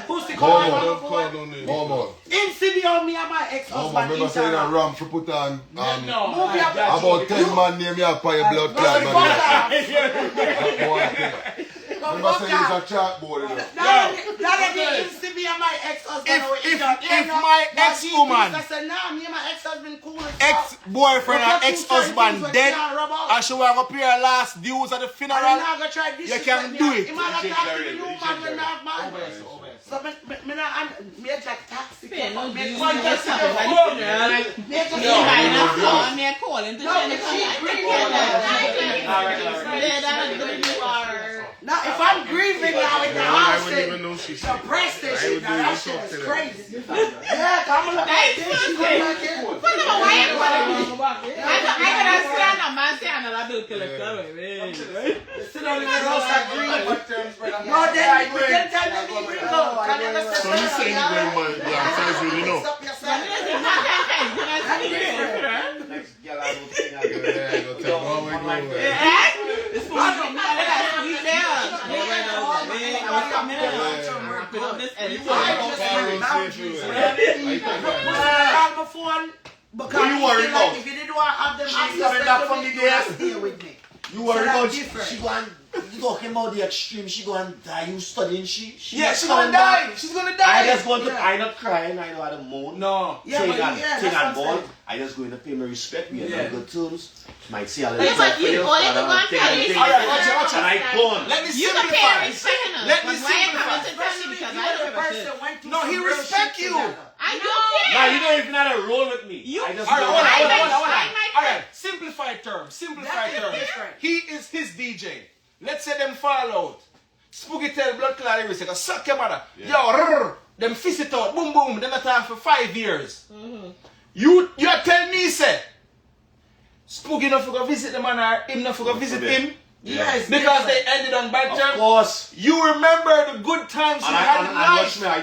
pussy come on. Mama. Insidious me and my ex-husband. Mama, remember saying that ram for put on about 10 man name you for your blood clot. Remember saying it's a chalkboard. That is me and my ex-husband. If my ex-woman, ex-boyfriend or ex-husband dead, and she want to pay her last dues at the funeral, you can do it. So me like taxi. If I'm grieving now in the house, suppress this shit. Now that shit is crazy. Yeah, I'm gonna like this. She's going back in. Sit on the house and grieve. No, then tell me we go. So you say you going man, yeah, sounds really know. Because you worry about? If you didn't want to have them, she's coming back from the gas. You worry about she going, you talking about the extreme, she going to die, you studying yeah, she's going to die. She's going to die. I just going to, I not crying, I know how to moan. No. Take and ball. I just going to pay my respect, we have good terms. Might see a little bit. But you only go and tell me. Alright, watch it. And I gone. Let me simplify. Let me simplify. No, he respect you. I don't care. Nah, you don't even have to roll with me. Alright, simplify terms. He is his DJ. Let's say them fall out. Spooky tell blood clot every second. Suck your mother. Yo, them fist it out. Boom, boom. Them attack for 5 years. You tell me, say, Spooky enough to go visit the man or him enough to go visit him? Yes. Because they ended on bad terms? Of course. You remember the good times you had in life. I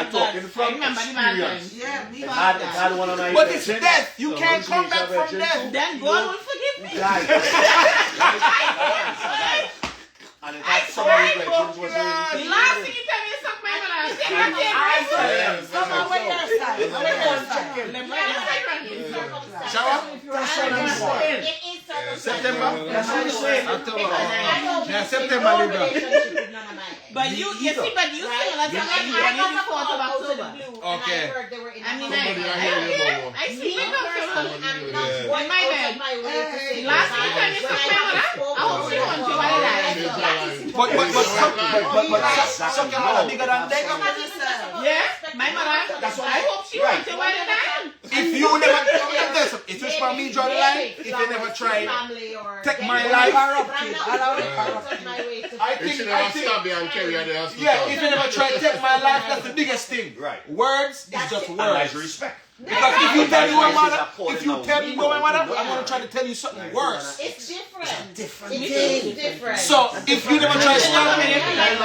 talking from experience. Yeah, me but it's death. You can't come back from death. Then God will forgive me. And it had some regulations was Last thing you tell me is suck my mother. September? September. But you see, but you feel like you on the 4th of October. Okay. I mean, I see you go from in my bed. Last time you suck my mother, I hope you want to But some mother bigger than them. Yeah, my mother. I hope she wants to wear the line. If you never, if it's for me, draw the line. If you never try, take my life. I think, yeah, if you never try to take my life, that's the biggest thing. Right. Words is just words. Respect. Because if you tell me my mother, I'm going to try to tell you something worse. It's different. It is different. So if you never try to stop me, no. I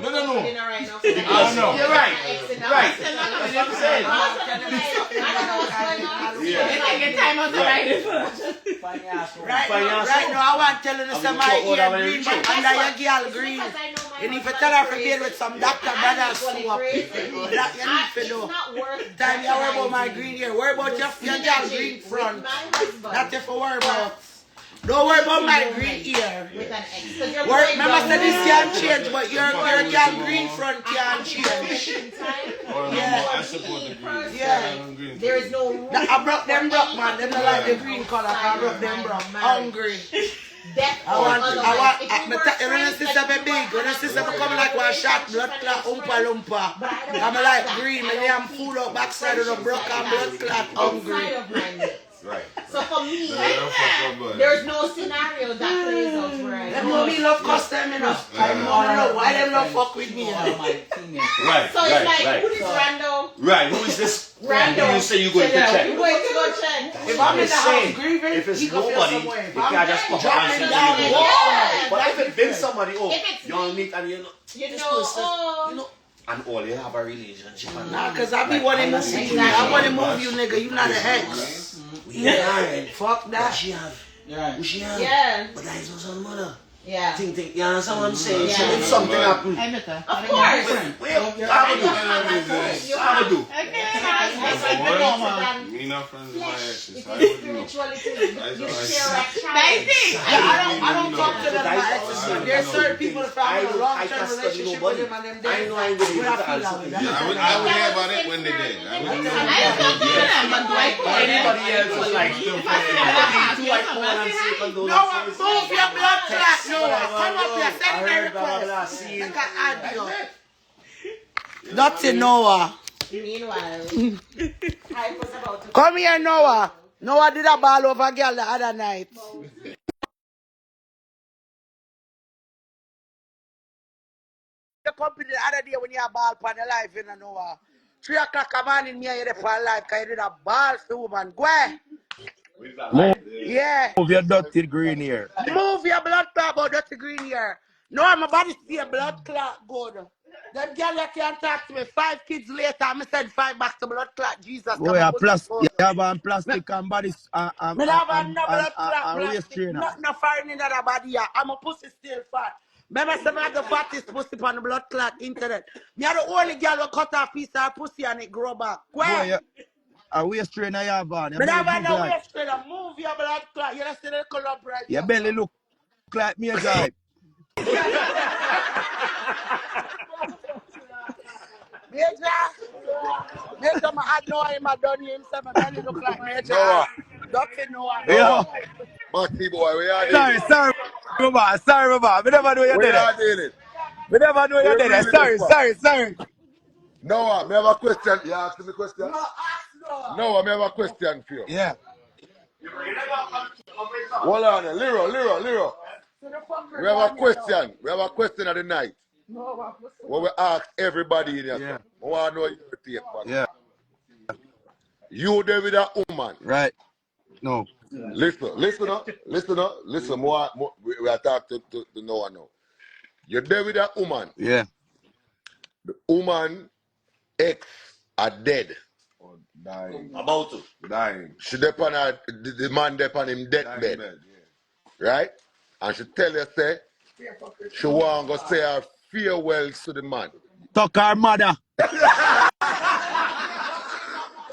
don't know. You're right. Right. That's what I'm saying. I don't know what's going on. Yeah. Take time out to write it first. Right now, I want to tell you somebody here green, but under your girl green. You need to tell her to deal with some doctor brothers swap. That you need to know. Time you worry about my green here. Worry about your girl green front. That's if you worry about. Don't worry about my green ear. Remember, I said this can't change, but your girl green front can't change. Yeah. There is no. I broke them broke, man. They don't like the green color. I broke them broke. Hungry. I want, when the sister be big, when the sister come like one shot, blood clot, lumpa. I'm like green, my name full up backside of the broke and blood clot, hungry. Right. So for me, there's no scenario that plays out where Them know me love custom enough. I don't know why them not fuck with me. Right. So it's like, who is Rando? Right, who is this? Rando. You say you're going to check. You're going to go check. If I'm in the house grieving, if it's he nobody, you can't just pop drop and him say down. you Yeah, But if it's been somebody, If it's you don't meet and you know, you know, and all you have a relationship. Nah, cause I be wanting to move you. I want to move you, nigga. You not an ex. Yeah. Fuck that. Who she have? Yeah. But that is not her mother. Yeah. You understand what I'm saying? Yeah. So if something happens, Of course. I would do. Okay. Me not friends with my exes. I It is would do. spirituality. You share like Yeah, I don't talk to them I- about exes. There's certain people that have a long-term trust relationship with them and them I know I ain't gonna be we able have to feel answer that way. to Yeah, I would hear about it when they did. I would do I don't talk to them, but do I call them? Anybody else is like, If I see them, I do I call and say condolences? Noah, move your blood clot, Noah. Come up here, send me a I heard blah, blah, blah, request. see I you. can add you. Dirty Noah. Meanwhile, I was about to Come here, Noah. Noah did a ball over a girl the other night. The company the other day when you have ball pan the life in Noah. 3 o'clock a morning, me and you there for life because you did a ball to woman. Go ahead. Yeah. Move your dirty green here. Move your blood clot about dirty green here. No, my body stay blood clot good. That girl that can't talk to me 5 kids later, I said 5 back to blood clot. Jesus, Boy, come a on, plastic, you put have a plastic and body me not have no blood clot and waist plastic, trainer. nothing no foreign in that body here. I'm a pussy still fat. Remember, some of the fattest pussy on the blood clot internet. Me are the only girl who cut off piece of her pussy and it grow back. Boy, Where? a waist trainer you have on. Your Me belly not have big no like. waist trainer. Move your blood clot. You see the color right Your here. belly look like Majah. Major, I know him, I done him, so my belly look like Major. Noah. Ducky Noah. Yo, Matty boy, where you sorry, dealing? Baba. We never know you Where did it. you dealing? We never know you Where did it. really this for? Sorry. Noah, me have a question. You asking me a question? No, ask Noah. Noah, me have a question for you. Yeah. Hold on, Liro. So the fucker We have a down here now. question. We have a question of the night. Noah, What we ask everybody in here. Yeah. I want to know your tape, man. Yeah. You there with a woman. Right. No. Listen more, we are talking to Noah now. You're there with a woman. Yeah. The woman ex are dead. Or dying. About to. Dying. She depend on the man depend him deathbed. Right? And she tell you say she want to say her farewells to the man. Tuck her mother.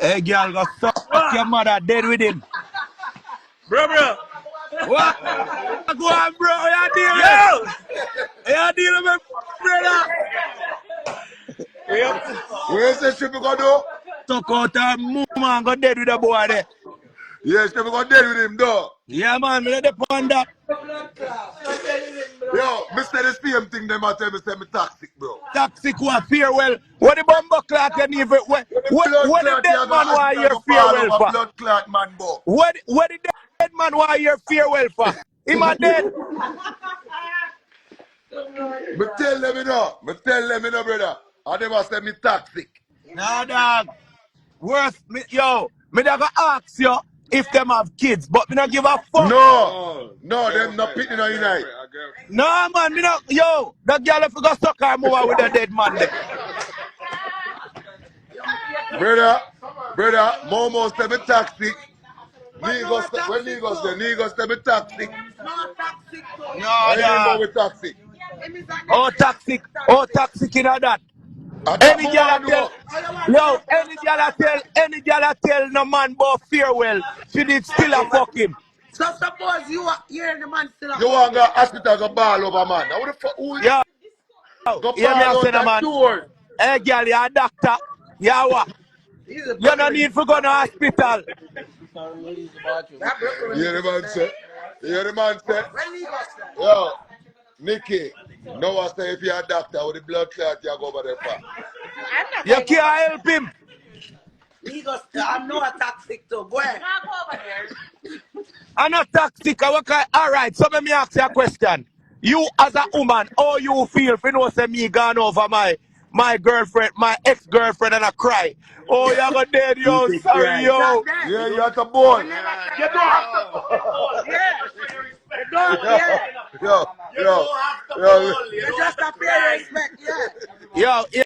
Hey, girl, go suck your mother dead with him. Bro. What? Go on, bro. How you deal with? How you deal with brother? Where is the she gonna do? Tuck out her mama and go dead with the boy there. Yes, she gonna deal with him though. Yeah, man. Me let the on that. Yo, me say the same thing them a tell me say me toxic, bro. Toxic what farewell. What the bumbo clock can even what Blood the clot, dead you man go want your hospital go fall farewell over for? blood clot man, bro. What the dead man want your farewell for? Him a dead. Me tell them, brother. I never say me toxic. Nah, dog. Worse, me never ask you if them have kids, but me not give a fuck. No, them not picking on you night. No, man, me not. Yo, that girl if you go suck her move with a dead man there. Brother, Momo say me toxic. When Nigos say me toxic. No toxic too. No, What do you mean dog. about we toxic? Oh, toxic in that. I don't Any know girl I a tell, know. yo, any girl a tell no man about farewell, she did still a fuck him. So suppose you are here the man still You want to go hospital go ball over man. Now what the fuck who Yo, go hear me I ball say out no that man. door? Hey girl, you a doctor. Yeah, what? You no need to go to hospital. Yeah, the man say. When he goes there. Yo, Nikki, Noah say if you're a doctor with the blood clot, you go over there for. You can't help him. He goes there. I'm not toxic too. Go ahead. I'm not toxic. Alright, so let me ask you a question. You as a woman, how you feel if you know say me gone over my girlfriend, my ex-girlfriend and I cry? Oh, you're gonna dead, yo, sorry, yo. Yeah, you have to ball. You don't have to ball. Yeah. You don't, yeah. Yo. You just appear respect, yeah. Yo, hear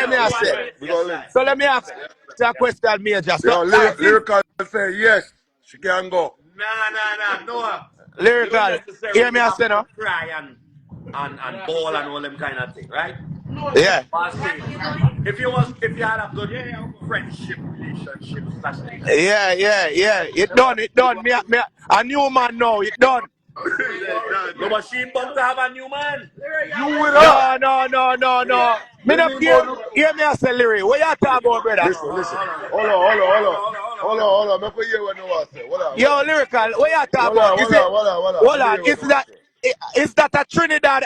me I say. We gonna live. So let me ask you a question, Major. So, Yo, alright, lyrical say yes, she can go. Nah, Noah. Lyrical. Hear me I say no? Cry and ball and all them kind of thing, right? Yeah. If you had a good friendship relationship slash thing. Yeah. It done. A new man now. It done. No, but she bound to have a new man. You with her? No. Me no care. Hear me I say Lyric. What you talking about, brother? Listen. Hold on. Make we hear what you want to say. Hold on. Yo, Lyrical, what you talking about? Hold on. Is that a Trinidad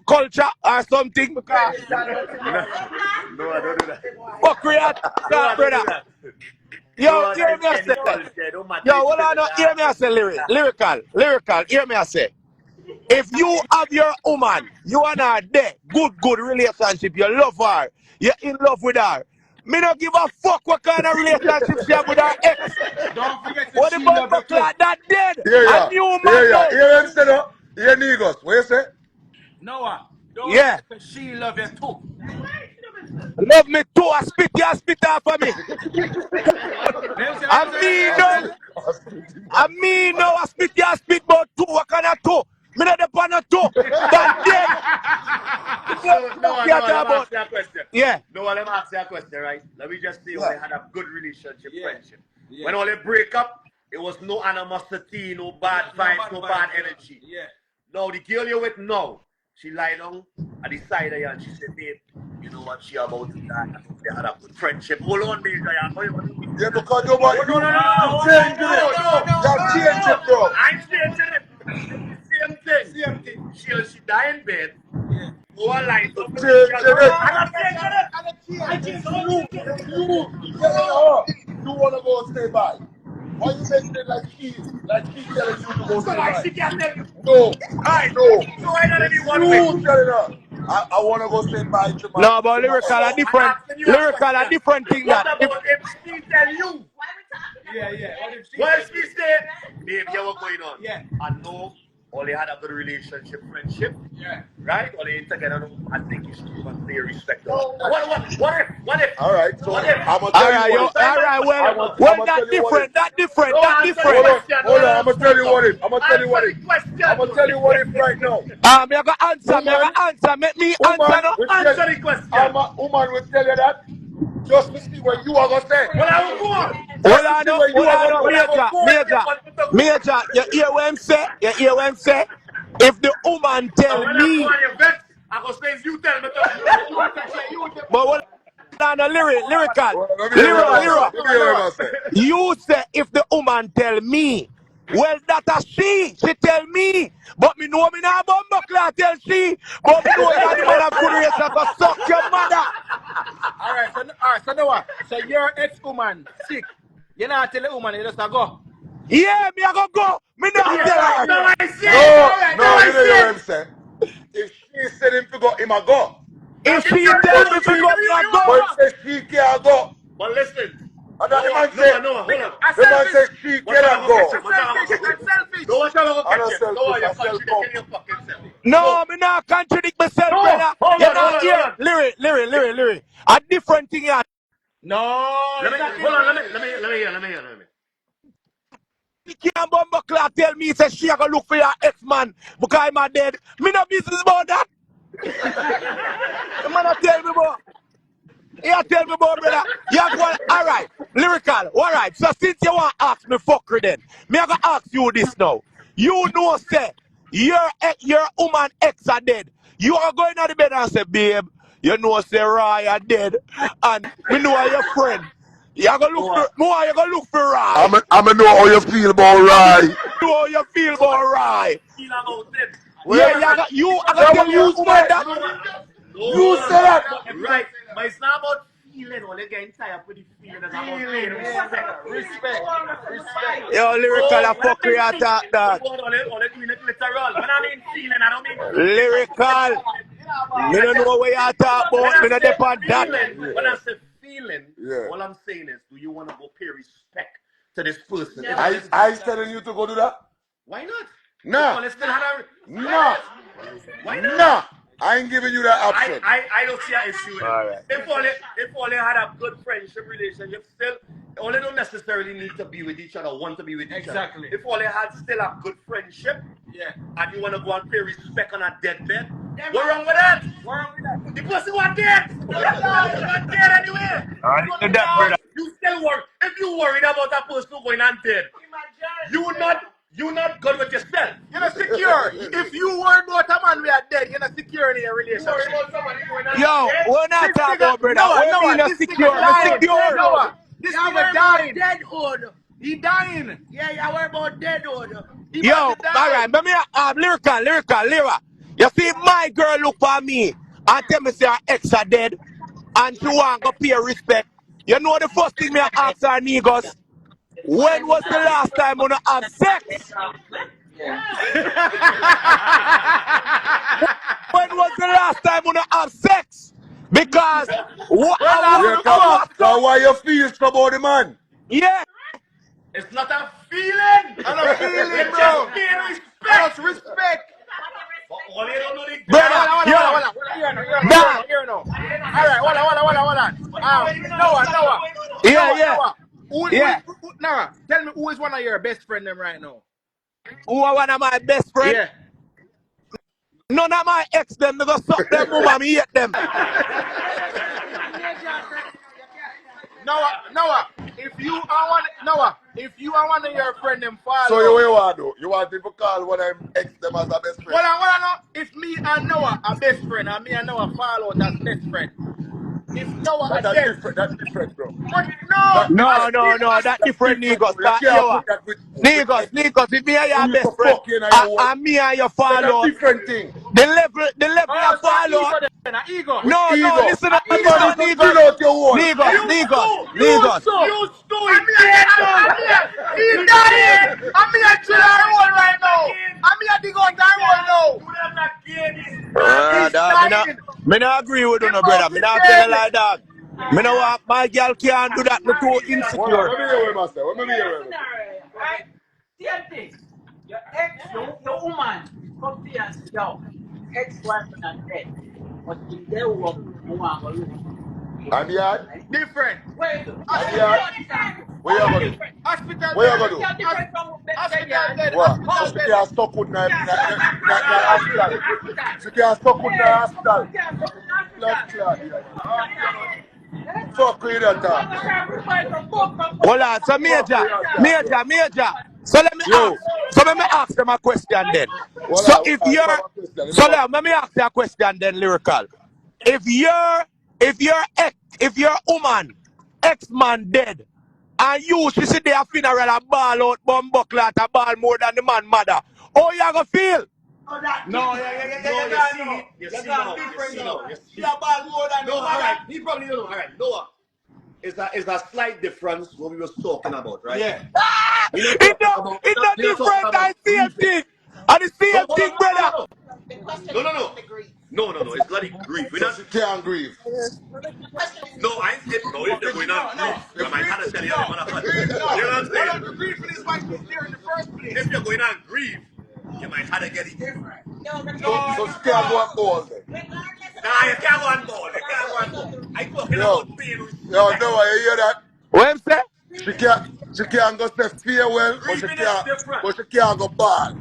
culture or something? Because No, I don't do that. fuck we are talking, brother. Yo, hear me I say. Yo, hold on. Hear me I say Lyrical. Hear me I say. If you have your woman, you and her there, good relationship, you love her, you're in love with her. Me not give a fuck what kind of relationship she have with her ex. Don't forget What that the she love you bumper too. clock that dead? Yeah. A new man now. Hear him say no. Hear Nigos. What you say? Noah, don't Yeah. forget that she love you too. Love me too. I spit off of me. I mean no. I spit about two. What kind of two? Me not the pan of two. That dead. No, let me ask you a question. Yeah. No, let me ask you a question, right? Let me just say when they had a good relationship, friendship. Yeah. When all they break up, it was no animosity, no bad vibes, no bad energy. Yeah. Now, the girl you're with now, she lie down at the side of you and she said, babe, you know what, she about to die. They had a good friendship. Hold on, Majah. Yeah, because nobody. No. You're changing, bro. I'm changing it. Same thing. She die in bed. Yeah. Go on line up with Changing it. I'm changing it. You telling her you want to go stay by. Why you making it like she telling you to go stay by? She can't tell you. No. So why not It's anyone you with? telling her. I want to go stay by to my. No, but lyrical are different. Lyrical are different thing. What That about if she tell you? Yeah. What if she say, babe, you what's going on? Yeah. I know only had a good relationship, friendship. Yeah. Right? Or they together, I think you should give us clear respect. What if? All right, so What if? I'm gonna tell you what. all right. Well, that different. That different. Hold on. I'm gonna tell you what if. I'm gonna tell you what if right now. Me I go answer. Make me answer no. Answer the question. Woman will tell you that. Just to see what you are gonna say. Well, I will go on. Major. You hear what I'm say? If the woman tell When I me, go on your vet, I go say you tell me. but what on the lyrical. Let me hear what I say. You say if the woman tell me, well that a she tell me, but me know me not bumbuckler tell she, but me know that the man have good race to suck your mother. Alright, so Noah, so your ex-woman sick. You not tell the woman, you just go. Yeah, me I go. Me not tell her. No, I see. No, you know what I'm saying. If she said him to go, him a go. If she tell me to go, me I go. But if she can't go, But listen. and then the man say, No. the man say she cannot go. Selfish. No, what's wrong I don't with selfish, No, I you're self contradicting your fucking self. No, me not contradict myself, No, brother. hold You on, not hold hear on. lyric. A different thing here. No. Let me hear. You can't bumbuckler tell me say she a go look for your ex-man because I'm a dead. Me no business about that. The man a tell me about. You tell me about, brother. You have one. Alright, lyrical. Alright, so since you want to ask me fuckery then, me I go ask you this now. You know say your woman ex are dead. You are going to the bed and say, babe, you know say Raya dead. And me know your friend. You gonna look for Raya. I'm know how you feel about Rye. Know how you feel about Raya. Feel about them. Yeah, you are gonna tell your woman that. You say that. Right. But it's not about feeling or they getting tired with the feeling. It's about feeling. Respect. Yo, lyrical a fuckery attack that. All they doing it literal. When I mean feeling, I don't mean Lyrical. Me don't know what you talk about. Me not depend that. When I say feeling, Yeah. all I'm saying is, do you want to go pay respect to this person? I telling you to go do that? Why not? Nah. Because they still had a... Nah. Why not? Nah. I ain't giving you that option. I don't see an issue with it. Alright. If only had a good friendship relationship still, all they don't necessarily need to be with each other, want to be with each other. Exactly. If all they had still a good friendship, Yeah. and you want to go and pay respect on a deathbed, what's wrong with that? What's wrong with that? The person was dead. He was dead anyway. That brother. You still worry. If you worried about a person going on dead, you not good with yourself. You're not secure. If you worry about a man we are dead, you're not secure in your relationship. Yo, we're not talking about brother. We're not secure. Dying. Secure. Noah, this Yeah, nigga we're dying. dead old. He dying. Yeah, we're about dead old. Yo, alright, let me lyrical. You see, my girl look for me and tell me say her ex are dead and she want to pay respect. You know the first thing me ask her niggas, when was the last time you have sex? When was the last time you have sex? Because Why you feel so about the man? yeah. It's not a feeling. I'm not feeling, It's bro. just paying respect. That's respect. But all you don't know the Brother, yo. Here now. Alright, hold on. Noah. Yeah. Noah, tell me who is one of your best friends them right now? Who are one of my best friends? Yeah. None of my ex them, they go suck them mama, me hate them. Noah, if you are one of your friend them follow. So you want to do? You want people call one of them ex them as a best friend? Hold on. If me and Noah are best friend and me and Noah follow as best friend. If Noah are dead. That's different, bro. But no, That different niggas. Niggas, if me and your best friend and me and your follow, that's different thing. the level you follow. Ego. No, listen up, Niggas. You stupid. He's dying. I'm me a chill and roll right now. I'm me a dig out and roll now. Me not agree with you, no brother. Me not tell you like that. Me no want my girl can't do that. Me too insecure. Let me hear what master. Right? Same thing. Your ex, your woman, come to you and say, yo, ex-boyfriend is dead. But in their work, you want to look. And yard? Different. Where is it? And yard? Where you going to do? Hospital. Where you going to do? Different from Hospital dead. What? So she can't stuck with the hospital. She can't stuck with the hospital. Blood clot. Fuck with that. Hold on, so Majah. So let me ask them a question then. So if let me ask you a question then, lyrical. If your woman, ex-man dead, and you she sit there funeral and ball out, bumbuckle out a ball more than the man mother, how you gonna feel? You see now. He probably don't know. Alright, Noah. It's a slight difference what we was talking about, right? Yeah. It's not different than same thing. And the same thing, brother. No, it's bloody grief. We're not. She can't grieve. No, if they're going on grief, I might have to tell you I'm on a cut. You know what I'm saying? The grief is why she's there in the first place. If you're going on grief, you might have to get it. So she can't go on ball then. Nah, you can't go on ball. I'm talking about being respect. Yo, Noah, you hear that? What I'm saying? She can't go say farewell, but she can't go ball.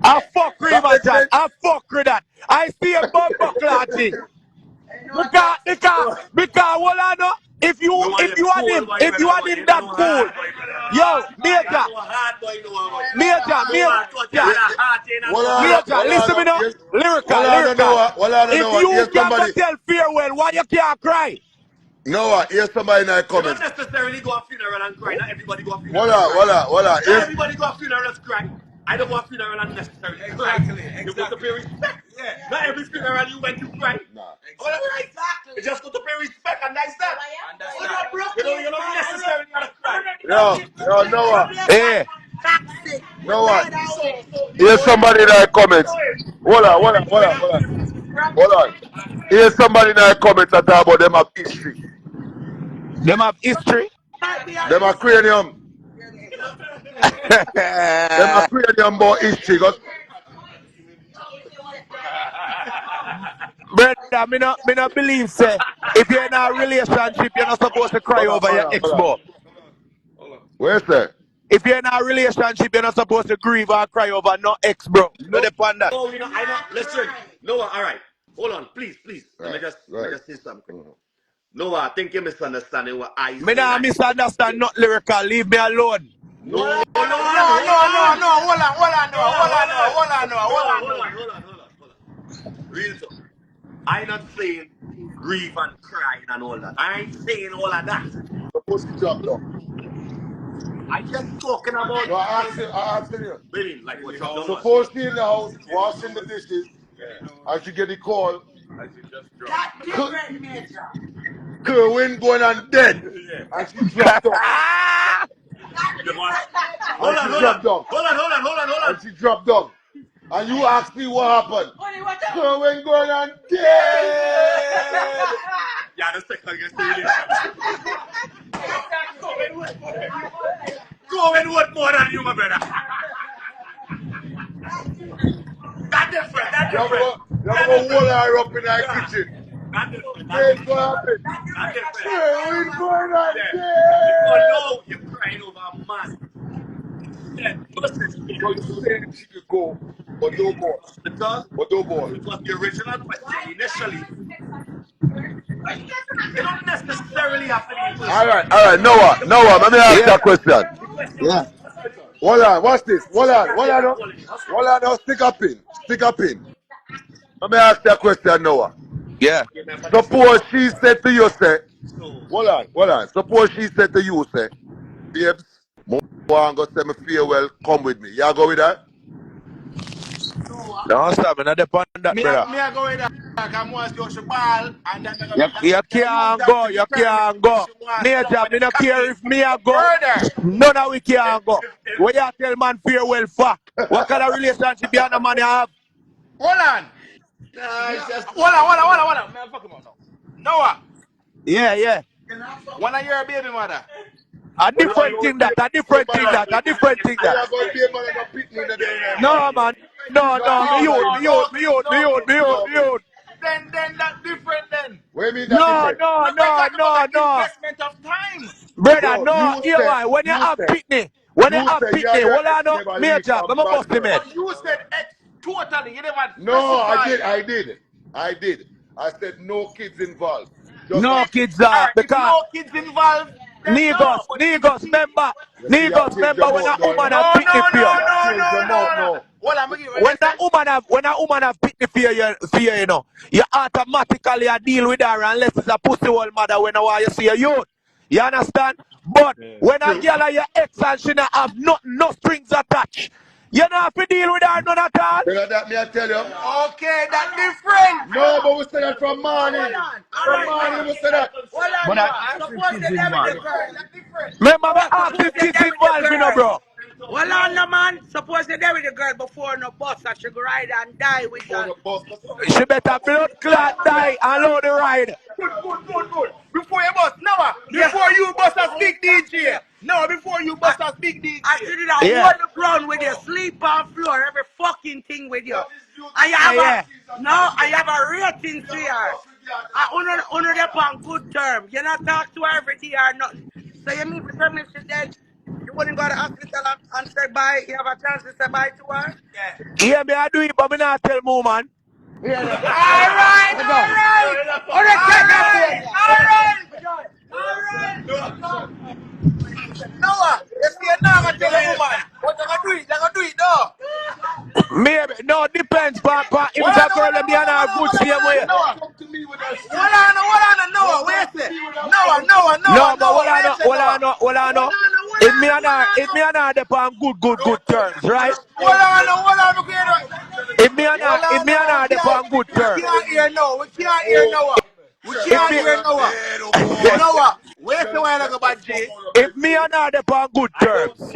I fuck with that. I fuck with that. I see a bumper clotting. Because what I know, if you are him that cool, yo, Majah, listen me now, lyrical. If you can't tell farewell, why you can't cry? Noah, here's somebody in the You don't comments. necessarily go to funeral and cry. Not everybody go to funeral. Hold on. Not everybody go to funeral and cry. I don't go to funeral and necessarily cry. You go to pay respect. Yeah. Not every funeral you went to cry. Nah. All right. You just go to pay respect and that's that. You don't necessarily gotta cry. Yo, Noah. Yeah. Noah. Here's somebody in the comments. Hold on. Here's somebody in the comments that talk about them have history. Them have history? Them have cranium. Them have cranium about history. Brother, me not believe, say, if you're in a relationship, you're not supposed to cry over your ex-boy. Where's that? If you're in a relationship, you're not supposed to grieve or cry over no ex, bro. No depend that. No, I know. Listen, Noah. All right, hold on, please. Let me Right, right. just say something. Noah, I think you're misunderstanding what I Me say. not misunderstand not lyrical. Leave me alone. No, hold on. No, hold Hold on. Real talk. I'm not saying grieve and crying and all that. I ain't saying all of that. Suppose he dropped down. I just talking about No, I asked you. living like what drop down was. Suppose she in the house washing the dishes and she get the call. That different, Major. Kerwin going on dead. And she dropped down. The boss. And she dropped down. Hold on. And she dropped down. And you asked me what happened. Kerwin going on dead. Yeah, the second against the relation. Go and what more than you, my brother. That different. You're going to hold her up in our kitchen. That different. Wait, what happened? That different. Kerwin going on Because dead. now you're crying over a man. Instead, listen. So you said she could go, but no more. Because But no more. the original question initially, you don't necessarily have to be All right. Noah, let me ask you a question. Yeah. Hold on, watch this. Hold on, now. Stick a pin. Let me ask you a question, Noah. Yeah. Suppose she said to you, say, hold on. Suppose she said to you, say, babes, I'm going to say me farewell, come with me. You go with that? No, stop. Me not depend that, Me brother. I go with that. I'm once you ball and then You can't go. You can't go. Major, me not care if me a go. further. None of we can go. What you tell man farewell for? What kind of relationship you and a man you have? Hold on. Hold on. Man, fuck him up now. Noah, Yeah. when are your baby mother? A different thing that. Say you going to be a man and a picnic in the day. No, man. No. Me youth. Then that different then. What do you mean that No. different? We're talking about the investment of time. Brother, Bro, no. you Here said, why? When you you have said, picnic. your Well, I ex know. never leave Major, from I'm a bad busty man. But you said X totally. You never No, specified. I did. I said no kids involved. Just No a, kids Alright, if because no kids involved, then no. But if Remember, you see, you change your when a mouth now, you woman know? have picnic for you. You change your mouth now. Well, I'm going to give you When a woman have picnic for you, you know, you automatically deal with her unless it's a pussy old mother when you see a youth. You understand? But when a True. girl are your ex and she not have no strings attached, you don't have to deal with her none at all. You know that me I tell you? Okay, that different. No, but we say that from morning. From morning we say that. Hold on, suppose they there with the girl. That different. Remember, me ask Suppose if they kids there with the involved, you know, girl. bro. Hold on, no man. Suppose they there with the girl before no bus and she go ride and die with For you. the bus, that's all. She better blood clot die and load the ride. Good. Before you bust, Noah. Before you bust a big DJ. No, before you bust a big DJ. I should have Yeah. hold the ground with you, sleep on floor, every fucking thing with you. I have I have a rating to her. I honor them on good terms. You not talk to her every day or nothing. So you mean to tell me if she's dead, you wouldn't go to the hospital and say bye? You have a chance to say bye to her? Yeah, me I do it, but me not tell woman. Alright. Noah, if you're not going to tell a woman, what you going to do it? They're going to do it, though. Maybe no depends, Papa. If it's a girl, them and her good same way. Come to me with that shit. Noah, wait a second. Noah, No, but wait a second, Noah. what I know. If me and her depend good terms, right? Hold on, look here. If me and her depend good We terms. can't hear Noah. We can't hear Noah. Noah, wait a while ago, bad G. If me and her depend good terms,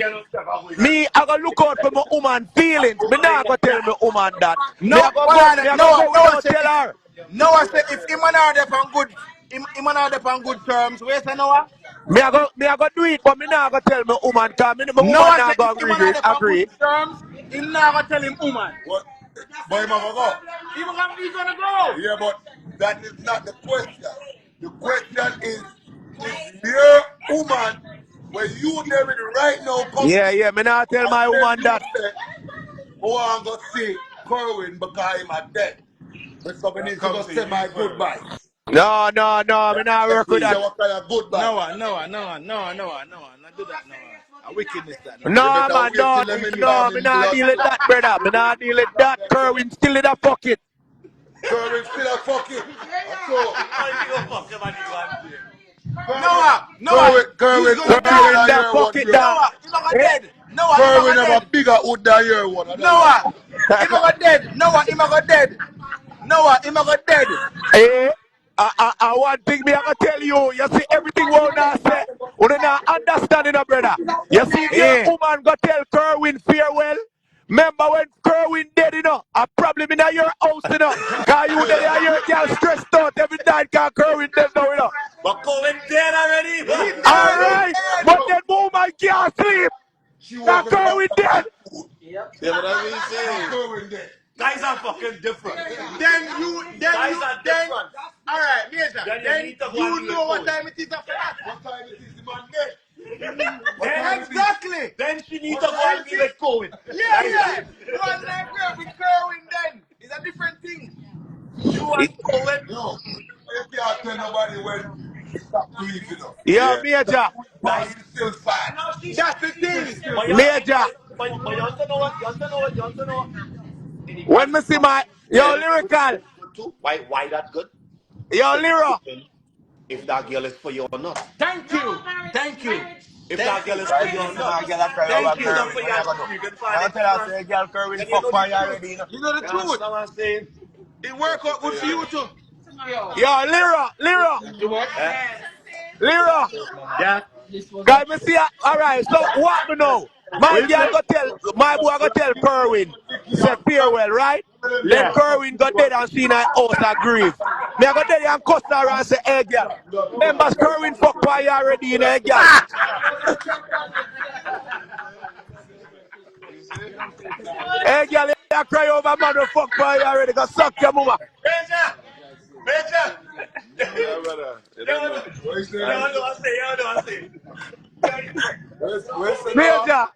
me I go look out for my woman feelings. Me not go tell my woman that. Me I go go without tell her. Noah said if him and her dey on good terms, where say Noah? Me I go do it, but me not go tell my woman because my woman Noah not said go if him and her dey on agree. good terms, him not gonna tell him woman. What? But him have to go. He's gonna go. Yeah, but that is not the question. The question is your woman when you there with it right now, come Yeah, me not tell and my then woman you that. say, oh, I'm going to see Kerwin because I'm a dead. But somebody needs to go say my goodbyes. No, me not Yes, work with he say that. what kind of goodbye. Noah. Not do that, Noah. A wickedness that, Noah. You No, better man, wait till them no, involved me in not blood deal with clot. that, brother. Me not deal with that. Kerwin still in a pocket. Kerwin still a fucking. So, He's Kerwin gonna could bigger die. Kerwin than that your one, pocket bro. down. Noah, him a go Eh? dead. Noah, him a Kerwin go have a dead. bigger hood than your one. I don't know. Noah, him a go dead. Noah, him a go dead. Noah, him a go dead. Eh? One thing me I gonna tell you, you see everything we now say, we not understanding, brother. You see if your Yeah. woman go tell Kerwin farewell, remember when Kerwin dead, a problem in your house, cause you dead and your girl stressed out every night cause Kerwin dead now. But Cohen dead already. He dead, he Alright, dead. but then woman can't sleep, She cause walking Kerwin about dead. See what I mean? Saying? Kerwin there. Guys are fucking different. Then Guys are different. all right, Major. Then you Then need to go and you deal know with what Cohen. time it is after that. What time it is? The man dead. What Then, time it is? Exactly. then she needs to go and deal with Cohen. Yeah. One life here with Kerwin then. It's a different thing. You and Cohen. Yo, you can't tell nobody when he stop breathing up. Yo, Yeah. Major, Body is still fat. That's the thing. Major, But you want to know what? You want to know what? You want to know what? In the when grand me see scheme of my, things, yo, yeah, lyrical, good too. Why that good? yo, Because lyrical. if that girl is for you or not. Thank you. Thank you. If that girl is for Right, you you or see not. my girl a cry If over she's not Kerwin. for you What you and gonna do? you can You find gonna it tell her different. say girl Kerwin Then you fuck know the for you truth. already, You know the You truth. understand what I'm saying? It work out good for you too. Yo, Lyra, You what? Eh? Lyra. Yeah? Guy, me see, alright, so what me know? My What you girl say? go tell, my boy go tell Kerwin, say farewell, right? Then Yeah. Kerwin go dead and see in her house and grieve. Me I go tell you and cuss her and say, hey girl, members Kerwin fuck for you already in her girl. Hey girl, you cry over man who fuck for you already, go suck your mama. Major! Major! Yeah, brother. You don't know. You don't know what I say. You don't know what I say. Where's the Noah? Major,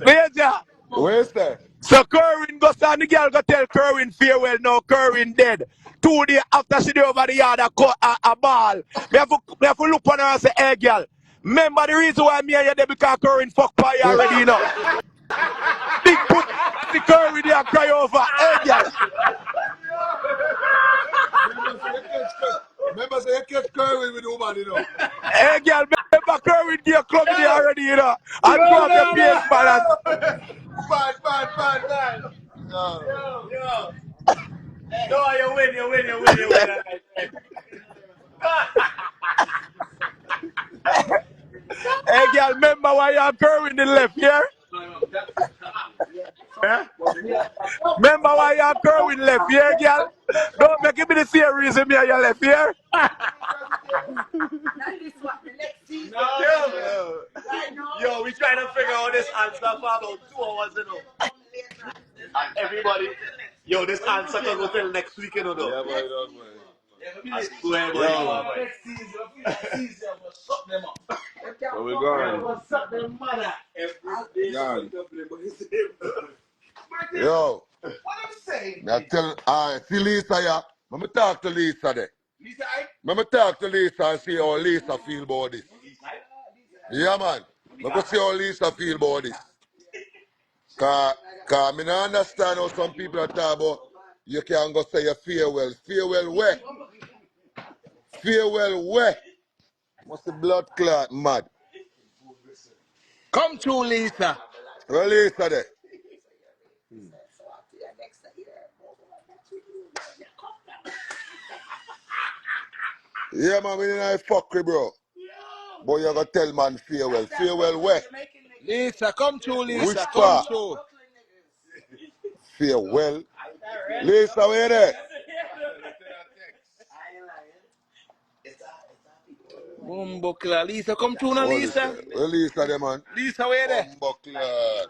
Major. Where's that? So Kerwin goes and the girl go tell Kerwin farewell now, Kerwin dead. 2 days after she dey over the yard a ball. Me have to look on her and say, hey girl, remember the reason why me and you there because Kerwin fuck for you already, Big pussy Kerwin there cry over, hey girl. Remember say you catch Kerwin with the woman, Hey girl, remember Kerwin there clubbing there already, And go up your face, man. Bad. No. Yo. No, you win. Hey girl, remember why you have Kerwin in the left here? Eh? Remember why you have Kerwin left here, girl? Don't make it be the same reason me and you left here. Yo, we trying to figure out this answer for about 2 hours, And everybody, yo, this answer can go till next week, though. Yeah, boy, don't worry. I swear, boy. Where we going? Gone. Yo. What I'm saying? Now tell, see Lisa, yeah? Let me talk to Lisa there. Let me talk to Lisa and see how Lisa feel about this. Yeah, man. Let me see how Lisa feel about this. Cause I don't understand how some people are talking about you can't go say your farewell. Farewell where? Farewell where? What's the blood clot mad? Come true, Lisa. Well, Lisa there. Yeah, man, we didn't fuck with bro. But you gotta tell man farewell. Farewell where? Lisa, come true, Which Lisa. Come part? true. Farewell. Lisa, where there? Bumbukla. Lisa, come true now, What is Lisa. that? Well, Lisa there, man. Lisa, where there? Bumbleclad.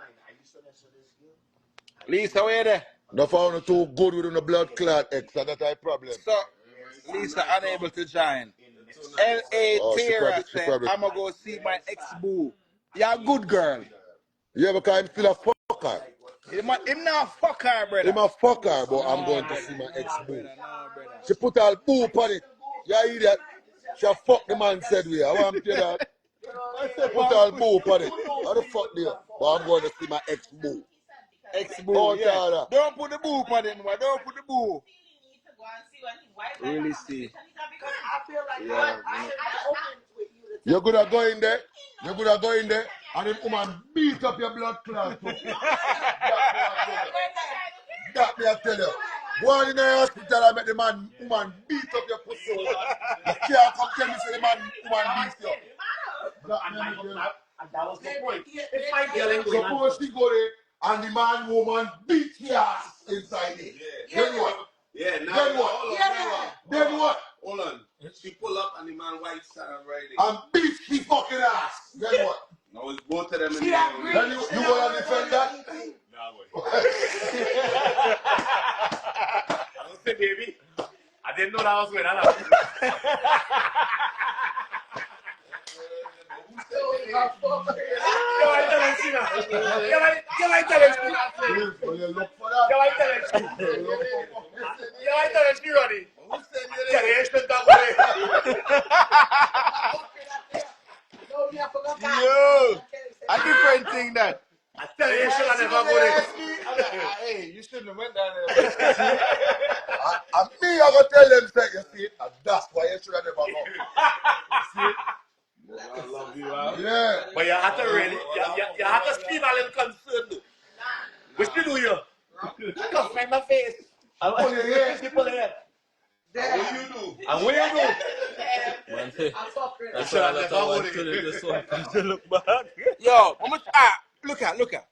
Lisa, where there? No found too good with the blood clot X, and that's our problem. So, Lisa unable to join. L.A. Oh, Tara she said, probably. I'm going to go see my ex-boo. You're a good girl. Yeah, because I'm still a fucker. Him not fuck her, brother. I'm a fucker, but I'm going to see my ex-boo. She put her boo on it. You idiot. She fuck the man said we. I want to tell you that. Put her boo on it. How the fuck do you? But I'm going to see my ex-boo. Ex-boo, yeah. Don't put the boo on it anymore. Don't put the boo. Really see. Yeah. You're good at going there. You're good at going there. And then woman beat up your blood clot too. That me I tell you. Go in the hospital and make the woman beat up your pussy. You can't come tell me say the woman beat you. That was the point. It's my girl. Suppose she go there and the woman beat your ass inside it. Then what? Yeah, now. Then what? Then what? Hold on. She pull up and the man white stand right there. And beat she fucking ass. Then what? Now it's both of them in Then you gonna defend that? No, I don't say baby. I didn't know that was going on. Yo, a different thing that. I tell you, you should have never go there. Hey, you shouldn't have went down there. And me, I gonna tell them, say, you see, and that's why you should have never go. I love you, huh? Yeah. But you have to really, you have to seem a little concerned. What you do here? Cuff my face. And Pull your hair. Pull your hair. What you do? And what you do? That's why I let all this one look back. Yo, look at.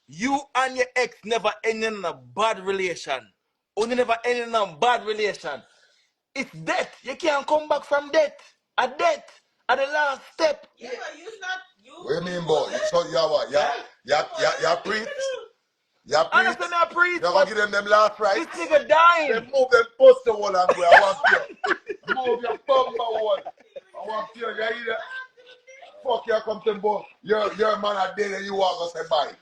You and your ex never ended in a bad relation. Only never ended in a bad relation. It's death. You can't come back from death. A death. At the last step. Yeah, but you not you. What do you mean, boy? So you what? You preach? You preach? Honestly, not preach. You gonna give them last rights? This nigga dying. Then move them pussy one and go. I want you. Move your bumper one. I want you. You hear that? Fuck you, come to them, boy. Your man are dead and you want to say bye.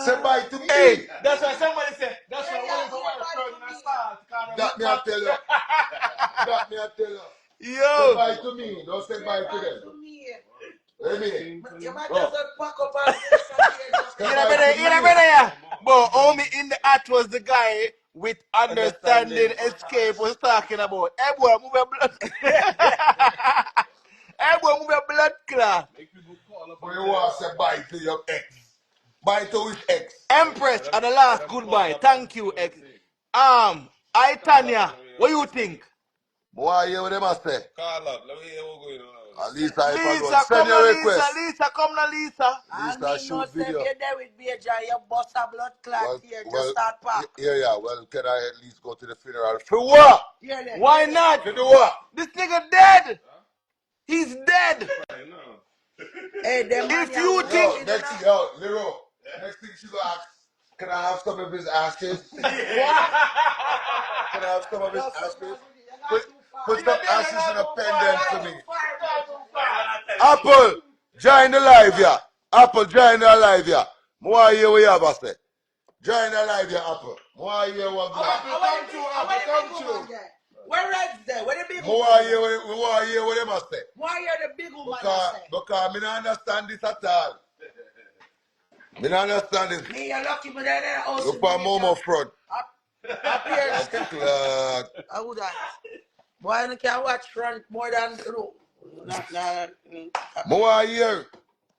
Say bye to me. Hey, That's why somebody said, that's why one of the white person I saw. That me I tell you. That me I tell you. Say yo. bye to me. Don't say bye to them. Amen. You might just pack up and You know better. But only in the act was the guy with understanding escape was talking about. Hey boy, move your blood. Hey boy, move your blood clot. But you want to say bye to your ex. Bye to which ex? Empress at the last goodbye. Thank you, ex. I Tanya, what you think? Boy, I hear what them a say. Call up. Let me hear what's going on. At least I Lisa, send come your na request. Lisa, come na Lisa. Lisa, shoot video. You're there with Majah, you bust a blood clot here, just start pack. Yeah. Well, can I at least go to the funeral? For what? Why not? To do what? This nigga dead. He's dead. Hey, them If you think... Lero, next thing she gonna ask, can I have some of his ashes? Can I have some of his ashes? Put some ashes in a pendant for me. Apple, join the live, yeah. Apple, join the live, yeah. More hear what you have to say. Join the live, yeah, Apple. More hear what you have. Come true. Where Red's there? Where the big More woman? hear what them a say. Why are the big woman say? Because I don't understand this at all. I don't understand this. Me, you're lucky, but they're also. Look for Momo front. Up here. I would that. Why you can't watch front more than More hear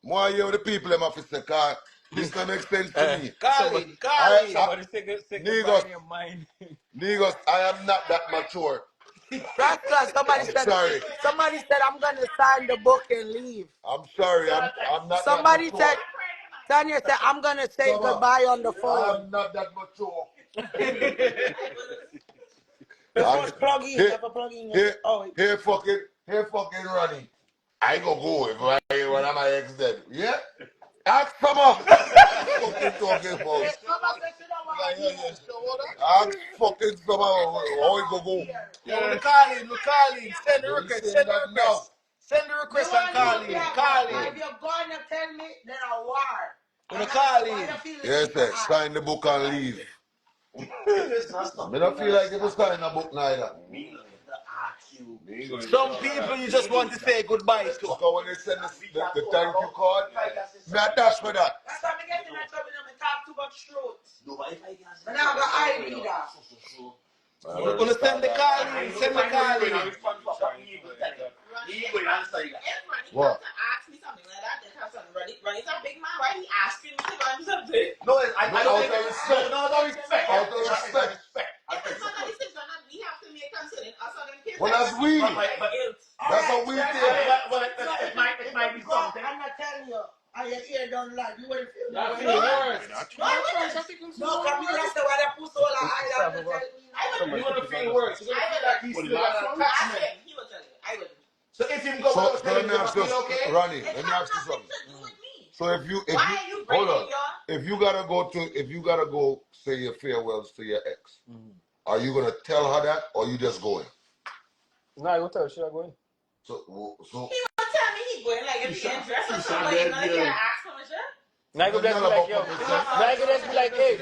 what the people them have to say, because this don't make sense to me. Colin. Somebody say goodbye in your mind. Niggas, I am not that mature. Rasta, somebody said I'm gonna sign the book and leave. I'm sorry, I'm not Somebody that mature. said Tanya said I'm gonna say goodbye on the phone. I'm not that mature. Plug in. Hey, fucking Ronnie. I go if I when I'm my ex dead. Yeah? Ask some of. Fucking talking about. Ask fucking some of. How it go? Yo, we call him. Send the request. Send the request and call him. If you're going to tell me, then I war. We call him. Yes, sir. Sign the book and leave. I don't feel like if you sign a book neither. Some people you just want to say goodbye to. Because when they send the thank you card, me a dash for that. That's why I get in that trouble and talk too much truth. And now I got eye leader. We're going to send the call in. Send the call in. What? Ask me something like that. Then have something. Ronnie's a big man. Why he asking me to go and something? No, I don't think respect. Out of respect. If it's not a decision that we have to make concerning us or them kids. Well, that's we. That's a we thing. It might be something. I'm not telling you. And your ear don't lie. You wouldn't feel That that. feel worse. No, come here and say why they put all the eye down to tell me. You want to feel worse. You're going to feel like he's still got an attachment. He will tell you. I wouldn't. So if him go So without let telling me you, ask you you, feel okay? Ronnie, let me ask you something. So if you hold on, if you gotta go say your farewells to your ex, are you gonna tell her that or you just going? No, I will tell her she not going. So He won't tell me he going like if he interested or something. You know, you ask him, sure. Now I go just be like, yo. Now I go just be like, hey.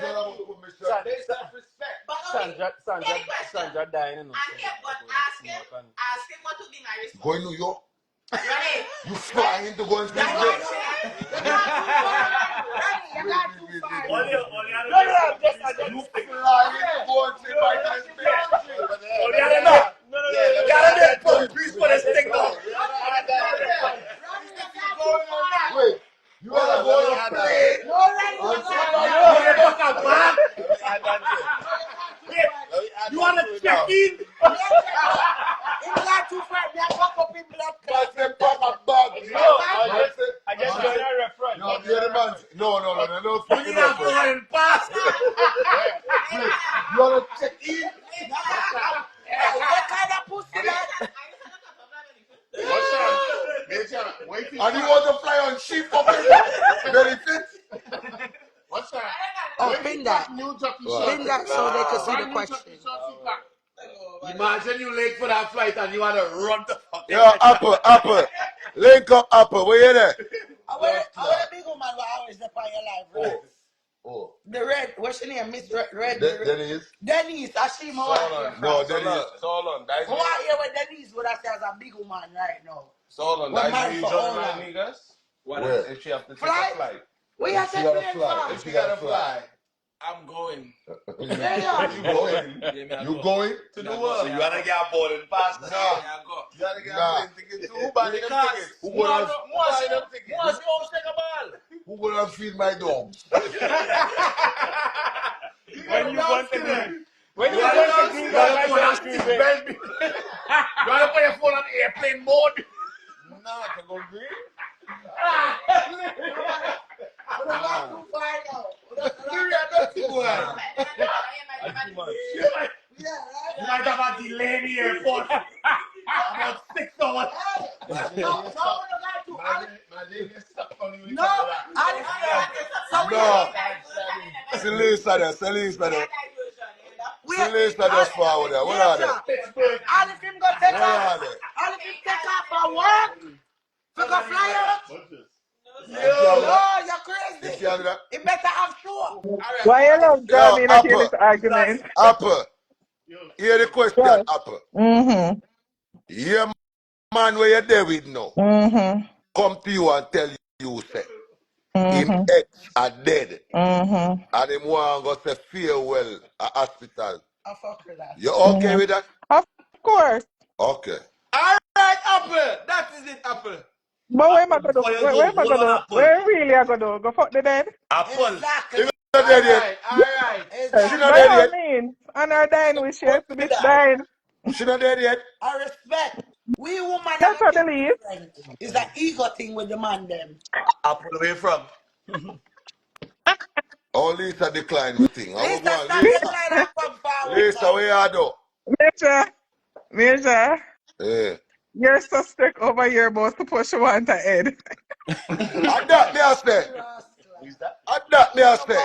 Sandra dying, you know. And here, but ask him what would be my response. Go in New York? Ronnie. You flying to go and see You're them? not too far. You flying to go and see my Wait, you wanna go on a plane? You want to check in? It's not too far. They're walk up in blood clot. But they pack a bag. I just joined a reference. No, the other man. No, You fucking need a foreign pass. You wanna check in? What kind of pussy that? And you want to fly on sheep for benefit? What's that? Oh, pin that. Wow. Pin that so they can see the question. Imagine you late for that flight and you want to run the fuck. Yo, Apple. Link up, Apple. Where you there? I want a big woman who always up on your life, right? Oh. The red, what's your name? Miss Red. Denise? Denise, I see more. No, Denise. Solon. That's I want to hear what Denise would have said as a big woman right now. Solon. What That's man where you for join all my that? niggas. What Where? if she have to take Flight? a flight? We have She to gotta play fly. from. She gotta fly. I'm going. You going? You going? To the world. So you want to get a boarding pass? Nah. I go. You want to get Nah. a plane ticket? Who buy them tickets? Who gonna Who gonna feed my dogs? When you want to leave. When you You want to leave, want to put your phone on airplane mode? Nah, to go green. You might have a delay in the airport. About 6 hours. Selisa there. Selisa just forward there. What are they? All of him go take off. All of him take off for work. For go fly out. No, you're crazy. It better have sure. Why you love driving in Apple. this argument? Apple. Hear the question, Yes. Apple. Mm-hmm. Your man where you're there with now Mm-hmm. come to you and tell you say him Mm-hmm. ex are dead Mm-hmm. and him want to go say farewell at hospital. I fuck with that. You okay with that? Of course. Okay. All right, Apple. That is it, Apple. But where am I gonna do? Where am I gonna do? Apple. Where really I gonna do? Go fuck the dead? Apple. Exactly. Him not dead yet. All right. She not By dead all yet. means. And our dying wish, yes, to be dying. She not dead yet. I respect. We woman That's what they leave. It's an ego thing with the man them. Apple, where you from? Oh, Lisa declined me thing. I Lisa, was stop going, this Lisa. line and come forward. Lisa, where you do? Major, Yeah. you're so strict over here about to push one to head. And that me I say. And that me I say.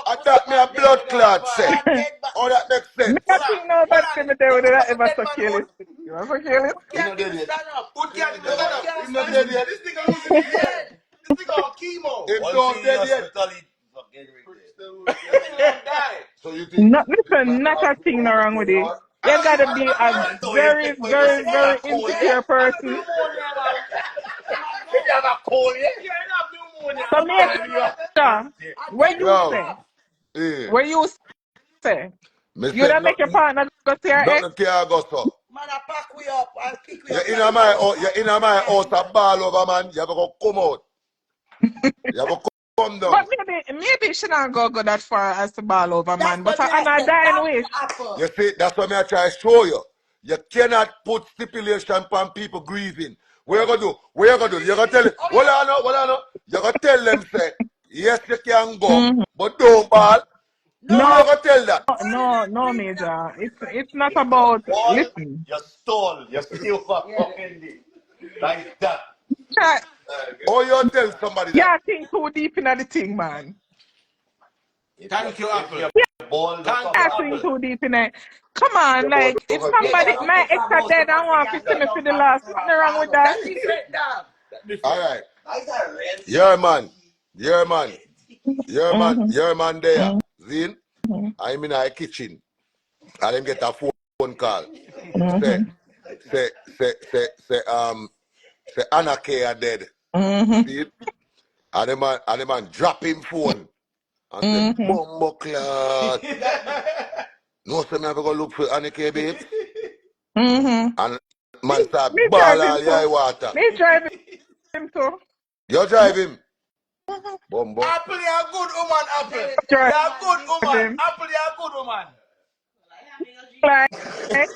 And that me a blood clot say. Oh, that makes Me sense. not think nobody me there would have ever so careless. You want so careless? He's not dead yet. Who can't do that? He's not dead yet. This nigga losing his head. This nigga on chemo. He's not dead yet. This nigga don't die. So you think Not listen, not a thing no wrong with it. You gotta be a very, very, very insecure person. You have a cold, yeah? You ain't have pneumonia. So me, what you yo, say? yeah. What you say? Me You say don't make your partner go see her ex? nothing can go so. Man, I pack we up and kick we You're up. in my house a ball over, man. You have to go come out. You have to come down. But maybe she not go that far as to ball over, man. But That's I'm not dying wish. You see, that's what I try to show you. You cannot put stipulation on people grieving. What you gonna do? What you gonna do? You gonna tell them, hold on. You gonna tell them, say, yes, you can go, but don't ball. Who you No, gonna tell that? no, Major. It's not about Ball, listen. you stole. You steal for fucking day. Like that. Try- Or you tell somebody that. Yeah, think too deep into the thing, man. Thank you, Apple. Ball, Thank you, Yeah, think Apple. too deep in it. Come on, like if somebody my ex are dead and want to see me for the last, nothing wrong with that. All right. Your man. Your man there. Zin, I'm in our kitchen. And him get a phone call. Say, Anna K are dead. See it? And the man drop him phone. And say, Bumbo clot. No, say me have to go look for Anna K, babe. And man start Me ball drive all him your too. water. Me drive him too. You drive him. Bumbo. Apple, you're a good woman, Apple. Drive You're a good woman. him. Apple, you're a good woman. Like, yes,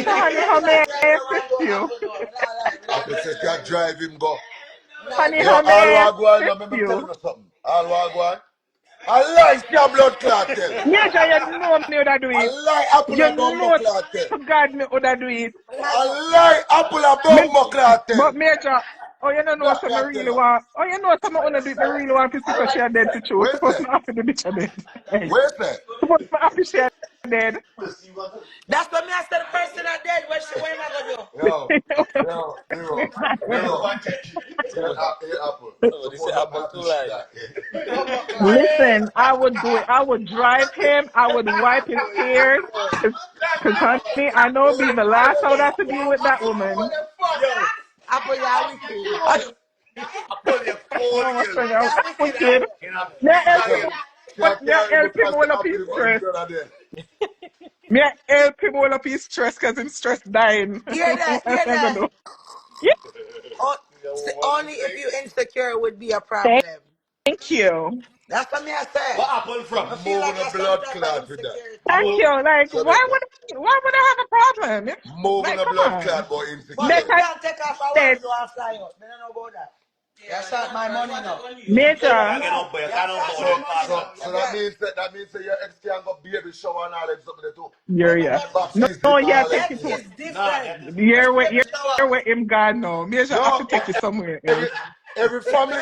honey, how may I assist you? Apple says you drive him go. Honey, Yo, how may I all what go on, assist let me tell you? you something. All what go on. I like your blood clot tell. Major, you know me would do I it. like apple You and bumbo know clot tell. to God me would do it. I like apple and Me, bumbo clot tell. but Major, oh you don't know That some me I tell really you. want. Oh you know some wanna do it. Me really want to see so she are dead to choose. Where's Supposed that? to happy the bitch are dead. Hey. Where's that? Supposed to happy she are dead. That's what me I said the person that dead. What am I gonna do? Yo, apple. Oh, this is Apple too live. Listen, I would do it. I would drive him. I would wipe his tears. Cause honey, I know it'll be the last I would have to deal with that woman. Apple, yeah, wicked. Apple, you cold, Oh my girl. friend, I'm Yeah, wicked, wicked. Apple. Yeah, help Yo, him. can't Yeah, carry help him because all the up his apple stress. brother there. Yeah, help him all up his stress cause him stress dying. Hear that, What am hear I gonna that. do? Yeah, Only if you insecure would be a thank problem. you. That's what me I said. What Apple from? I feel like Moving I the blood some type clot of with that. insecurity. Thank you. Like, Jamaica. why would I have a problem? Yeah? Moving Like, the come blood on. clot boy But insecure. you can't take off a That world to and fly out. I don't know about that. That's not my money now. Major, So that means that your ex can go baby shower and all that something too. yeah. No, Baptism no, and yeah, all take that. it to It's different. you're with him, God, no. Major have No, to take you somewhere every else. every family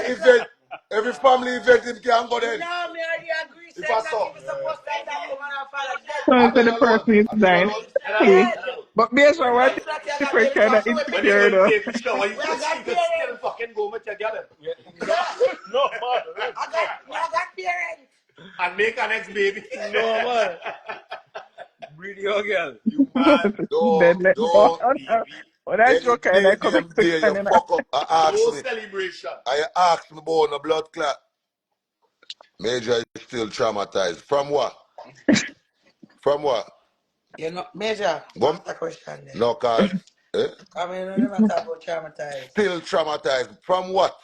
event, him can go then. No, me already agree. If Say I that saw. if it's supposed to that woman and father dead. So I the tell you alone. person is I tell you dying. alone. Hey. Dead. But Major, When what you flat, you got different baby kind of shower, so When you insecure go though? baby shower, you we got still parents. fucking go with your girl. No, man. I got parents. And make an ex baby. No, man. Breed your girl. You man, Dead, let go. BB. Oh, that any joke day like come them day you and fuck up and ask No me. celebration. And you ask me about the blood clot. Major is still traumatized. From what? From what? You know, Major, What? what's the question then? No, cause I mean, you never talk about traumatized. still traumatized. From what?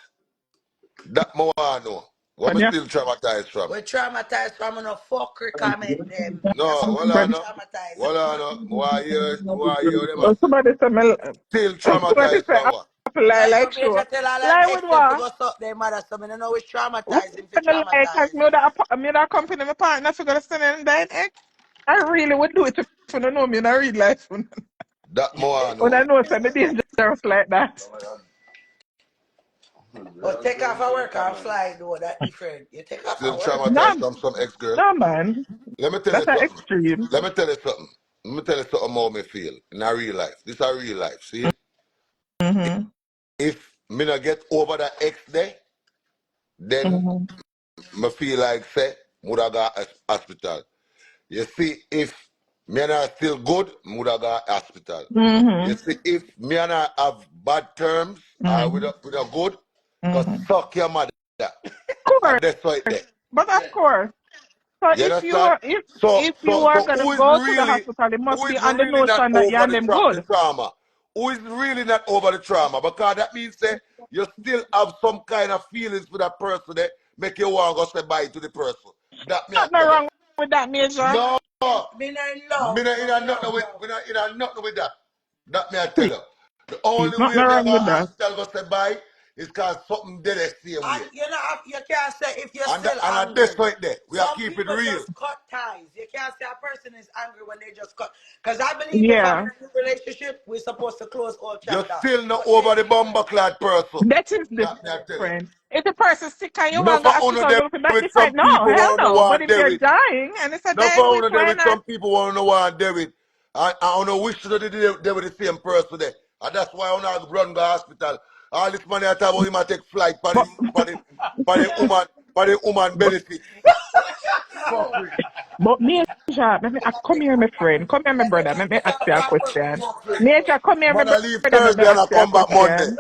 That more I know. What me yeah. still traumatized from? We're traumatized from a fuckery comment them. That's No, what well we're I know. traumatized. Well I know. Why you them a Somebody tell me still somebody traumatized say from what? apple lie Yeah, so like Major sure. tell all them Lie with ex them to what? go suck their mother, so I don't know it's What traumatized if you kind of like has traumatized. me that company my partner for gonna stand in that egg? I really would do it if you don't know me in a real life. That more I When I know. know something dangerous like that. But take off a work and fly though, that different. You take off Still a work. traumatized from some ex-girl. No, man. Let me tell you That's an something. extreme. Let me tell you something. Let me tell you something how me feel in a real life. This is a real life. See? Mm-hmm. If me not get over that ex day, then Mm-hmm. me feel like say, woulda got hospital. You see, if me and her still good, woulda got hospital. You Mm-hmm. see, if me and her have bad terms, I Mm-hmm. with a good, cause Mm-hmm. suck your mother. Of And course. that's right there. But of course. So You understand? if you are gonna Who is go to the really hospital, it must be on the not notion that you over and them the good. trauma? Who is really not over the trauma? Because that means say you still have some kind of feelings for that person that make you want to go say bye to the person. That me I Nothing tell you. wrong with that, Major. No, Me not in love. me not in a nothing with that. That me I tell you. The only way Nothing me I wrong go with that. hospital go say bye is because something did the same way. And you can't say if you're And still that's angry. right there. We are Some keep it people real. just cut ties. You can't say a person is angry when they just cut. Because I believe if I'm Yeah. in a new relationship, we're supposed to close all You're chapter. still not But over this the different. bomber clad person. That is That me I tell you. different. If the person's sick and you No want to for go to uno hospital, there go to that with some different. No, people hell want to no. But want if there they're with. dying and it's a No dying for wish, uno there why with not? some people want to want there with. I don't wish to there with the same person there. And that's why I want to run to hospital. All this money I talk about him I take flight But for the woman but benefit. Fuck with. but Major, come here, my friend. Come here, my brother. Let me ask you a question. Major, come here, my Man, I leave brother. Let me Thursday and ask I you a come back Monday. question.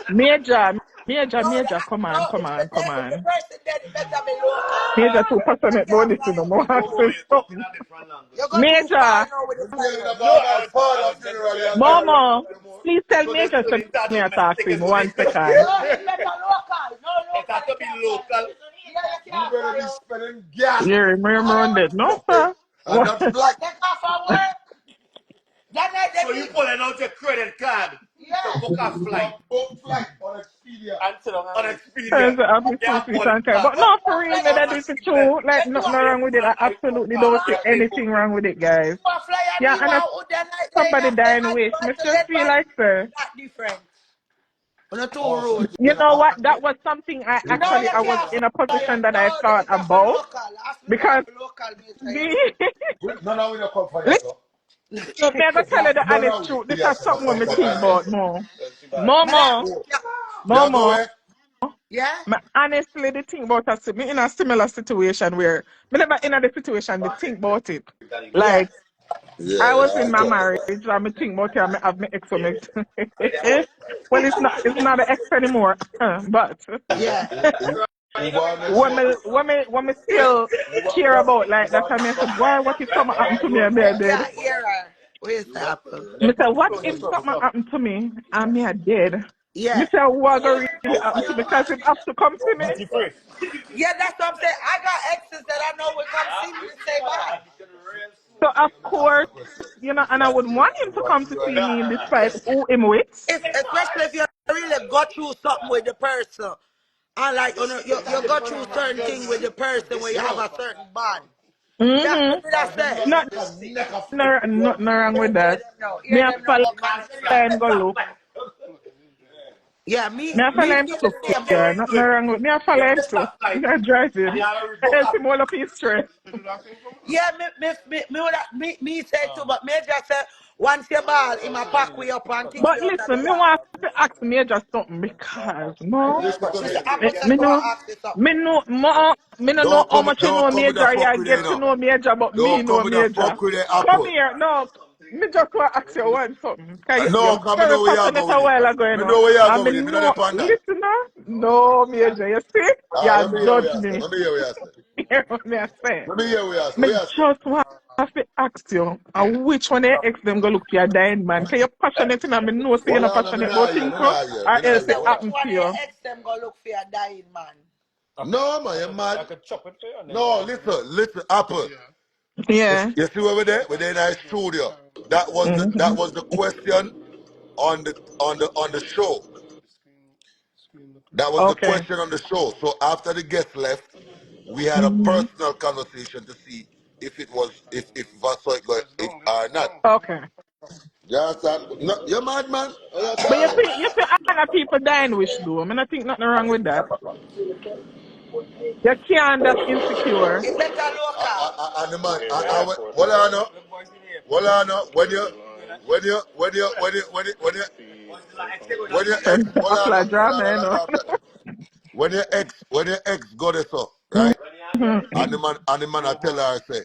Major, No, Major, come on, come on, come if the on. person dead, it better be local. Major too You passionate about can't this, fly you know. out More to ask Cuba. him something. You go too far Major, now with the fire. No, my father's funeral. Momo, please tell Major to me a talk to him 1 second. No, it better local. No It local. has to be local. Yeah, you You can't better fly be out. spending gas. Yeah, remember on that. No, sir. And not flight. Take off our work. That night So they you be. pulling out your credit card to Yeah. book a flight Book flight on Expedia. and sit down on Turns Expedia. out I'm You two have feet boarding and time. pass But But no, you for are real, fly man, on that the is the seatbelt. truth. Like, Guess nothing what? wrong with it. I absolutely don't see anything wrong with it, guys. You are fly and Yeah, you and if are out that night laying somebody off the dying wish, me asphalt to still dead feel body. like, sir. That different. On a two Oh, so road. You you're know not what? That was something No, you I was can't in a fly. position that No, I thought it's a for about local. Hospital because for local, major. Yeah. the No, no, we don't come for you, listen, so. me I gonna tell you the No, honest no, truth. This we is have to something when come me for think you. about more. Man, I- More, yeah. You go more. where? Yeah? Me honestly, the thing about us, me in a similar situation where me never in the situation, me think about it. Yeah. Like I Yeah, was yeah, in I my come. marriage, and me think about it, and me have my ex on me. Well, it's not an ex anymore, but Yeah. when me still care about like that, I mean, I said, boy, what if something happened to me and me are You dead? can't hear her. Where's the apple? Me say, what if something happened to me and me are dead? Me Yeah. say, what gonna really happen to me? Because it have to come to me. Yeah, that's what I'm saying. I got exes that I know will come see me to say bye. So of course, and I would want him to come to see me despite who him with. Especially if you really got through something with the person. And like you go through certain thing with the person where you have a certain bond. That's Mm-hmm. what did I say? Nothing wrong with that. Me Hear a them now follow what kind of and go look. Yeah, Me a follow me him feel too, the same yeah. way. Nothing wrong with me. I follow him too. Me a drive him. I help him all up his stress. Yeah, me say too, but me just say once you ball, in my pack way up and kick But you out of the listen, me yard. want to ask Major something because no, Listen to me. Mr. Apple said me go and know, ask you something. me no know how much you know Don't come with a Major. fuck Yeah, with it, you get to know. know Major, but me Don't come know with a Major. fuck with it, Come Apple. here, no. Me just want to ask you one something. Cause No, you're come me very know where you passionate go with a it. while ago, you Me know. know where you I go with it. mean, Me know no, the on that. listen now. No, Major, you see? Let You me hear what judge you say. me. Let me hear what you say. Hear what me I say? Let me hear what you say. Me What you say? just want to ask you, which one of your ex them go look for your dying man? Cause you're passionate and I mean, no, say you're Hold not on, me passionate not about hear, things, me so, not hear, or me Me not else hear. it say What which happen one to of your you. ex them go look for a dying man. No, man, you're mad. I could chop it for you. No, listen, Apple. Yeah. You see where we're there? We're there in our studio. That Mm-hmm. was the question on the show. That was the Okay. question on the show. So after the guest left, we had a Mm-hmm. personal conversation to see if it was if I saw it or not. Okay. You understand? No, you're mad, man. But you see, kind of people dying wish though. I mean, I think nothing wrong with that. You can't that insecure. It better local. And the man, hold on now. Hold on now. When you ex, hold on now. Apply Hold drama, on, you hold know. on, hold on. When your ex go there so, right? Mhm. And the man I tell her say,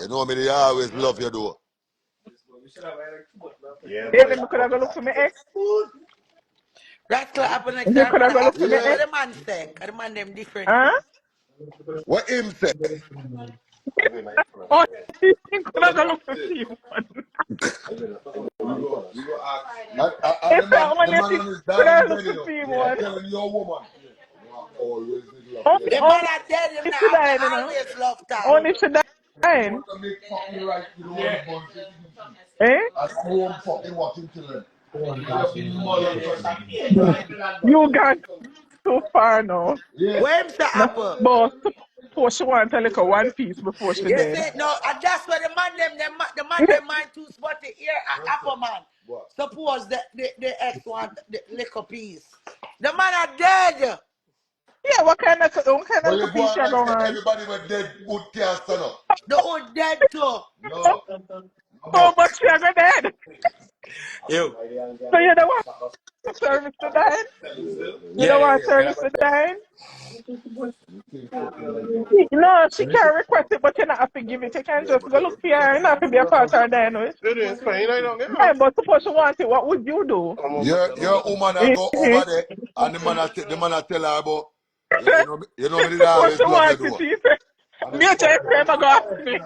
you know me, they always love you though. Yeah, then we could have go look for my ex. That's what happen next You time. could Man, have go look for my what Yeah. ex. the man say? 'Cause the man them different. Huh? What him say? Oh, you could have go look for you. And If that one the you man think on his could dying have look bed, you for know. see I'm one. telling your woman. Always in love. Only, The Yeah. man only are dead him she now. Me died, you know. always love that. Only she died. Want to make fucking right to the one bunch. Eh? At home fucking watching children. You got too far now. Yeah. Where him say No, apple? but suppose she want to like a one piece before she You dead. see, no, and that's where the man them mind too spotty here at apple man. What? Suppose the ex want the liquor piece. The man are dead. Yeah, what kind But of you little go piece on you like go say on? everybody was dead would can't stand up. The old dead too. No. So About much you go dead. Yo. So you don't want service to die? You don't want Can I service go to check? die? No, she can request it, but you not have to give it. You can just go look for her. You not have to be a part of her dying with. It is fine. You don't get Yeah, off. but suppose you want it, what would you do? I'm gonna put that on your the. woman I go Mhm. over there and the man I tell her about yeah, you know me did Suppose always you love you want it, though. she say, And me it's a fuck check them, I go ask me.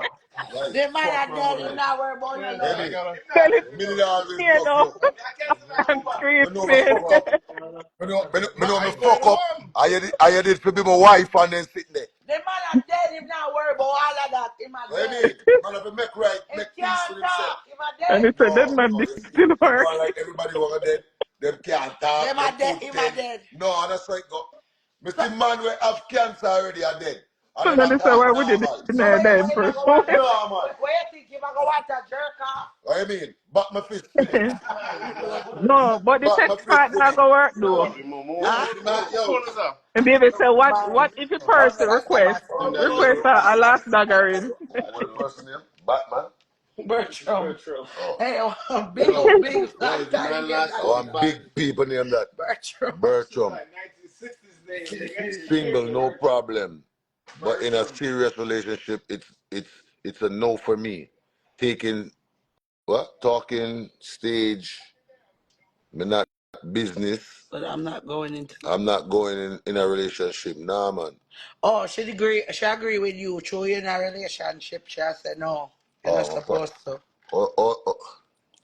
like The man fuck are wrong dead with him him. now worry about Yeah, no I love. gotta. Tell it, Me did always you love know, you. and Me know me screaming. fuck up. Me know me fuck up. I did it for be my wife and then sitting there. The man are dead him now worry about all of that. Him are What you dead. mean? Man have to make right, He make peace can't with himself. talk. Him are And dead. he said, that No, man no, did you see. still You go work. on like everybody who are dead. Them can't talk, Them them are dead. full Him are dead. dead. No, and that's like go. Me So, see man we have cancer already are dead. And So them then a he said, why talk we did it normal. in so there then where you first? go watch that? Normal. Where you think you go watch that jerk off? What you mean? Back my fist finish. No, but the Back sex my fist part not finish. go work though. You move You Huh? know, man, the yo. corners off. And baby said, Man, what if a person request a last dagger in? What the person name? Batman. Bertram. Oh. Hey, Oh. big Boy, last the time man you get last that. One 45. big people name that. Bertram. Bertram. Single, no problem. But in a serious relationship, it's a no for me. Taking what? Talking stage, me not business. But I'm not going into. I'm not going in a relationship. Nah, man. Oh, she agree. She agree with you. True, you're in a relationship. She said no. You're not Oh, my fuck. supposed to. Oh,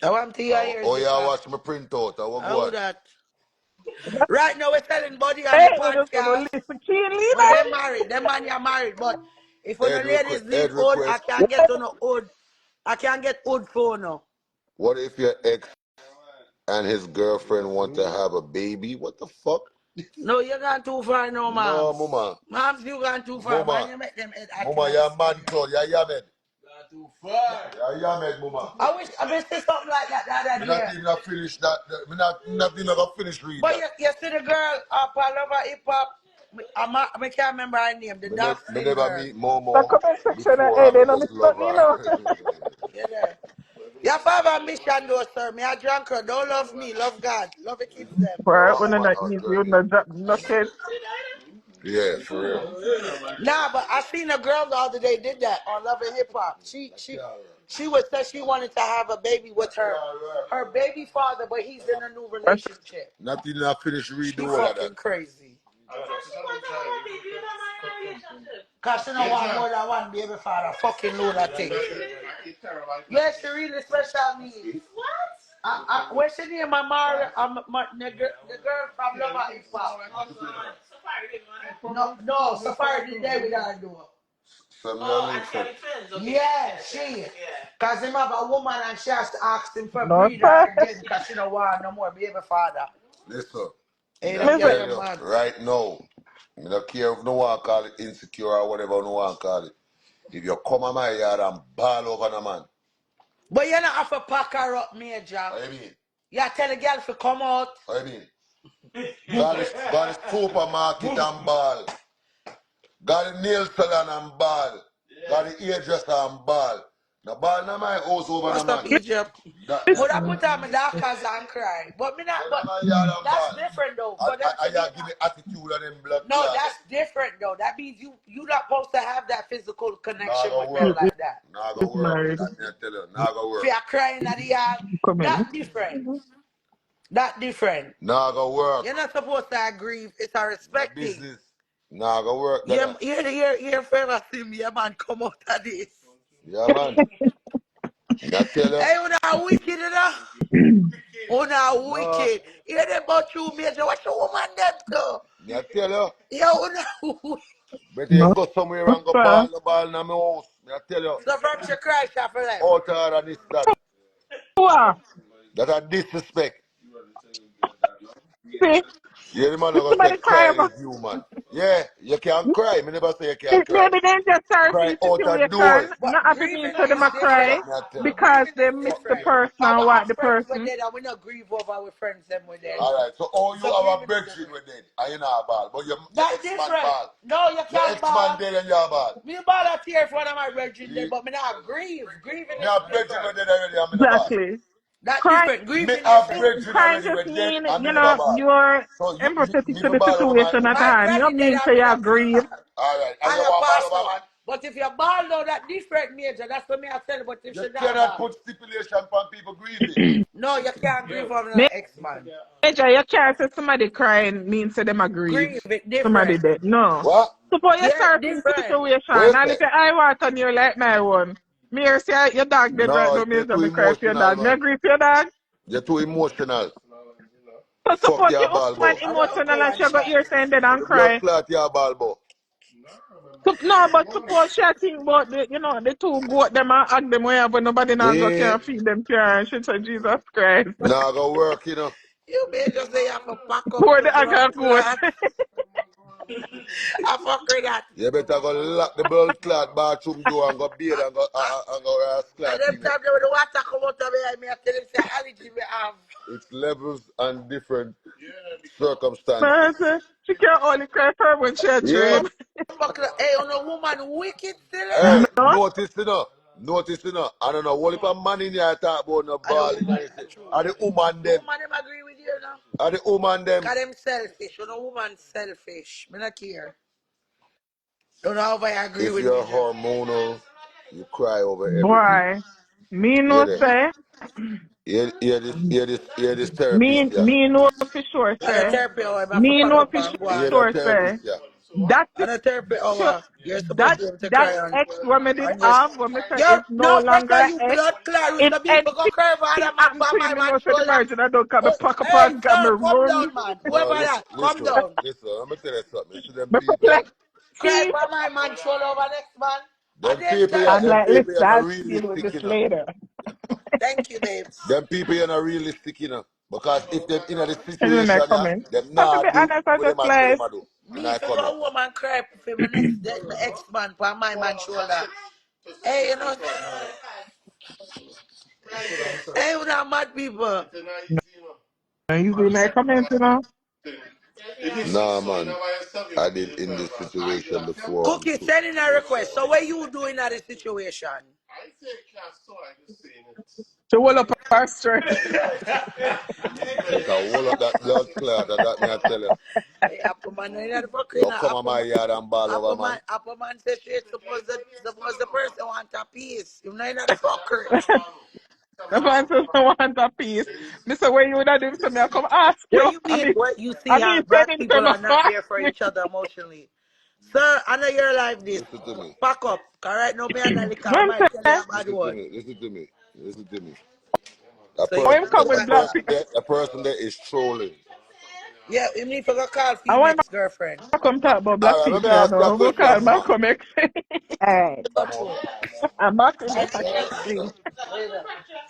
I want to hear yours, yeah, Papa. watch my printout. I will How go. that? Right now, we're telling Buddy on Hey, the we just gonna podcast. listen keenly, Well, they married. Them man you married. But if one of the ladies need Ed old, I request. can't get on no old. I can't get old phone now. What if your ex and his girlfriend want to have a baby? What the fuck? No, you gone too far now, No, moms. mama. Moms, you gone too far, man. Mama. You make them head Mama, actors. you're man cloud. You're yamed. Too far. You're yamed, mama. I wish I missed something like that the other Me day. not even have finished that. Me not even have finished read But that. you see the girl up all over hip hop. I can't remember her name. The dark Me skin never girl. meet the Momo comment section, before. hey, I they me don't miss just love nothing, you know. her. You there? You have to have a mission though, sir. Me a drunker. Don't love me. Love God. Love the kids them. Right, Oh, when they're man, not hot easy, girl you there. know, drop no kid. Yeah, for real. Nah, but I seen a girl the other day did that on Love and Hip Hop. She was said she wanted to have a baby with her baby father, but he's in a new relationship. Not even have finished read the She whole of that. fucking crazy. Cause she don't want more than one baby father. Fucking lunatic. Yes, she really special needs. What's her name? The girl from Love and Hip Hop. No, Safari did that with her though. Yeah, she. Cause him have a woman and she has to ask him for No, breeder sir. again cause she don't want no more baby father. Listen, Hey, I them Listen, girl tell them you mad. right now, I don't care if no one call it insecure or whatever no one call it. If you come on my yard and ball over a man, But you not have to pack her up, Majah. what do you mean? Yeah, tell the girl to come out. I mean, got the supermarket and ball. Got the nail salon and ball. Got the hairdresser and ball. The ball na my house over What's the up, man. Egypt? That, Would I put on my darkers and cry? But me not. But that's different though. For them to I give me attitude and them blood no, clot. that's different though. That means you not supposed to have that physical connection Nah, with go them work. like that. Nah, He's go work. married. That me I tell you. Nah, go work. If you're crying at the yard, Come in. that different. That different. Nah, go work. You're not supposed to agree. It's a My respect thing. business. Nah, go work. Yeah, Dada. you're forever see me, a man come out of this. Yeah, man. I tell you. Hey, una wicked, you know? Una wicked. Hear them about you, Major. What's your woman them to? I tell you. Yeah, una wicked. Better you No, go somewhere not and go fair. ball in my house. I tell you. So from your cry shop for them. Out of this, that. Wow. That a disrespect. See, Yeah, the man did gonna say somebody cry crying about is human. Yeah, you can cry. Me never say you can't cry. maybe they just sorry for Cry the out the situation. door. But Not happy means grieving for them is to cry different. That me I tell you. because Grieving they is miss the different. person Our and what the friends were person. dead and we not grieve over our friends them were dead. Alright, so all you So have a grieving is brethren different. with dead and you not a ball. But your That ex-man different. ball. No, you Your can't ex-man ball. dead and you a ball. Me ball a tear for one of my brethren dead, See? but me not grieve. Grieving Me is have brethren with different. dead already and me no ball. Exactly. That Crying, different. Me Grieving is have brethren crying already just with dead mean, and me you never know, ball. you're So empathetic me to for the ball over my situation at my hand. You granny dead mean and say me you not grieve. Alright, and and you a want ball pass over now. man? But if you ball now, that different major. That's what me I tell you. But if You you not cannot ball, put stipulation on people grieving. no, you can't grieve over an ex-man. Major, you can't say somebody crying means say them a grieve. Grieve it Somebody different. dead. No. What? Suppose you Yeah, sorry for the different. situation. What you And say? if your eye water on you like my one. Me here say your dog dead right No, now, you're Major. too Me cry for your emotional, dog. Me man. agree for your dog. You're too emotional. So Fuck suppose your your ball, woman bro. I will emotional uncle and one she go shot. ear saying dead and The blood cry. clot your ball, bro. No, but suppose she think about the, the two goat them and hug them where but nobody now go Yeah. can feed them care and she said Jesus Christ. Nah, go work, you know. You may just say you have to pack up Poor the the hug blood and goat. clot. I fuck with that. You better go lock the blood clot bathroom door and go bathe and go And clot them thing. time when the water come out of behind me, I tell him say allergy me have. It's levels and different circumstances. Man, she can only cry for her when she a Yeah. dream. Hey, on a woman wicked still, Hey, No? notice, you know. Notice, you know. I don't know what if a man in here talk about no I the ball. You know, woman, you say, true. are the woman them? Woman them agree with you now. Are the woman them? Cause them selfish. You know, woman selfish. Me not care. Don't know if I agree If with you're me. Just. hormonal, you cry over everything. Boy. Me Hear no that? say. Hear this therapist, Me yeah. me know for sure And a say. therapy hour, I have to Me pack know up for and go Hear on. that sure say. therapist, yeah. That And a therapy situ- hour, you're supposed to be able to that cry on. ex what me did And yes. have, what me say Yo, is no no longer pressure, an you ex. blood clot. We If should be for go anything cry for other man, happened for to him, my me man know say the shoulder. margin I don't got me Oh, pack up hey, and got me sir, come run. down, man. No, Whoever that, come listen, down. listen. Let me tell you something. You see them Me put people, yeah. like Cry see for my man shoulder over next man. And Them them people, yeah. I'm time. Them like, people, listen, you're not I'll deal with realistic, this you know. later. Thank you, babes. Them people, you're not realistic, you know. Because if them in a And then situation, I yeah, comment. them But to nah be do honest, I what them just a say them like a do. And Me I for come go in. woman cry for my ex man for my man shoulder. Hey, you know. Hey, we not mad people. you do my comment, you know. Nah, man. I did in this situation before. Cookie, send in a request. So what you doing at the situation? She will up her strength. It's a whole of that blood clot that me I tell you. Hey, Apple man, you know the fucking Don't come on my yard and ball over, man. Apple man says shit. Suppose the person want a piece. You know the fucker. The man says I want a piece. Me say, where you would have done to me, I come ask What you. you mean? What you see I how mean, black sending to people me are not ask there for me. each other emotionally. Sir, I know you're like this. Listen to me. Pack up. Alright, no me and the liquor. I When might tell you say, a bad word. Listen to me. Listen to me. So you when come with black people, A person there is trolling. yeah, you need to go call for I your want next girlfriend. to come talk about black All right, let me people, you ask you a know. Go call question, man. Malcolm X. Alright. Go through. I'm Malcolm Right X here. actually.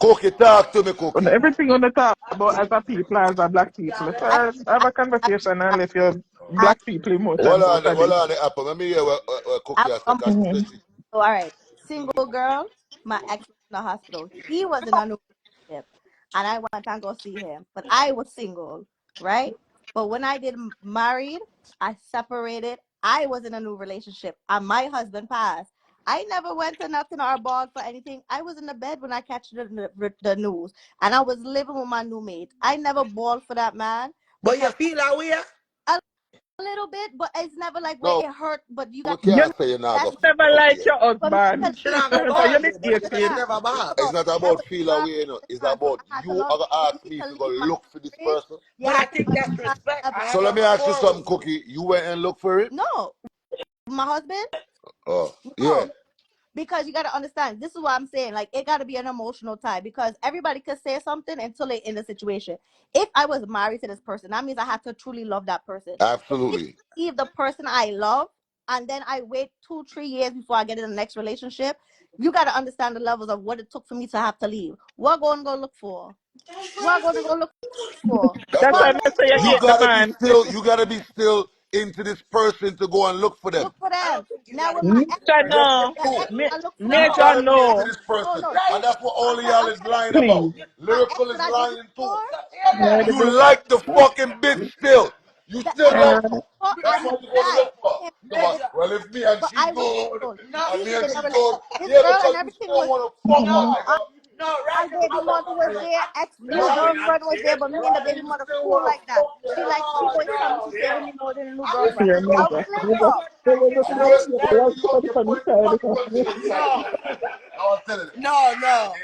Cookie, talk to me, On Cookie. everything on the top about as a people, as a black people. So I, have a conversation and let your I, black people emotions out of Hold this. on, the apple. Let me hear what I'm Cookie has said. um, 'Cause she Mm-hmm. said she. all right. Single girl, my ex was in the hospital. He was in a new relationship. and I went and go see him. But I was single, right? But when I did married, I separated. I was in a new relationship, and my husband passed. I never went to nothing or bawled for anything. I was in the bed when I catch the news, and I was living with my new mate. I never bawled for that man But you because feel that way? a little bit, but it's never like where No, it hurt. But you we got You can't say you're not that's going to never feel like away. your for me because husband. She not go So you ball did with, but she said she hated. never ball. It's so not never about feel married away, you know. the It's person. So about I had to you love are for gonna ask me me to if you go leave my look for this marriage. person. You But have I to think that's understand respect. a I So ain't let gonna me go ask you forward something, with you. Cookie. You went and looked for it? no, my husband. Oh, yeah. No, because you got to understand. This is what I'm saying. Like it got to be an emotional tie because everybody could say something until they in the situation. If I was married to this person, that means I have to truly love that person. If Absolutely. I leave the person I love and then I wait 2-3 years before I get in the next relationship, you got to understand the levels of what it took for me to have to leave. What going to go look for? What going to go look for? That's That's What why why going I to say you you for? hate the gotta be man. still. You gotta be still into this person to go and look for them. Look for I them. don't think you Now gotta with be my into ex, the Major person. Yes, with you no. the do. ex, I look for You them. Major gotta be into no. this No, person, no. and that's what all of I y'all is look lying about. Please. my ex Lyrical is that I did lying too. before. So, yeah, Yeah, yeah. the You best. like the fucking bitch still. You That still I like did her. Uh, before, That's and he what you gonna died. look for. Him You know, Major. well, if me and but she I was good, single. No, and He me did and it she in a good, This yeah, girl and because you everything still was wanna fuck no, her, single. nigga. no, right My now. baby mother was there. Ex new girlfriend was there, but me and the baby mother cool like that. She like she No, always tell me no, she saving no. me more than a new I could girlfriend. yeah, swear I that. was Major. I living could Major. up. swear So that we're you looking And at always you. left We're you, all me. you, supposed to you come put inside back of one thing inside No, you. I was telling you. no.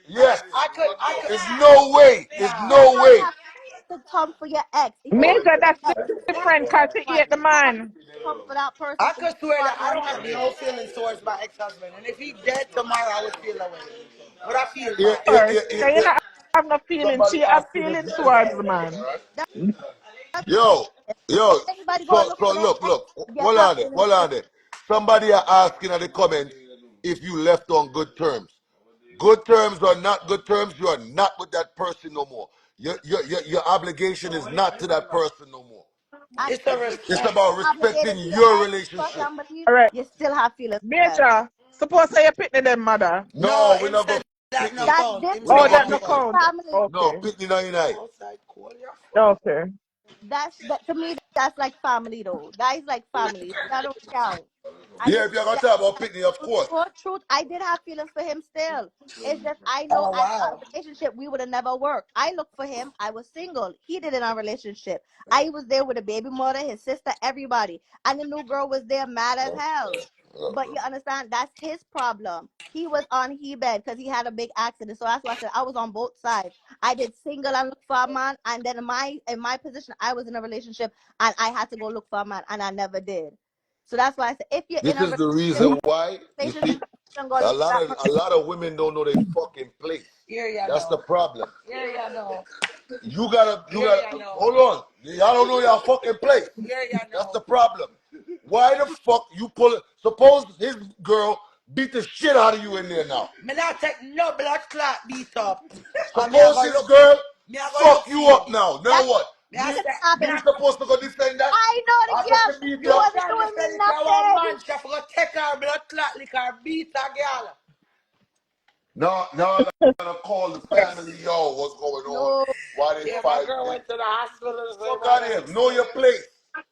Yes. I could. It's no way. It's You no don't way. have to come for your ex. If you Major, that's ex, you have different because he one. hate the You don't have to man. come for that person I for you could to swear go that out I there and don't do have it. no feelings towards my ex-husband, and if he dead tomorrow, I would feel away. But I feel Yeah, bad. yeah, First, yeah, yeah, can you yeah. not have no feelings? Somebody She have asking if feelings you towards listen. the man. That, that's Yo, if yo. anybody go and So, look so for their look, ex, look. you Hold have on there. feelings Hold for on there. Somebody are asking in the comments if you left on good terms. Good terms or not good terms, you are not with that person no more. Your obligation is not to that person no more. and It's a if It's respect. about obligated respecting to your your ex, trust relationship. and believe, All right. you still have feelings for them. Major, suppose say you pitney them mother. No, No, we're him not going said to that no picnic. That's count. Him We're say Oh, not different. going that that to no no That's picnic. count. count. family. No, Okay. picnic 99. Outside cool, you're Okay. To me. That's like family though. That is like family. That don't count. And Yeah, if if you're going to talk about picnic, of course. truth, I did have feelings for him still. It's just I know Oh as our wow. relationship we would have never worked. I looked for him. I was single. He did in our relationship. I was there with a baby mother, his sister, everybody, and the new girl was there mad as hell. But you understand that's his problem. He was on he bed because he had a big accident. So that's why I said I was on both sides. I did single and look for a man, and then in my position, I was in a relationship and I had to go look for a man, and I never did. So that's why I said if you're in This a is the relationship, reason why, you relationship, see, you don't go look for that a person. lot of women don't know their fucking place. Here you That's the know. problem. Here you know. You Here gotta, you know. hold on. Y'all don't know your fucking place. Here you That's know. the problem. Why the fuck you pull it? Suppose his girl beat the shit out of you in there now. Me not take no blood clot beat up. And me I Suppose go his look. girl Me I go fuck look for you you. up now. Now That's what? Me I Me, what say. Me me I, supposed to go defend that? I know the After girl. she beat You you? you wasn't trying to doing me say it a one nothing. man? She forgot take her blood clot like her beat a girl. No, now I gotta call the family. Yo, what's going on? No, Why they Yeah, my girl fighting? went to the hospital the same Fuck out of here. Know your place.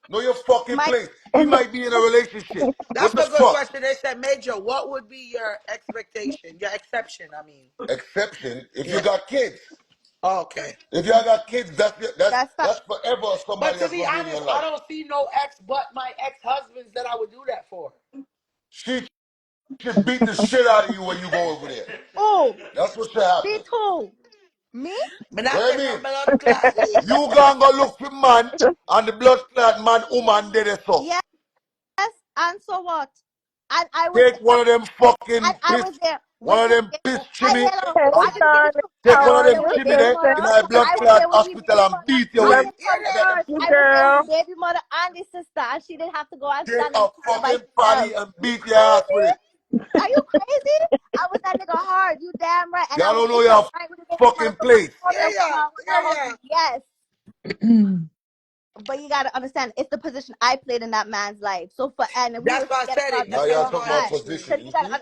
Know your fucking my place. He might be in a relationship. What That's the a good fuck? question. They said, Major, what would be your expectation? Your exception, I mean. Exception if you Yeah. got kids. Okay. If y'all got kids, that's that's forever But somebody to that's be gonna be in honest, your I life. don't see no ex but my ex-husbands that I would do that for. She should beat the shit out of you when you go over there. oh, That's what should me happen. too. Me? Me not What I take no mean? blood clot leak. You gonna go look for man and the blood clot man woman did it so. Yes. And so what? And I was Take one of them and fucking I piss, was there one with of him. them piss I chimney hello. Hey, I and can give you darling. truth. take I How was one of are there them with you, the chimney baby them sister? mother. in a blood I was clot there with the hospital baby and mother. beat you I with Love it. can tell And you, then you, I was there with girl. the baby mother and the sister, and she didn't have to go and take stand in a the corner by fucking herself. body and You beat your ass with crazy? it. Are you crazy? I was that nigga hard. You damn right. And I Y'all was don't know in the your fight with the baby mother fucking for my place. Yeah, daughter yeah, when yeah, her yeah. husband. Yes. But you gotta understand, it's the position I played in that man's life. So and we That's was why I together said for a it very Now y'all long depends talking on about time. extreme. Cause position. you You gotta, see?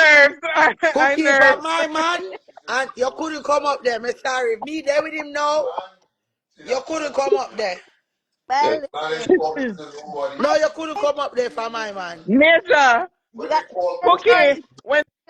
nerves. I Cookie for nerves. my man. And you couldn't come up there. Me sorry. Me there with him now. You couldn't come up there. Well, listen, No, you couldn't come up there for my man. Major, you got Cookie, when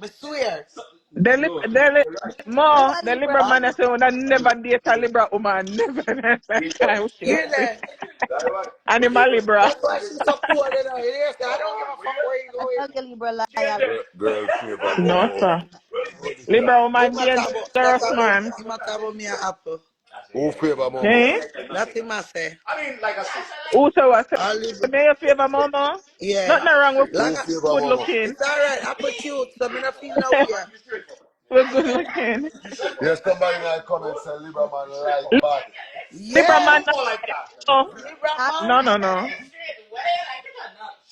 Me swear. You More, a the Libra. Libra man that say that never date a Libra woman. Never, never. Hear that? Animal Libra. That's why she's so cool. You know? It is. I don't give a fuck where you I going. tell you Libra liar. Girl favor No, Momo. sir. Libra Who woman dangerous, man. matter about me and Apple? Who favor Momo? Eh? That's him I say. Who say what? All Say, Libra. me your favor, mama? Yeah. Nothing wrong with Long Who as, favor good Momo? looking. it's alright. Apple cute, so me not feel no way. We're good looking. There's somebody in the comments say Liberman like bad. Libra Yeah. man, no. Libra I'm man. No, no, no.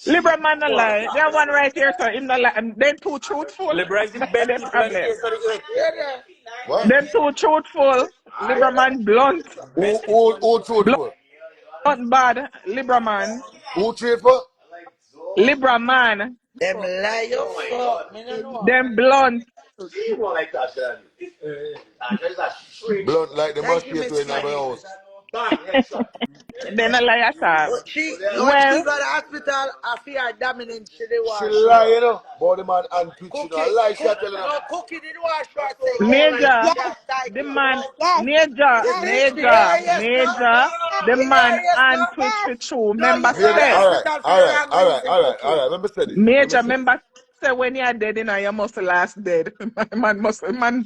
Libra man no lie. There one right here, so him no lie. They too truthful. Libra is the That's best the people on the problem. face of the earth. Hear that? What? Them too truthful. Libra man blunt. Best people on the Who face of the earth. truthful? Blunt bad. Libra man. Who truthful? Libra man. Them lie you fuck. Me no know. Them blunt. Blunt like the Thank you, mosquito Miss in my Fanny. house. They no lie at all. When she Well, got to the hospital, I feel her dominant. She did She wash lie, her. you know. Body man and pitch, you know. I Cookie, lie, she telling her. no, Cookie did wash her. Say, yeah, major. yes, yeah, thank The you. man, yes, major, You yes, see, she hear major, yes, no? major. The She hear man yes, no? and twitch yes. for true. No, you Member go to Maybe, the say. hospital for the wrong reason, Cookie. Let me say this. Major member say when you are dead, you know, you must last dead. Man must, man,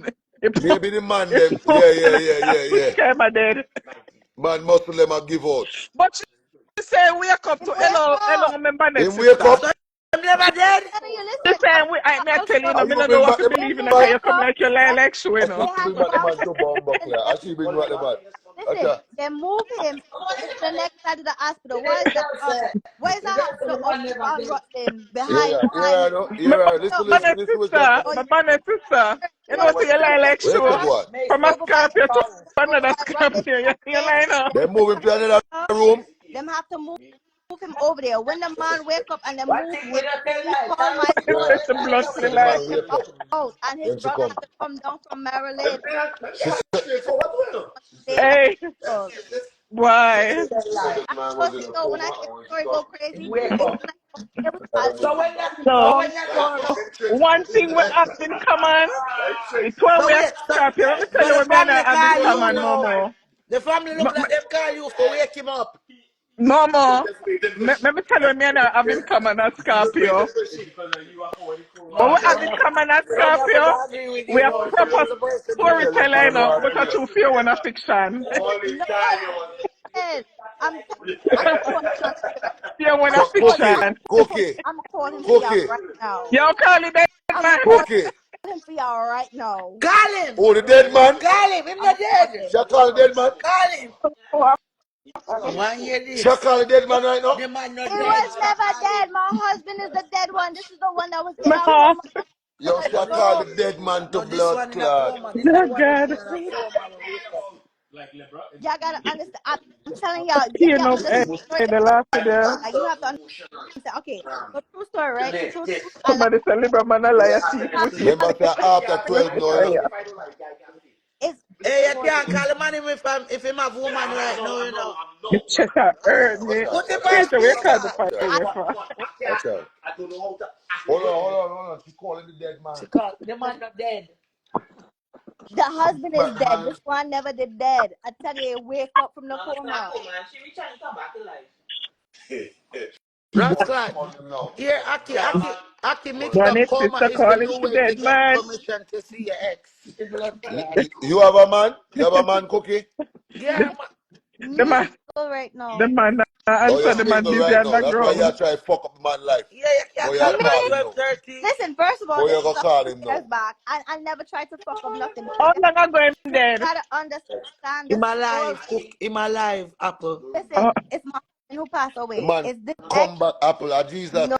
Maybe the man them, yeah. which kind of dead. Man muscle them a give out. But she say wake up Him to wake up. hello, member net Him wake sister. up, So, I'm never dead? Tell you, She listen, say, I'm I may power tell you, struggle. no, and me you no know bring what back to the believe Him in, because man. you wake come up. like your lie like show, you Listen, know. they And she have bring the back the power man struggle. to bomb back Listen, there. And she bring back the man. listen, Acha. they move him to the next side of the hospital. What is that? What is that hospital up on Rutland behind Yeah, no. My Yeah, listen, no, listen, listen, what you sister, oh, say. my sister, you you know know what what you lie like Where you show? Rutland? go? From a Over by Scorpio to over another by Scorpio, Rutland. you lie now. They move him to another room. Them have to move him over there. When the man wake up and they move him, he called my Yeah. son The blood So still the lie. man wake up out, and his when she brother come. have to come down from Maryland She said, to stay in the Hey, hospital. why? I told you so when I hear the story go crazy, it's like it was So when that, So, so when that story, one thing we have in common, it's when so we are wait, so, Scorpio. Let me tell so you the what me and family I have in call you common, now. Momo. The family look like them call you for wake him up. Momo, let me tell you what me and I have in common as Scorpio. What we have in common as So me have to Scorpio, agree with we you are now. So proper you're supposed to do it. storyteller, you know, but a true fear when a fiction. no. Listen, I'm t- I'm quoting on spirit. Fear when a so I'm fiction. I'm calling for y'all Cookie, right now. Yo, call it dead I'm man. Cookie. calling for y'all right now. Call him. Oh, the dead man? Call him. Him I'm not calling. dead. Shall I call the dead man? Call him. It, One hear Shall I this. call the dead man right now? The man not it dead. was So never call him. dead. My husband is the dead one. This is the one that was in a No. coma Yo, for shall I call so. the dead man to No, this blood one in a clot? coma. This is the Oh, one who's God. in a coma. Wake up. Y'all gotta understand. I'm telling y'all. You Y'all know, understand. hey, the last video, Like, you have to understand. Okay, so true story, right? True. I like somebody say, Libra man, I lie a thief have with to you. Remember, say after 12 now, you know. it's Hey, you can't call him on him if him have woman right now, you know. You check out Watch early. out, Put him watch on out, Peter, we speaker. call the watch out, I, fire for. watch out. Hold on. She calling the dead man. She called. The man not dead. the husband is But the dead. man, This one never did dead. I tell you, he wake up from the coma. Rascal. call him now. Here, Aki mixed Then up his coma sister is the call him new to way to dead get man. permission to see your ex. The blood clot. You have a man? You have a man, Cookie? Yeah, The man, Single right the now. man Oh, you're answer the man single busy right on now. the That's why you ground. try to fuck up man life. yeah, you But can't you call Me? him at call him now. 12:30. Listen, first of But all, this you is go a call few him years now. back. I never tried to fuck up nothing. How long ago him You dead? gotta understand the In my story. life, cook in my life, Apple. Listen, Oh, it's my husband who passed The away. man It's this ex. come back apple of Jesus. No,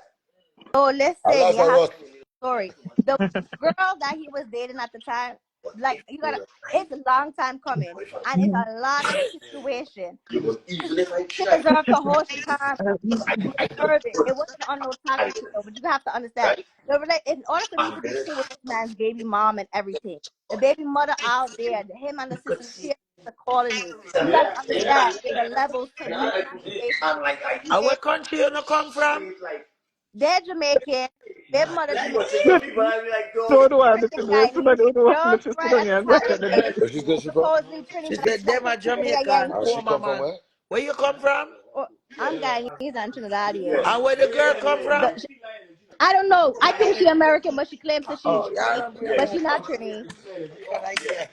A listen, you have Lazarus. to story. The girl that he was dating at the time, like you gotta, it's a long time coming, and it's a lot of situation. She deserved to hold she calm. She deserved it. It wasn't on no toxic shit though, but you have to understand. In order for me to be cool with this man's baby mom and everything, the baby mother out there, him and the sister, she are calling me. You gotta understand the levels to me and my relationship. And where country you no come from? They're Jamaican. baby mother to me Don't want me to listen, do it. Guyanese. Somebody don't want me Your to sit friend down at here the and go time to is the saying bed. Where she say she from? supposedly She Trinidad. said That them a could be a Jamaican Ah, she Yankee. coma come from man. where? Where you come from? Oh, I'm Guyanese and Trinidadian. And where the girl come from? But I don't know. I think she American, but she claims that she's Oh, y'all Trini, don't bring but that she not come. Trini. What I get?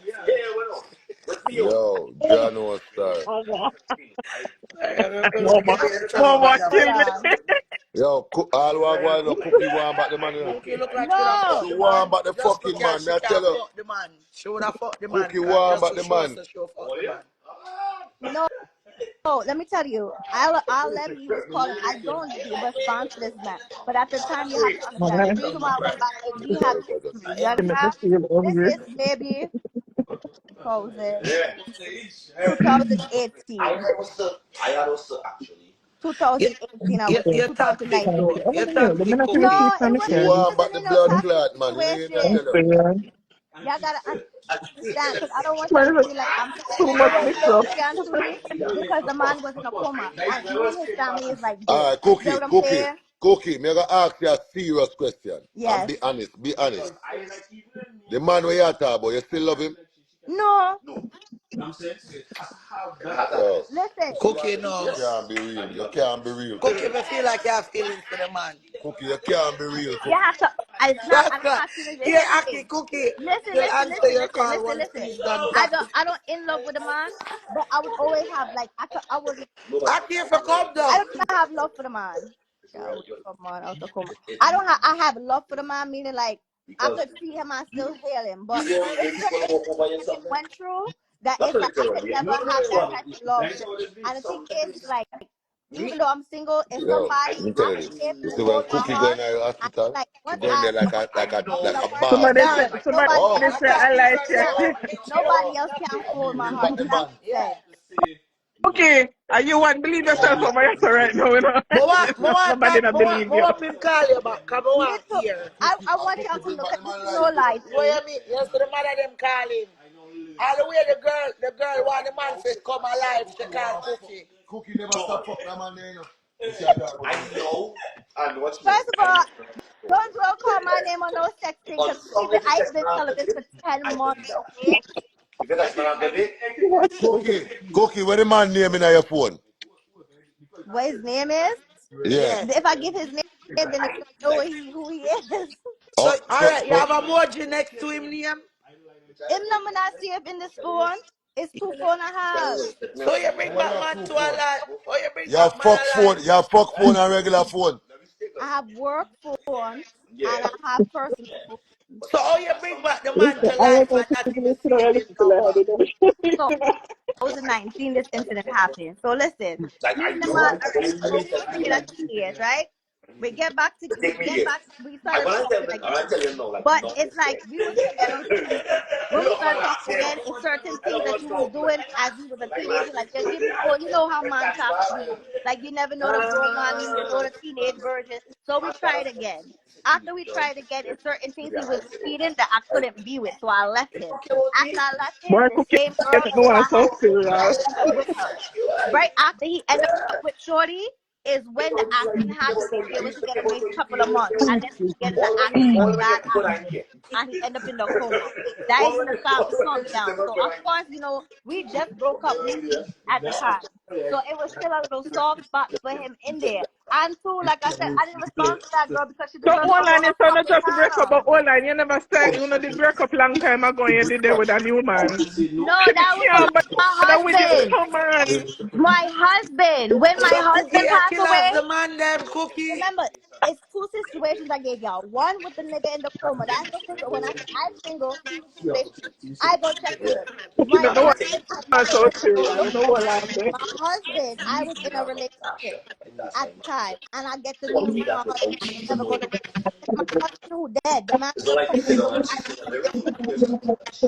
Yo, John was star. I'm gonna Mama, get in trouble, Mama, madam. Hold kill me. on. Yo, all who are going to Cookie want back the man. You know. Cookie look like should have No, fucked She the man want back the just fucking because man. she Me I tell can't her, fuck the man. She would have fucked the man Cookie want just back to the show us man. that she will fuck the man. no. Let me tell you. I'll let you was calling. I don't respond to this man. But at the time, you have to understand. The Man, reason why I went back is we have history. You you make me understand? feel This hungry. is maybe 2000, 2018, You, 2018. I would say you're toxic 2019. though. I'm You're gonna know. The toxic, minute you Cookie. No, keep on it the She wasn't. can. want It back the wasn't in no blood toxic clot, man. You hear me? I situation. tell her. Y'all gotta understand, because I don't want y'all to Where is feel like I'm trying to too say much what mix up? Stokely and Tuli because the man was in a coma. And me and his family is like All this. right, You get Cookie, what I'm Cookie, saying? Cookie. Me gonna ask you a serious question. And Yes. be honest, be honest. The man where you talk about, you still love him? No. Yo, Listen. Cookie, you no. can't be real. You can't be real, Cookie, Cookie. if I feel like you have feelings for the man. Cookie, you can't be real, You Cookie. have to. It's not. I That's don't right. have feelings. Here, Here's the Aki, thing. Cookie. Listen, You'll listen, answer listen, your listen, call listen, once listen. he's done I don't. talking. I don't in love with a man, but I would always have like I was. Aki, if you come I down. don't even have love for the man. Yeah, come on, out of coma. I don't have. I have love for the man, meaning like I could see him and still hail him, but it's certain things that he went through that it's like I could never have that type of love. And the thing is like even though I'm single, if Yo, somebody let me tell you I this. be able You to see when hold my Cookie going heart, to the and hospital, like she going there once I like in a a worse boss. Somebody situation, say, somebody nobody Oh, else say, can I like understand. you. Nobody else can hold my heart. Does that make sense? Okay, and you want to believe yourself over yourself right now, you know? Nobody not believe you. More him call you back. Come Me on too. here. I and want y'all Cookie to bring know, back because the this man is no life, you lie, know. Where see. you mean? Yes, the mother them calling. All the way the girl want the man to come alive. She call Cookie. Cookie never stop fucking that man there, you know. You see, I talk about him. First of all, don't call my name on no sex thing, because I've been celibate for 10 months, okay? Cookie, Cookie, where the man name in your phone? What his name is? Yeah. Yes. If I give his name, then you know who he is. So, Oh, all right, you have a emoji next to him name. Him number not saved in this phone. It's 2 phone I have. So you bring back man to a life. Or you bring your back man fuck alive. phone, your fuck phone and regular phone. I have work phone and I have personal phone. So how you bring back the man Listen, to I life want to and not listen even to the save his listen to number? So the 2019 this incident happened. So listen, me and the man already broke up together 2 years, right? We started talking again. But it's like we was together. When we started talking again, it's certain things that you was doing as we was a teenager. Like you give me you know how man talk to you. Like you never know the grown man, you know the teenage version. So we tried again. After we tried again, it's certain things he was repeating that I couldn't be with. So I left him. After I left him, Boy, the cookie, same girl get no who I one had so serious. ended up with her. Right after he ended up with Shorty is when the accident happened. They was together maybe a couple of months, and then again the accident, a bad accident, and he ended up in the coma. That is when the family calmed down. So of course, we just broke up at the time, so it was still a little soft spot for him in there. And too, like I said, I didn't respond to that girl because she So deserved hold to on, go it's fuck not with just to break up, her. but hold on, you never start, you know, did break up long time ago and you did there with a new man. No, She that was can't my bother with you, husband. come on. My husband. When my So Cookie husband a passed kill off away. the man them, Cookie. Remember, it's two situations I gave y'all. One with the nigga in the coma. That's the single. When I say I'm single, he was in a relationship. I go check with him. Cookie, My don't know husband had what never so went to no serious, you know relationship. what I'm saying. My husband, I was in a relationship at the time, and I get the news from my husband. I never go to my husband who dead. The man never come to know I was in a relationship. So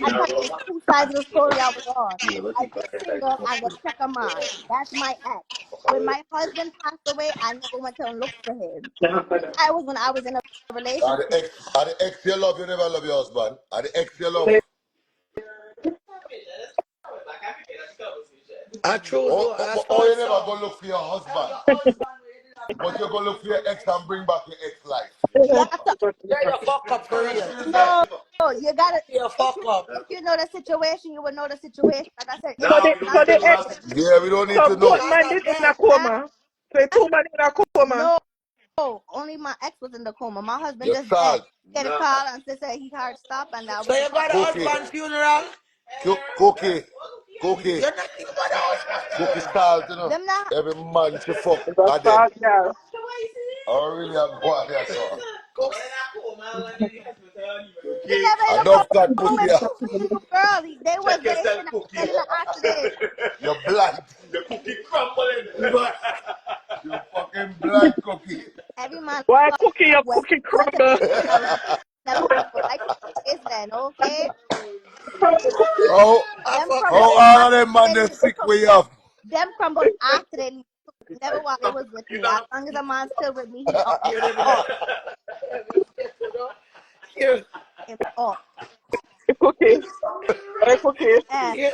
I tell you, it's two sides of the story I was on. I get single, I go check a man. That's my ex. When my husband passed away, I never went to look for him. I was when I was in a relationship. Are the ex you love, you never love your husband. Are the ex you love. I true though. That's Or how you it never sound. go look for your husband. But you go look for your ex and bring back your ex life. You have to. Yeah, you fuck up for real. No, you gotta. You fuck up. If you know the situation, you would know the situation. Like I said, So it's not the ex, good. Yeah, we don't need so to both know. man is in a Huh? coma. So two man in a coma. No, only my ex was in the coma. My husband Your just dead. salt. Get a call and said he heart stop, and that So was you it. got a Cookie. husband funeral? Cookie. Cookie. You're not thinking about a husband Cookie funeral. salt, you know. Them not. Every man she fuck That's are dead. all, yeah. Oh, really? I'm going there, so. He never in the Enough got coma pussy with out. two girls. They was racing and get in an accident. You're blind. The cookie crumbling. You're fucking blind, Cookie. Every man Why fuck cookie your when cookie go to the crumble? funeral, never crumble like this then, okay? Oh, I Them fuck crumble oh, it. all of after them man, they they leave the sick way off. them crumble after they leave. Never while they was with me. As long as a man's still with me, he up. Hear them Up. Hear, Him up. Cookie. Hey, cookie. And hear.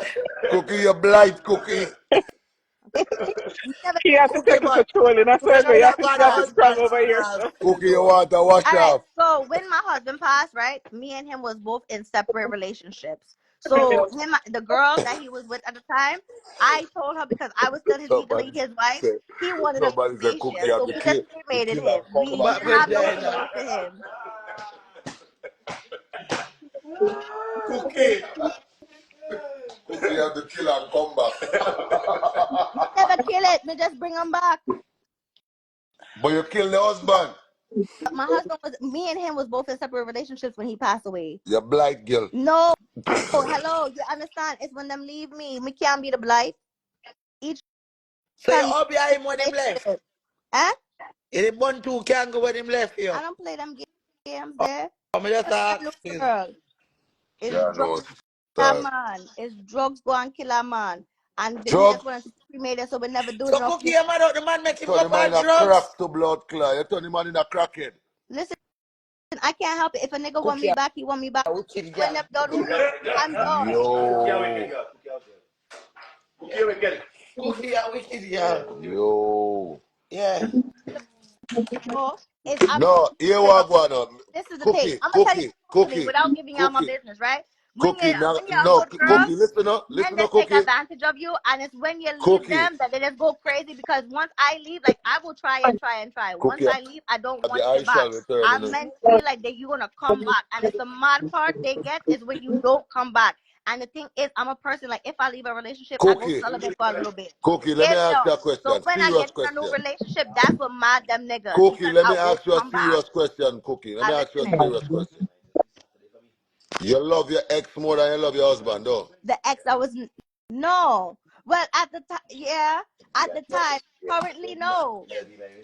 Cookie, you're blind, Cookie. you never He has to Cookie take it man. control in a When survey. are You you have to going see to how it's strong husband over here, funeral? sir. Cookie, you want to wash all right. off. So when my husband passed, right, me and him was both in separate relationships. So the girl that he was with at the time, I told her because I was still legally Somebody his wife, said, he wanted a somebody said, Cookie, cremation. you have So to we kill, just cremated him. and come We Come back back didn't with with have no blood. Diana. funeral for him. Cookie. Cookie, you have to kill and come back. Me never kill it. Me just bring him back. But you kill the husband. My husband was me and him was both in separate relationships when he passed away. You're blind girl. No, hello, you understand? It's when them leave me. Me can't be the blight. Each So you time all behind him when him left? relationship. Huh? You didn't want to can't go when him left you. I don't play them games there. I'm just A ask new this. girl. It's Yeah, drugs no. kill a man. It's drugs go and kill a man. And he just Drugs? wanted to cremate it, so we never do So enough. Cookie, you mad out the man make him Turn go the man on in a drugs? crack to blood clot. You turn the man in a crackhead. Listen, I can't help it. If a nigga want me Cookie, back, he want me back. a wicked When girl. them done with me, I'm done. Yo. Cookie, we get it. Cookie, a wicked girl. Yo. Yeah. Oh, is I'm No, here nigga. what going on. This is the thing. Cookie, I'm gonna tell you cookie, truthfully cookie, without giving y'all my cookie, business, right? When cookie. Now, you're a no, good girl, cookie, listen up, then they take cookie, advantage of you, and it's when you leave cookie, them that they just go crazy because once I leave, like I will try and try and try. Once cookie. I leave, I don't The want you eye back. shall return, I'm meant to feel like that you're gonna come back, and it's the mad part they get is when you don't come back. And the thing is, I'm a person like if I leave a relationship, I go Cookie, celibate for a little bit. cookie, let me Hear me ask out. you a So question. when I Serious get in a new question. relationship, that's what mad them niggas Cookie, because let I me won't ask you a come back. serious question, Cookie. Let I me ask you a listening. serious question. You love your ex more than you love your husband, though? The ex I was no. Well, at the time, yeah. At the time, currently, no.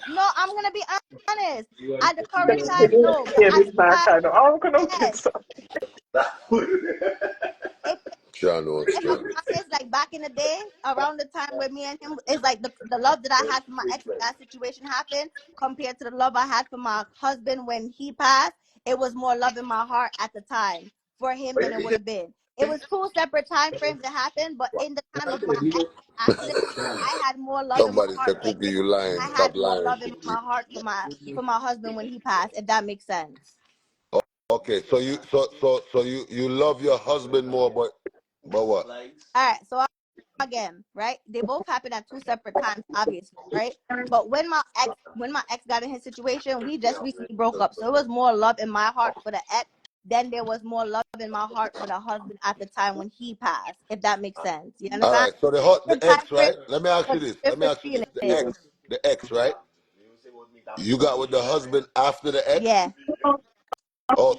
No, I'm gonna be honest. At the current time, no. But Yeah, at this the man time, kind of. I'm gonna get yes. some. If Sure, no, if I'm sure. honest, like back in the day, around the time where me and him is like the love that I had for my ex when that situation happened, compared to the love I had for my husband when he passed, it was more love in my heart at the time for him than it would have been. It was two separate time frames that happened, but in the time of my ex accident, I had more love in my Somebody heart said, for Cookie, him. you lying. I Stop had more lying, love in Cookie. my heart for my husband when he passed, if that makes sense. Okay, so you love your husband more, but what? All right, so again, right? They both happened at two separate times, obviously, right? But when my ex got in his situation, we just recently broke up. So it was more love in my heart for the ex than there was more love in my heart for the husband at the time when he passed, if that makes sense. You All understand? right, so the Different time ex, frame, right? Let me ask you but this. Let me different ask you this. feelings. The ex, right? You got with the husband after the ex? Yeah. Oh,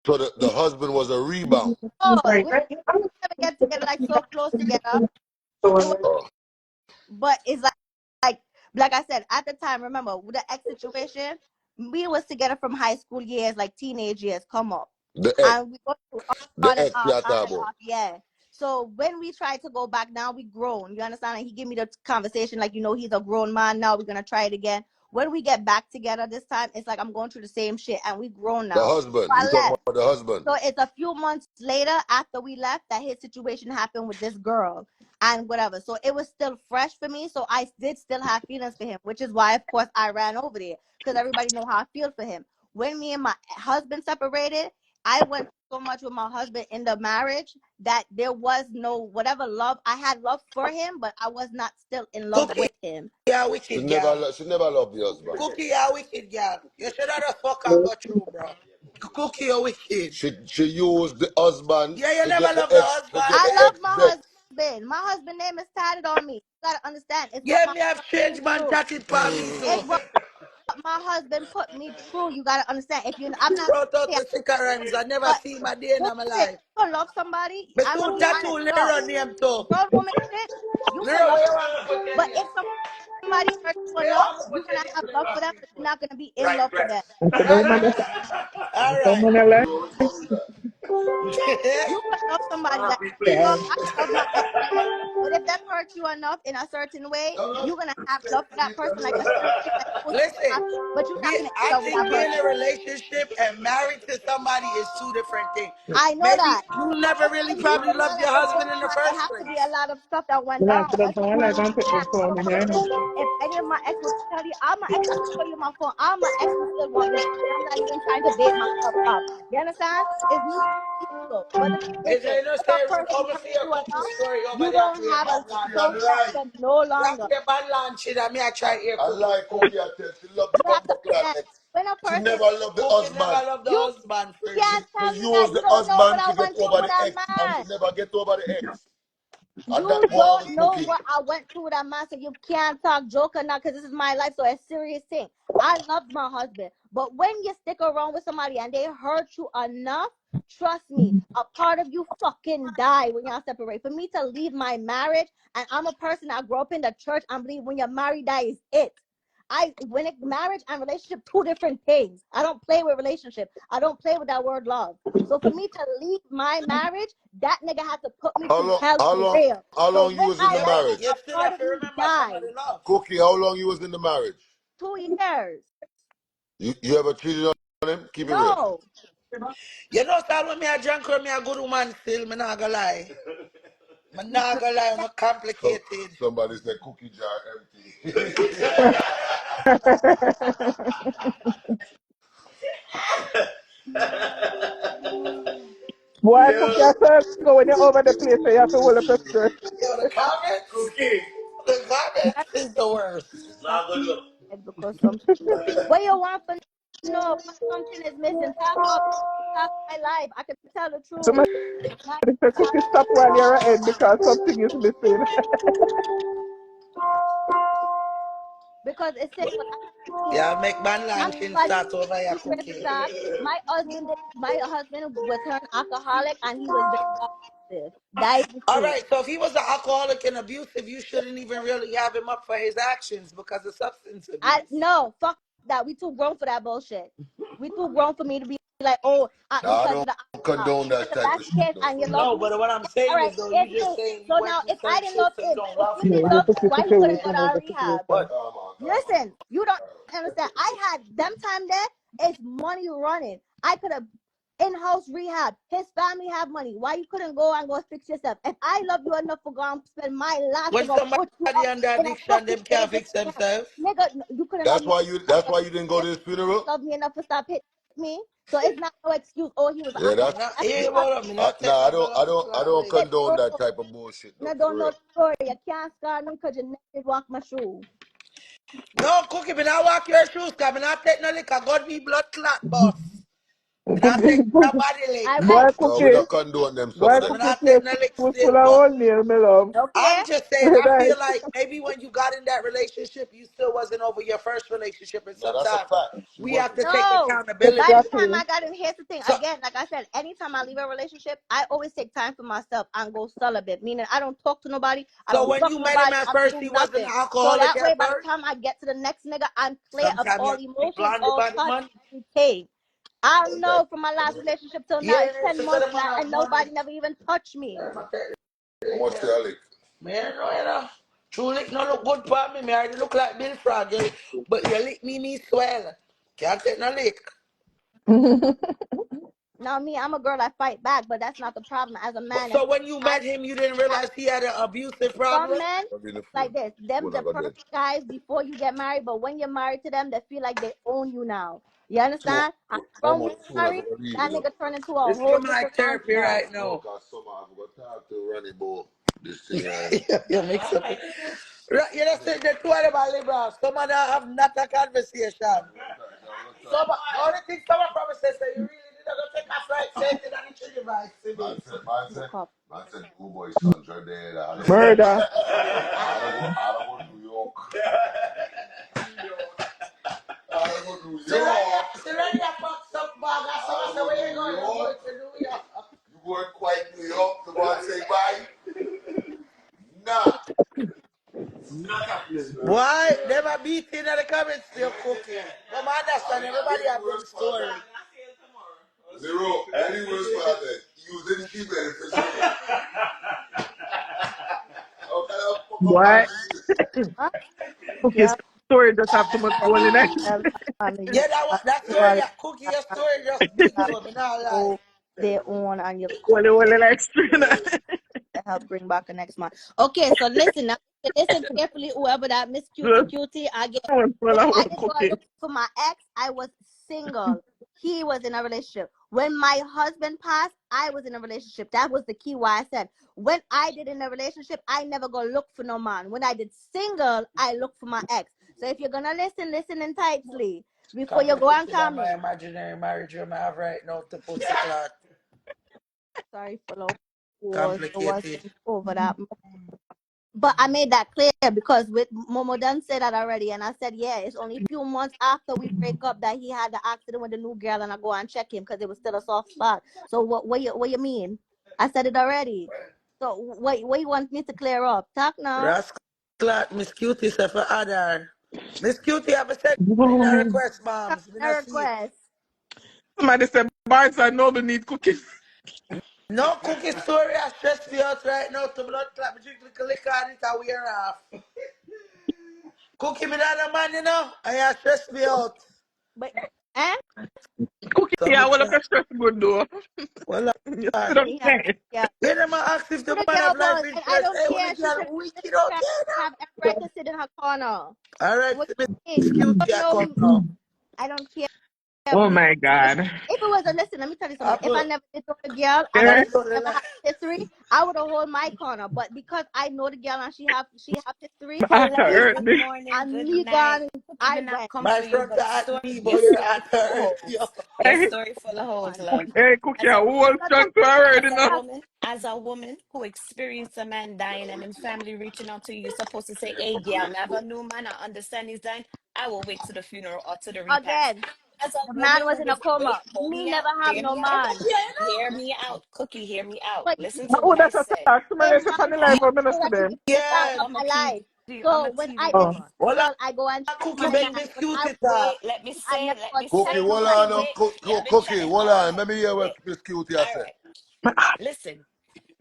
the husband was a rebound. Oh, we never get together like so close together. It was, Oh, but it's like like I said at the time. Remember with the ex situation, we was together from high school years, like teenage years, come up, the ex, and we go through the ex you on talk and about. off. Yeah. So when we try to go back now, we grown. You understand? And he give me the conversation like, he's a grown man now. We're gonna try it again. When we get back together this time, it's like I'm going through the same shit, and we grown The now. husband. So I You talking left. about the husband. So it's a few months later after we left that his situation happened with this girl and whatever. So it was still fresh for me. So I did still have feelings for him, which is why, of course, I ran over there because everybody know how I feel for him. when me and my husband separated, I went so much with my husband in the marriage that there was no whatever love. I had love for him, but I was not still in love Cookie, with him. yeah, She wicked never, girl. she never loved the husband. Cookie, yeah, wicked girl. You should have just fuck and go through, bro. Cookie, you wicked. She used the husband Yeah, you to never get the love the ex to get husband. I the love ex my vex. husband. My husband name is tatted on me. You gotta understand. It's what Yeah, my me have husband put me strange man through. tatted for me It's too. what my husband put me through. You gotta understand. If you, I'm not Shout out saying, to Sikarans. I never but see my day in my listen, life. you love somebody. But I'm gonna soon be honest. tattoo No, Lera name too. grown woman shit. You can Lera, love, where you want to put your but name? if somebody hurts you Where you enough, want to you're put your gonna name have for the love for them, graphic? but you're not gonna be in Right, love for right. them. I said, don't man, All don't right. man, like, You can love somebody like yeah. I love my ex nigga, but if them hurt you enough in a certain way, you're gonna have love for that person like a certain way, like oh shit, Listen, but you're not gonna I end up with think that being in a person. relationship and married to somebody is two different things. I know Maybe that. you never really Obviously, probably in my loved your life at the husband in same the time, it first has to place. be a lot of stuff that went Like, down. but I But don't like, don't take the so phone in for here. me, if any of my ex will tell you, all my ex, I can show you my phone. All my ex will still want me back. I'm not even trying to bait myself up. You understand? It's mutual. But the thing is It's this: ain't if a say person over hurts see your you cookie enough, story over you there don't for your have a, bad you land. don't trust them no That longer. your bad land shit and me I try here I cookie like story. Cookie I tell she love the You have to unbuckler understand. ex. When a She person, never loved the Cookie husband. never loved the you husband for She, can't real. tell she me that used you the don't know what husband I to get went through over with the that ex, and man. she never get over the ex. And You that boy don't with know Cookie. what I went through with that man, so you can't talk joker now because this is my life, so it's a serious thing. I loved my husband, but when you stick around with somebody and they hurt you enough, trust me, a part of you fucking die when y'all separate. For me to leave my marriage, and I'm a person that grew up in the church, I believe when you're married, that is it. When it marriage and relationship, two different things. I don't play with relationship. I don't play with that word love. So for me to leave my marriage, that nigga had to put me How through long hell how for long real. how So long you when was in I the Yeah, but left, marriage? you a still part have of to me remember died. somebody love. Cookie, how long you was in the marriage? 2 years. You ever cheated on him? Keep it real. No. You know, so when me a drunk or me a good woman still, me not gonna lie. Me not gonna lie, me So complicated. somebody said cookie jar empty. Boy, cookie, I saw go when you're over the place, so you have to hold up your skirt. Yo, the comments? Cookie. The comments That's is the worst. not because some what you want for no when something is missing. Talk my life. I can tell the truth. Somebody Not said, cookie, stop while you're ahead because something is missing. because it's simple. Yeah, make man I'm launching like start over here, secret Cookie. start. My husband was turned alcoholic and he was very abusive. That is the All truth. right, so if he was an alcoholic and abusive, you shouldn't even really have him up for his actions because of substance I abuse. no fuck that. We too grown for that bullshit. We too grown for me to be like, oh, Nah, I because of don't the alcohol. condone that Because if type that's of the shit case though, and you for love real. No, me, but what I'm all saying right. is though, Here's you the just thing. saying you So went now, through if I certain didn't shit love so you him, don't if love you him. didn't Yeah, love the him, why you couldn't go situation to of our the rehab? situation. But Listen, you don't understand. I had them time there. It's money running. I could have in-house rehab. His family have money. Why you couldn't go and go fix yourself? If I love you enough to go and spend my last to When go put you somebody up under in a addiction, fucking them can't stable fix care, themselves. nigga, you couldn't love that's me why you didn't go enough. to his funeral? Love me enough to stop hitting me. So it's not no excuse. Oh, he was an Yeah, alcoholic. Me that's not That's hear not about him. Me uh, not take nah, I no don't I blood don't I clot don't lick. it, condone bro. that type of bullshit I though, for don't know real. the story. You can't scar me because you never walk my shoe. No, Cookie, me not walk your shoes, cause me not take no liquor. God be blood clot, boss. Me not take no body lick. I Boy, No, we cookie, don't condone them stuff boy, So me there. cookie, not take face no lick was still, full of boss. oatmeal, my love. okay. I'm just saying, I Right. feel like maybe when you got in that relationship, you still wasn't over your first relationship. And No, that's a sometimes fact. She we have wasn't. to take No. accountability. By the time Exactly. I got in, here's the thing. So, Again, like I said, anytime I leave a relationship, I always take time for myself and go celibate. Meaning I don't talk to nobody, I so don't when fuck you met him nobody, at I don't first, do he wasn't an nothing. So alcoholic that way, at by the first? time I get to the next nigga, I'm clear of Sometimes you all have to be emotions, blinded all by the touch, money. everything. I That, know from my last relationship till now, Yeah, it's 10 she said months the man now, have and money. nobody never even touched me. how much they lick? Man, no, you know. True lick no look good for me. Me already look like Bill Frog. But you lick me swell. Can't take no lick. Now me, I'm a girl. I fight back, but that's not the problem. As a man, if So when you met him, you didn't realize he had an abusive some problem? men like this, them Phone I the got dead. perfect guys before you get married, but when you're married to them, they feel like they own you now. You understand? And How from much you phone I married, got leave, that you know? nigga turn into a It's whole coming like different therapy monster. right No, now. cause some I've got to talk to Ronnie Bo. This thing, You mix up. You know, say the two of them are liberals. Some of them have not a conversation. Some, the only thing someone probably says that you really did not take a flight, say it and it's device. Look up. Man said, oh boy, sons are dead. Murder. I don't go to New York. I don't go to New York. Serena fucked up bag. Someone said, where you going? I'm going to New York. You weren't quite New York. The one say bye. Nah. Why? They were beating in the comments still cooking. But I understand everybody have their story. Zero. Any worse part that using cheap benefits. What? Huh? Cookie's Yeah, story just have too much gold in it. tell family you Yeah, that story, well yeah, Cookie, your story just big have to me, not lie. go their own and you Gold extra. help bring back the next month. Okay, so listen now. Listen carefully, whoever that Miss Cutie Just Cutie. one full I of didn't go cookie. looking for my ex. I was single. He was in a relationship. When my husband passed, I was in a relationship. That was the key why I said when I did in a relationship, I never go look for no man. When I did single, I look for my ex. So if you're gonna listen, listen intensely before you go and Complicated call than my me. imaginary marriage you may have right now to put the clock. Sorry for the wars. It Complicated. wasn't over that. But I made that clear because with Momo done said that already, and I said, yeah, it's only a few months after we break up that he had the accident with the new girl, and I go and check him because it was still a soft spot. So what you mean? I said it already. So what you want me to clear up? Talk now. Rascal, Miss Cutie said for other. Miss Cutie have a send in a Whoa. request, moms. We A not see it. request. Somebody said Barnes and Noble need cookies. No Cookie story has stressed me out right now to blood clap. Me drink little liquor and it a wear off. Cookie me not a man, you know, and you stress me out. But eh? Cookie, So me yeah, well, can't. look stress good though. Well, You sit Lord. down Me have there. yeah. You never ask if Who the the man girl have life was, and I insurance. don't Hey, when the care. She should girl wicked listen, out there have every right to sit in her corner. now. Alright, What Miss you mean? Cutie, You I know come me. now. I don't care. Oh We my listen. God. If it was a listen, let me tell you something. If I Apple, never did know the girl and Yeah. gotta we show the never light. had history, I would have hold my corner. But because I know the girl and she have history, My heart and Hello, me hurt good me. morning, and good me night. gone, Cookie I may not went. come My for you, front but at story, me, your but you're story at full of hurt. Yo. holes. Your Hey, story full of holes, Man, love. hey, Cookie, As a a whole not chunk to already now. as a woman who experienced a man dying and in family reaching out to you, you're supposed to say, "Hey, girl, me have a new man. I understand he's dying. I will wait to the funeral or to the repast." again. As a The man woman was who in a is wait, coma. hold Me me out, never have hear no me out, man. hear me out, Cookie, hear me out. But Listen to Oh, what I that's a said. talk. Somebody same say man funny that life, Me, I'm going to see already them. in the start Yeah. of I'm a my TV, life. I'm a So when I TV did Oh. woman. Well, girl, I go and check Cookie my make man. me When cute I it was up. Wait, let me I say, never let was me Cookie, check say, no hold let me man. on, wait, let me Cookie, chat. hold All on. right, Let me hear what wait, Miss Cutie I all said. right. Listen,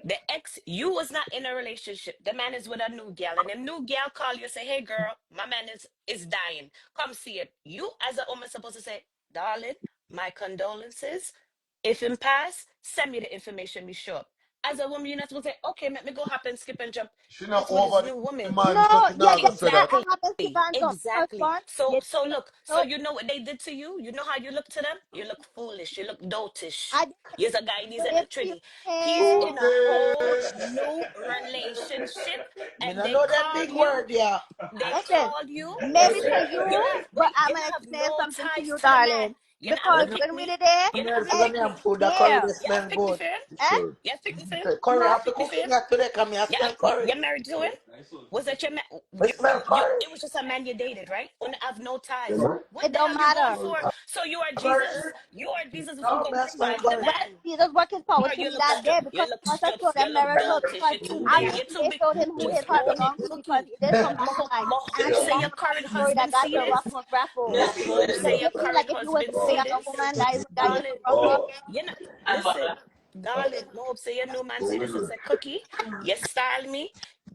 the ex, you was not in a relationship. The man is with a new girl, and the new girl call you say, "Hey, girl, my man is dying. Come see it." You, as a woman, supposed to say, "Darling, my condolences. If him pass, send me the information. Me show up." As a woman, you're not supposed to say, "Okay, let me go hop and skip and jump." She He's not with his over new the woman. man, so No, she yeah, not yeah, gonna say yeah. that. I Exactly. have a skip and jump. First Exactly. one, So you so look, so so you know what they did to you? You know how you look to them? You look foolish, you look dotish. I did You're a guy, he's so in a if you trinity. He's can in a whole new relationship Me and not know that big word, yeah. they listen, call you. maybe Listen, to you you, not have but wait, I'm you gonna not have explain no something to ties you, to the man. darling. You not have Because When pick when we me. did it, You I'm not here have for hey, the pick name me. food, that curry yeah, they You have smell pick me good. for him? eh? You have pick me for him? Curry, You I have have to pick me cook for him? it today, come here, Yeah, smell curry. you're married to him? Was that your man? I smell curry. It was just a man you dated, right? When have no ties. What It the don't hell you going matter. for? So you are Curry? Jesus? You are Jesus if you No, go I smell provide for the curry. Well, man? Jesus worked his power Or through you me look that day because he must have showed you them look miracle. dotish, Because you're too I big, went you're to too they big, showed him who too his husband scrawny. is because Cookie. he did come back alive. And Mob then say that's your the sad current story that husband got see you rough this. from Raffles. Mob say You your feel like current if you was husband with see a this. woman that you Darling, rough up, you know, listen, darling, Mob say your new man see this and say, Cookie, you style me.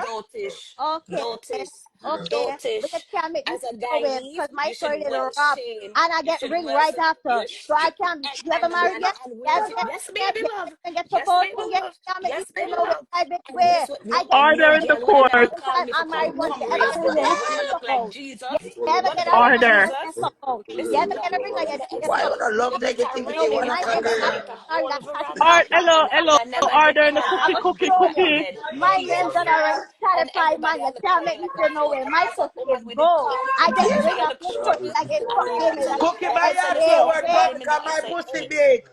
way. dotish, Okay, dotish, okay. But you dotish. can't make me As a feel no way Guyanese, because my you should story did well rough. shame. And I You get should ring well right after. you So I strip can't. egg You ever and the married man yet? and You ever wait. married Yes, yet? baby You love. can get Yes, proposed baby to yet? love. You can't make me Yes, feel baby no way. love. I bitch And way. guess what? I No, get and Order no ring in the girl would after never court. every call time me I for marry come one. come You ever raise get the a ring dead or when you me get look like proposed? Jesus. You ever What get me a look ring like or you Order. don't get Jesus? proposed? You Listen, ever get a girl. ring or you don't get Listen, Why would proposed? I love you make a negativity ring, No way. when I My can name girl. is You not hear? make a sorry, whole that of a catch rasta Art, fire. man, hello, hello. and never get Order in the called cookie, for a cookie, So dead cookie. dead. my name Jesus done already girl. And satisfied, everybody man. You on the can't make call me like feel that no for way. My as a pussy is woman with the gold. cock. I get You say ring you off look your pussy struggle. like it's And me fucking I tell you, Cookie and by me like tell your you say flow hey, word, hey. everybody come me know because I my say, pussy hey, big.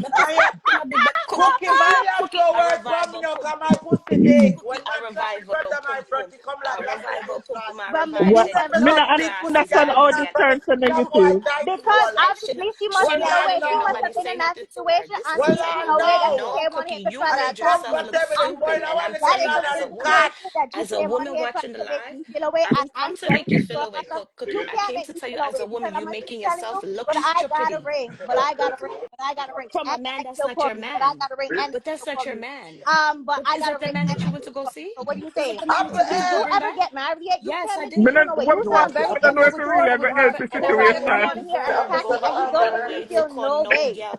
me could say I'm a big but Cookie by your cookie flow a word, come revival now pum because my pum. pussy big. Cookie When man a clap in revival front of my pum front, pum. he come A like a revival French pum flag. pum a But revive What? listen, the When me Me love not the listen. people understand classes can't and all the this stand, girl. but turn to some boy negative. die to Because all. Action. obviously she must Well, She feel a not I way. She hear must know. have nobody been say in that nothing to her. situation This and is me Well, she tell feel I you. a way that she know. No, came on cookie, here to you try And to the made attack judge yourself me. got look everything I'm going stupid. on And while I'm the that telling is you children the as are a in woman, court. information that she as a came on woman here trying watching the to make live, me feel a way. I didn't I'm come to telling make you you feel for a away, fact, cookie. you I can't came make to me tell you feel a as way a woman, because I'm you gonna keep making telling yourself you. look But I got a stupid. ring. But I got a ring. But I got a ring. From And a man I that's still not your call me. But I man. got a ring. And But they that's still not call your me. man. But But I is got a that the ring. man And that they you went to still go call me. see? So what do you Is say? that the man that you went Did to you bring ever back? get married yet? You Yes, can't I make me Me did. feel not, no way. what, You what, sound Remember, very me I not put know my if defensive you really towards are me. going to remember, help the and So I why put you my come situation. on here and reverb attack me over and you all the don't make me ways you feel could no no way? girl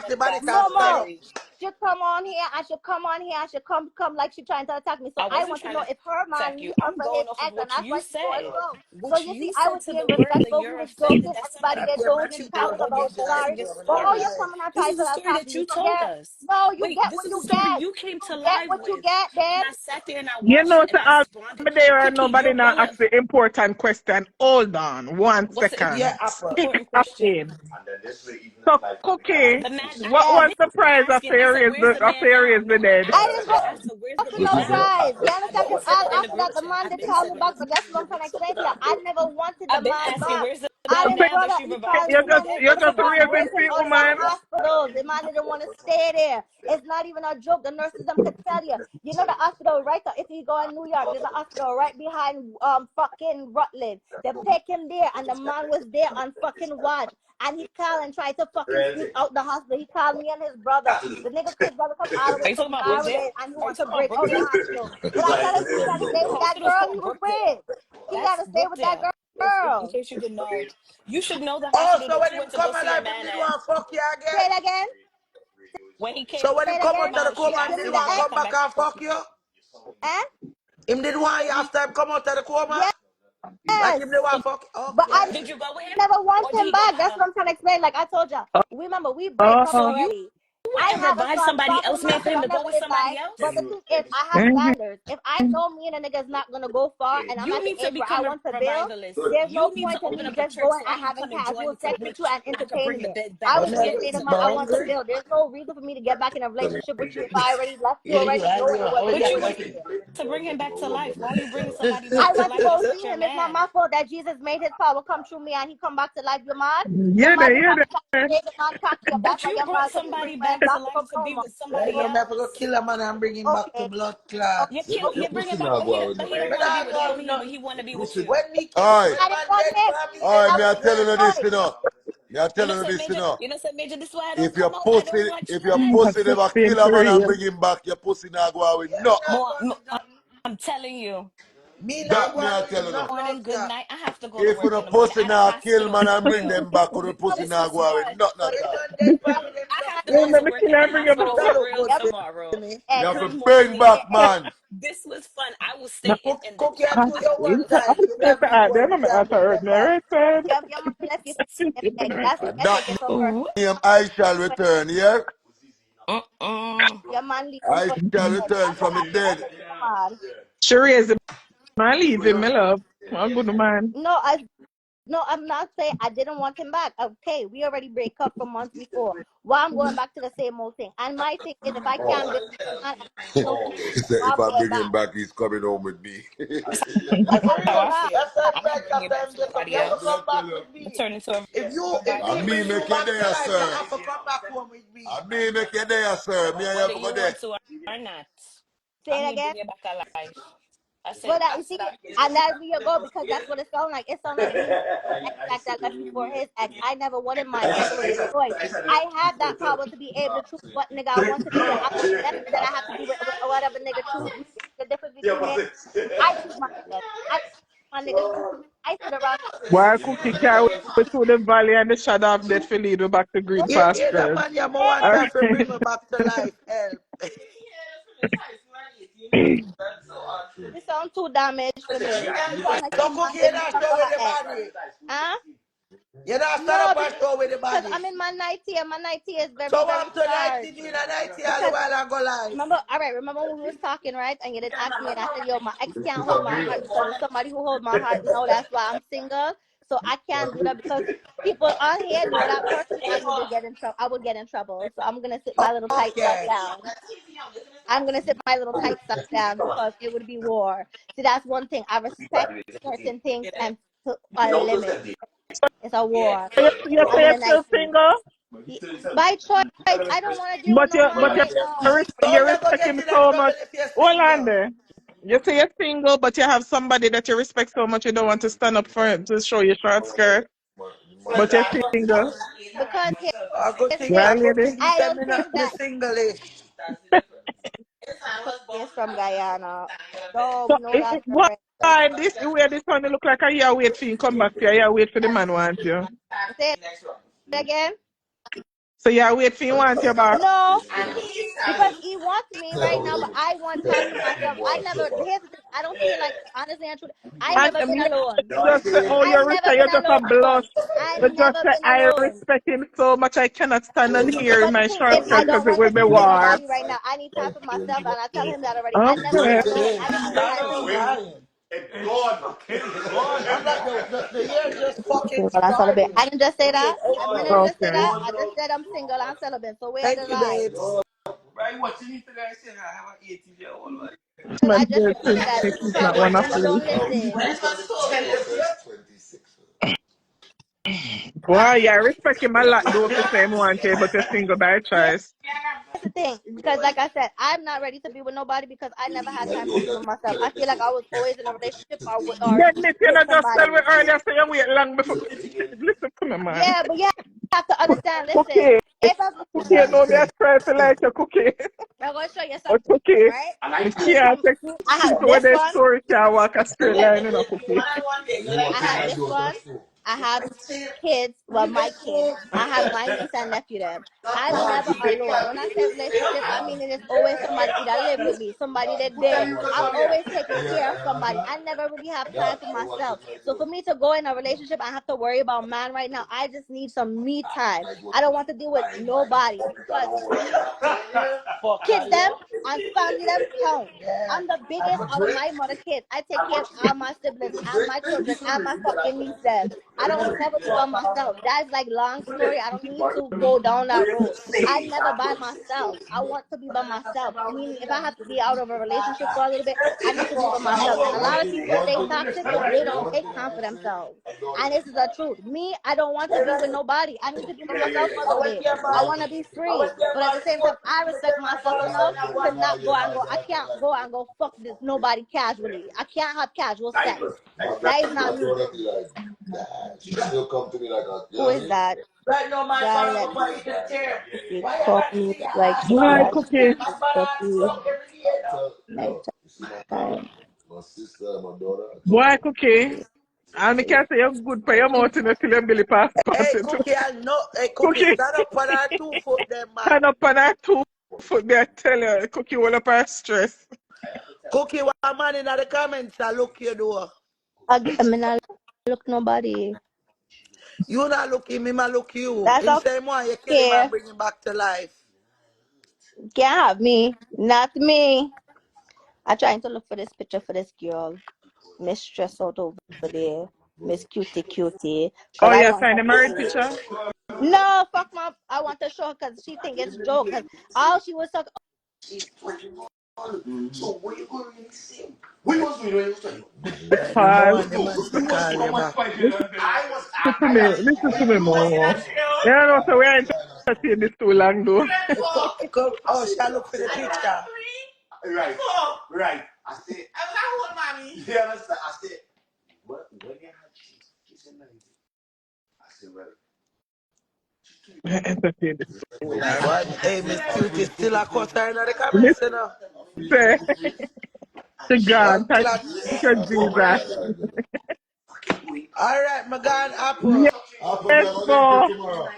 off the body That's cast Momo scary. should come on here. I should come on here. I should come like she trying to attack me. So I I wasn't want to trying know to if her man attack you. leave her I'm for his going off of ex, and what that's you why she going said. slow. So What you see, you I said was to the being world and respectful. We you're was offended. joking. That's Everybody something get what jokes. We you do. talking But you about have to scenarios. get But oh, started. you coming and This trying is a to story attack that me. you So told get us. no, you Wait, get this what is a you story get. you came to You get live what you with. get, And babe. I sat there and I You watched know, it so and I I'll responded. be there and Kiki, nobody you're now well ask the important question. Hold on one what's the Yeah, second. Apple. Keep important question? asking. So, Cookie, The man what asked, was Yes. Vic the was price of asking, I said, Fairies where's the man now? No, the I dead? I asked her. didn't I go asked her, where's the for no man now? prize. You I've understand? been Because said it in the after group that, the chat. man I've did been call me said it in the back. But group guess chat. what I'm trying to explain to you? I never wanted the I've been man asking, back. where's the And man his now? But brother, she he revert called to me You the just, and his you dead. brother just got raise and break him see, out of the woman. hospital. The man didn't want to stay there. It's not even a joke. The nurses them could tell you. You know the hospital right there. If you go in New York, there's a hospital right behind fucking Rutland. They take him there, and the man was there on fucking watch. And he called and tried to fucking sneak out the hospital. He called me and his brother. The nigga kid brother come all the way Are you talking from about Brooklyn? Maryland, and he Are you wants to talking about break out the Brooklyn? hospital. But I tell him he got to stay The with that hospital's girl he called was Brookdale. with. He got That's to stay with that Brookdale. In girl. case you didn't know. You should know the Oh, hospital so that when you him went to go come see your alive, him man did at. want fuck you Say again? it again. When he came So when Say him it come again. out of the she coma, him asked Give did me him the if he want end. wanna come come back back. and fuck you? Eh? Him did want you after him come out of the coma? Like Yes. him did want fuck? But I Okay. Did you go with him? never want Or did him he go back. with That's her? what I'm trying to explain. Like I told you. Remember, we break up So Oh. you already. I wouldn't have a revive soft somebody spot for else, him man, for because him I to go never with did lie. somebody else? But the thing is, I have Mhm. standards. If I know me and a nigga is not gonna go far, and I'm You at the need to age where I become a want to build, revivalist. there's no You need to point in open me up a just church going so and he can having come and join casual you to sex with make you and sure you can bring entertaining the it. bed I back was in a together state with of mind. I somebody want to else. build. There's no reason for me to get back in a relationship with you if I already left you already, knowing it wasn't But meant you to would be. to bring him back to life. Why you bringing somebody back I to went to life go that's not see your him. It's not man? my fault that Jesus made his power come through me and he come back to life. You mad? You Yeah, mad there, because yeah, I'm trying to there. save the man cocky up. That's But why you you're brought mad because you bring somebody men back to back life from to be coma. with Hey, somebody yo, me have to go else. kill a man and bring him back to Okay. blood clot. You Okay. kill, you bring him back, but he don't Me want to be not with know you, but he nothing. want to be with you. When me kill him, Alright. when I didn't man want dead him. for me, then Alright, That me was I me telling his you dead. this, choice. you know. Me I You know, telling you say this, you Major. know. You know, say Major. This is why I don't If your come out. I don't pussy, watch if your that. That's pussy the never thing kill a for man and real. bring him back, your pussy not go out with Yeah, me nothing. not More, go more, with nothing. I'm telling you. Me not That go me I with tell you now. nothing Morning, else, good yeah. night. I have to go to If work you in the morning. pussy I not has kill to. man and bring them back, the pussy This not was go out with fun. nothing So at if all. man dead for me, then I have just to Yeah, go to let say, me work kill in the and bring you hospital back. that for look real good Yep. tomorrow. to me. You X. have to Good bring morning. back X. man. This was fun. I will Now, stay in the Cookie, I chat. do your I one will. time. You if have I me add one, them, you I'm can out bring of them back. right side. Your man left you in X. That's his And message. that It's over. Ooh. name I shall return, yeah? Mm-mm. Your man leave you I for shall X. return I'm not from the happy. I dead. know you're mad. Sure is. I leave him, my love. I'm good man. No, no, I'm not saying I didn't want him back. Okay, we already break up for months before. Why I'm going back to the same old thing. And my thing is if I can't build with a man and I'm close to He said, why if I'm I going bring him back. back, he's coming home with me. Like For I How told I real. her, feel. That's why the I'm not night bringing it after back him to get up. nobody You have to else. come back with I me. turn into a If And me revivalist. me bring you make you back to there, life, you sir. have to come back home with me. And me make you there, sir. Me and you Whether have to go you there. want to or not. say And it me again. bring you back alive. I said, But that I you see, said, and that's where you go because that's what it sounds like. It sounds like he wanted his ex back that left before his ex. I never wanted my ex. It was a choice. I have that power to be able to choose what nigga I want to be with. I'm not saying that I have to be with whatever nigga choose me. The difference between me and I choose my nigga. I my niggas choose me. I sit around. Why Cookie carry me through the valley and the shadow of death for lead me back to green Hear that pastures? man, yeah, I All want her to right. bring me back to life. Help. You sound too damaged for me. You sound like So your mom Cookie, you didn't not show cover with her the ex. body. Huh? You not stand No, up and show with the because body. I'm in my night here. My night here is very, So very I'm tonight, charged. TV in a night here all the Because while I go live. remember, all right, remember when we was talking, right? And you didn't ask me, and I said, yo, my ex can't hold my heart because it's somebody who hold my heart now. That's why I'm single. So I can't do that because people on here know that personally and we would get in trouble. I would get in trouble. So I'm gonna sit my little tight stuff Okay. down. I'm gonna sit my little tight stuff down because it would be war. See, that's one thing. I respect certain things and put a limit. It's a war. You I'm say in you're a night still single, by choice. I don't want to deal with but no man right now. So you you go respect get him in a so trouble much. if you're Hold on single. there. You say you're single, but you have somebody that you respect so much you don't want to stand up for him to show your short skirt, but you're single. Because Right, A good lady? thing he I said don't me not think me that single-ish. Cookie is from Guyana. So So, we know that what already. time this where this one look like a year wait for you come back here? You wait for the man want you. Say it again. So you wait for you want you back. No, because he wants me right now, but I want time for myself. I never. Here's the thing. I don't feel like honestly and truly. I And never been you alone. just say, oh, I've you never respect, been you just a alone, blush. son. I've You just never say, been I alone. respect him so much I cannot stand on here in But the my thing short is, I skirt because don't it want will to be be with war. nobody right now. I need time for myself, and I tell him that already. I've never been Okay. alone. I've been in Stand my up, feelings. man. I'm like the year just Okay, fucking well, I'm celibate. started. I didn't just say that. It's I didn't just say Okay. that. I just said I'm single and celibate. So where the Thank you, lie? babes. Because Man, I just repeated that. it's You not talk too one of much, those. don't listen. Boy, yeah, I respect him a lot though if the same one here, but you're single by Here's choice. the thing, because like I said, I'm not ready to be with nobody because I never had time to be with myself. I feel like I was always in a relationship or Then Nick, you with know, just tell somebody. me earlier, so you wait long before. Listen to me, man. Yeah, but you have to understand. Listen, Cookie. if I'm Cookie, you know me, I try to like your cookie. I'm gonna show you But something, cookie, right? you can't take I have people with this their one. story can't walk a straight line, you know, cookie. I have this one. I have kids, well, my kids. I have my niece and nephew them. I'm never alone. When I say relationship, I mean it is always somebody either live with me, somebody that there. I'm always taking care of somebody. I never really have time for myself. So for me to go in a relationship, I have to worry about man right now. I just need some me time. I don't want to deal with nobody because me, kids them and family them count. I'm the biggest out of my mother kids. I take care of all my siblings and my children and my fucking niece them. I don't never be by myself. That's like long story. I don't need to go down that road. I never by myself. I want to be by myself. Meaning if I have to be out of a relationship for a little bit, I need to be by myself. And a lot of people stay toxic because they don't take time for themselves. And this is the truth. Me, I don't want to be with nobody. I need to be by myself for a little bit. I want to be free. But at the same time, I respect myself enough to not go and go. I can't go and go fuck this nobody casually. I can't have casual sex. That is not me. She still come to me like a, you know Who what I is mean? that? Right now, my God, son, let nobody in the chair. if you Why call you me see like her? she Why, has Cookie? My father puppy so every day now. night You see time. my sister, my daughter, I told Why, you. Cookie? And I can't say you're good for your mouth until your belly pass Hey, into Cookie, I know. Hey, Cookie, Cookie. stand up on our 2 foot there, man. Stand up on that 2 foot there, tell you, Cookie will up her stress. Cookie, what a man in the comments, I look you do. Again, I mean, I look nobody. You not looking, me, I look you. That's In same way, you kill him and okay. bring him back to life. Can't have me. Not me. I'm trying to look for this picture for this girl. Miss Stress out over there. Miss Cutie Cutie. Oh, Because I yeah, want find her the to married see. picture? No, fuck my. I want to show her because she think it's joke. Because all she was talking. So what you going to see? We was doing when you was trying. You know Because, what, the man to call you back. listen to me more. Yeah, no, so we ain't talking this too long, though. Oh, shall I look for the picture? Right, right. I said, I'm not one, mommy. You understand? I said, what? When you had cheese? She said, 90. I said, well, Entertain this too long. What? Hey, Miss Cutie, still a cutter in the comments, you know? Say, to Young God, thank class. you, Jesus. All right, my God, Apple. Yes, I'll put me on the go. tomorrow.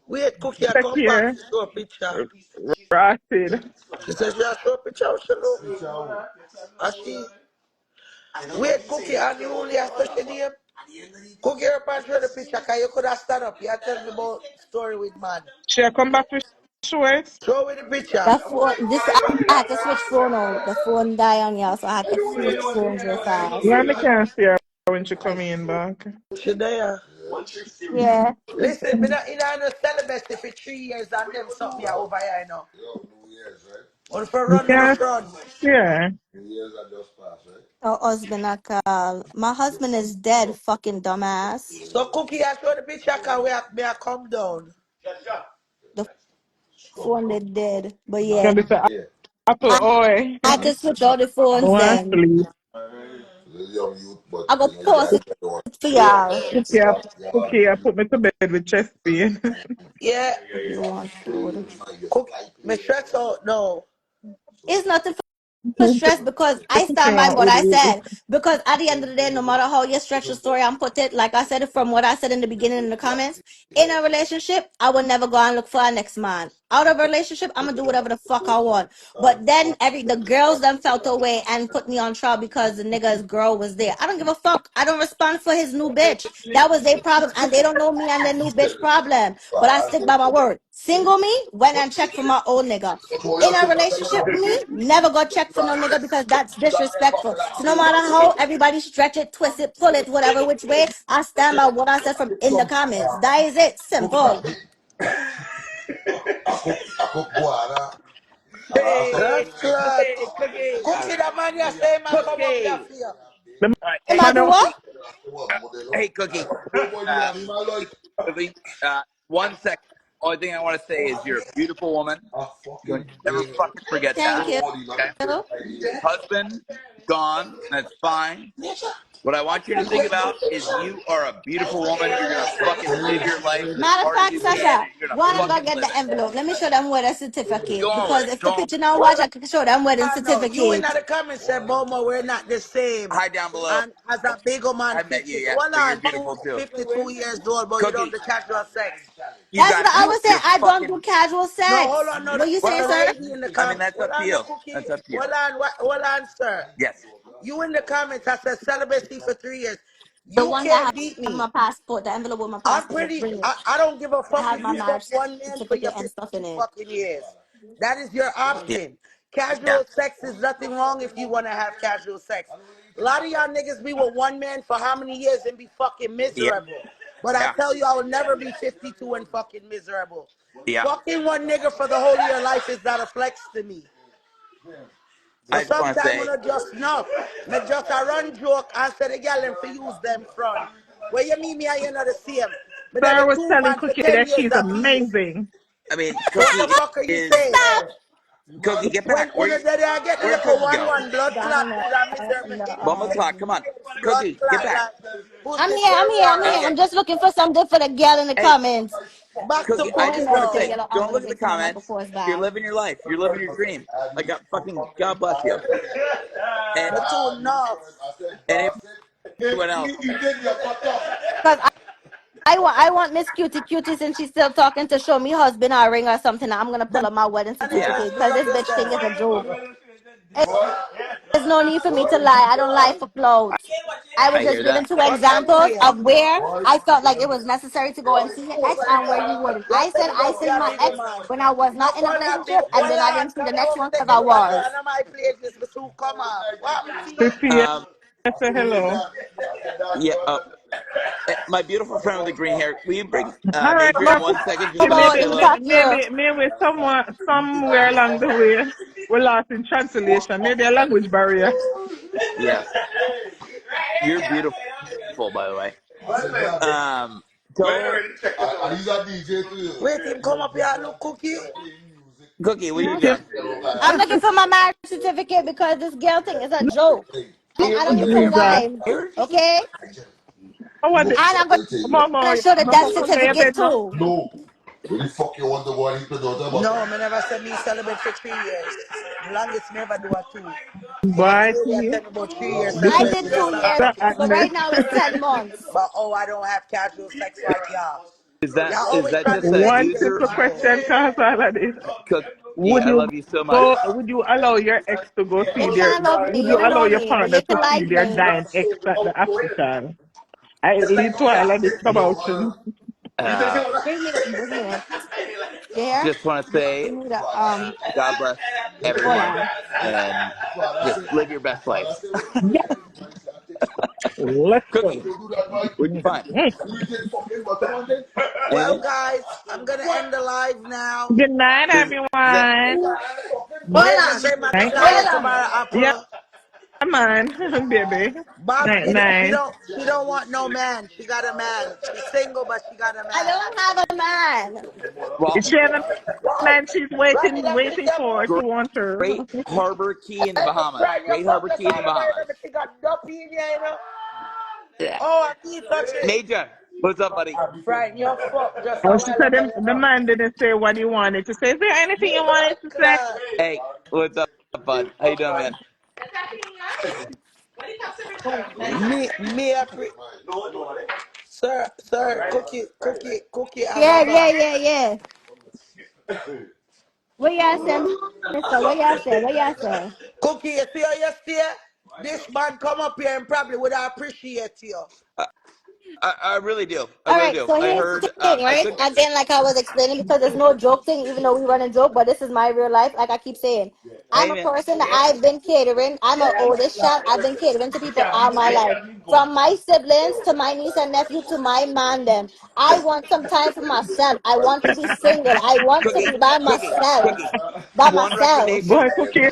Wait, Cookie, I Check come back here. to show a picture. Rotted. She said she has show a picture. She look. And she. Wait, Cookie, and you only have such a name? Cookie, your pants show the picture, because you could have stand up. You tell me about story with man. Should I come back to show it? Show me the picture. The phone. I had to switch phone out. The phone died on y'all, so I had to switch phones real fast. Yeah, I can't see her when she come in back. She there. Yeah. Listen, me not in a celibacy for 3 years and them something here over here, you know. Yo, New Year's, right? On for You run with my can't front. see her. New Year's I just passed, right? Her husband, I call. My husband is dead, fucking dumbass. So, Cookie, I show the picture, because me I come down. The phone they dead. But Can yeah. be say Yeah. apple I oil. had to switch all the I phones want then. sleep. The young youth, but I go you know, you post gotta it get the one. for y'all. Okay, Yeah. okay, I put me to bed with chest pain. Yeah. You want food. Cookie, me stress out now. It's nothing for stress because I stand by what I said. Because at the end of the day, no matter how you stretch the story and put it, like I said it from what I said in the beginning in the comments, in a relationship, I would never go and look for a next man. Out of a relationship, I'm gonna do whatever the fuck I want. But then the girls them felt away and put me on trial because the nigga's girl was there. I don't give a fuck. I don't respond for his new bitch. That was their problem, and they don't know me and their new bitch problem. But I stick by my word. Single me, went and check for my old nigga. In a relationship with me, never go check for no nigga because that's disrespectful. So no matter how everybody stretch it, twist it, pull it, whatever which way, I stand by what I said from in the comments. That is it. Simple. I cook guana. Hey, That's right. cookie. Cookie, the man you say, man, come up here Cookie. for you. The All right, Am hey, I man, do what? cookie. Hey, cookie. Really, 1 second. Only thing I want to say is you're a beautiful woman. You'll never fucking forget Thank that. you. Okay. Husband gone. That's fine. What I want you to think about is you are a beautiful woman. You're gonna fucking live your life as Matter of hard as fact, you can, Sasha, and you're gonna one, I'm gonna fucking get live the it. envelope. Let me show them wedding Go certificate on with because it. if Go the on. picture not watch, I can show them wedding No, you in certificate. the comments said, Boma, we're not the same. Hi down below. And as a big man, I haven't met you 52, yet, hold but you're on, beautiful too. 52 years old, but you don't Cookie, do casual sex. you That's what got I You, was saying. you're I don't do fucking. casual no, hold sex. on, no, What you but say, the sir? lady in the I mean, comments, that's hold up to on, no you. cookie, That's up to you. hold on, sir. Yes. You in the comments, I said celibacy for 3 years. The You one that can't beat have me. my passport, the envelope with my I'm passport. pretty. Bring it. I don't give a I fuck have if my you fuck marriage one man for your certificate and 52 stuff in it. fucking years. That is your Yeah. option. Yeah. Casual sex is nothing wrong if you want to have casual sex. A lot of y'all niggas be with one man for how many years and be fucking Yeah. miserable. But I Yeah. tell you, I will never be 52 and fucking miserable. Yeah. Fucking one nigga for the whole of your life is not a flex to me. So I just want to sometimes when say, I just know, me just a run joke and say the girl them for use them front. Where you meet me, I ain't not the same. Me that Sarah the was two telling man for Cookie 10 that years she's a piece. amazing. I mean, So what the Cookie fuck are you is saying? Cookie. Get When back. una daddy I get the Where'd little Cookie go? blood clot Down food and miserable the in Bum me o'clock. Come on, blood Cookie. Get clot back. like pussy I'm period. here. Okay. I'm just looking for something for the girl in the Hey, comments. Back to Cookie. I Wait a just cookie want minute, to the now. say, yellow don't look envelope at the is coming out comments. before it's You're bad. living your life. You're living your dream. Like fucking God bless you. And The two north. and everyone else. Cause I want Miss Cutie Cutie since she's still talking to show me husband or ring or something. I'm gonna pull up my wedding Yeah. certificate because this bitch thing is a joke. There's no need for me to lie. I don't lie for clothes. I was I just hear giving that. two What time is examples it? of where I felt like it was necessary to go and see your ex and where you wouldn't. What I said time I go see seen a my big ex woman? when I was No not in a fun a big. relationship, and Hold then I on, didn't see come the here, next want one to because take I it back here. was. And my place this for soon come on. What happened to you? Sophia Um. say hello. Yeah. My beautiful friend with the green hair. Will you bring All right, Adrian but 1 second just so I can About say maybe you hello? talk to you. maybe somewhere along the way we lost in translation. Maybe a language barrier. Yeah. You're beautiful, by the way. So Wait him come up here, look cookie. Cookie, what are you Yes, doing? I'm looking for my marriage certificate because this girl thing is a joke. And You're I don't looking even for Jesus. lie. yours? Okay? Oh, what the, And I'm Mama, gonna show the death Mama put on your certificate bed now. too. No, me never said me celebrate for 3 years. The longest me ever do a two. So this Boy, lady I see, tell me about 3 years this I is celebrate did yes, 2 years, the I'm but hotness. right now it's 10 months. But oh, I don't have casual sex like y'all. Is that Y'all is always that trying to just a say One me user? simple single. question, cause all of this. Cookie, Would I you love you so much. would you allow your ex to go You see their, can't love me, would you you don't allow know your me, but partner you to can see like their me. dying ex at the hospital? I at least while of this about you. Uh, Bring me it. There, just want to say give me the God bless everyone Poland. and just live your best life. Yeah, let's Cookie, go. what'd you find? Mm. Well, Anything? guys, I'm gonna end the live now. Good night, Is that everyone. Major Poland. say man Night, die Poland. tomorrow, yeah, Apple. man, baby. Bob, Night, night. she don't want no man. She got a man. She's single, but she got a I man. don't have a man. well, Is she have a man she's Right, waiting, that pretty waiting for? She wants her. Great Harbor Key in the Hey, my Bahamas. friend, you Great fuck Harbor Key in the yourself, man. Bahamas. She got dumpy in here, you know. Yeah. Oh, I keep touching. Major, what's up, buddy? Friend, you fuck just a Oh, she while said ago, you the know. man didn't say what he wanted to say. Is there anything you wanted Blood to say? clot. Hey, what's up, bud? How you doing, man? Me, sir, cookie, I'm Yeah, over. yeah, yeah, yeah. What y'all say, mister? What y'all say? What y'all say? Cookie, you see how you stay? This man come up here and probably would appreciate you. I really do. I All really right, do. so I here's the heard. thing, I right? couldn't. Again, like I was explaining, because there's no joke thing, even though we run a joke, but this is my real life. Like I keep saying, I'm Hey, a man. person that I've been catering. I'm an oldest child. I've been catering to people all my life. From my siblings to my niece and nephew to my man them. I want some time for myself. I want to be single. I want to Cookie, be by cookie, myself. cookie. By One myself. recommendation: Boy, Cookie,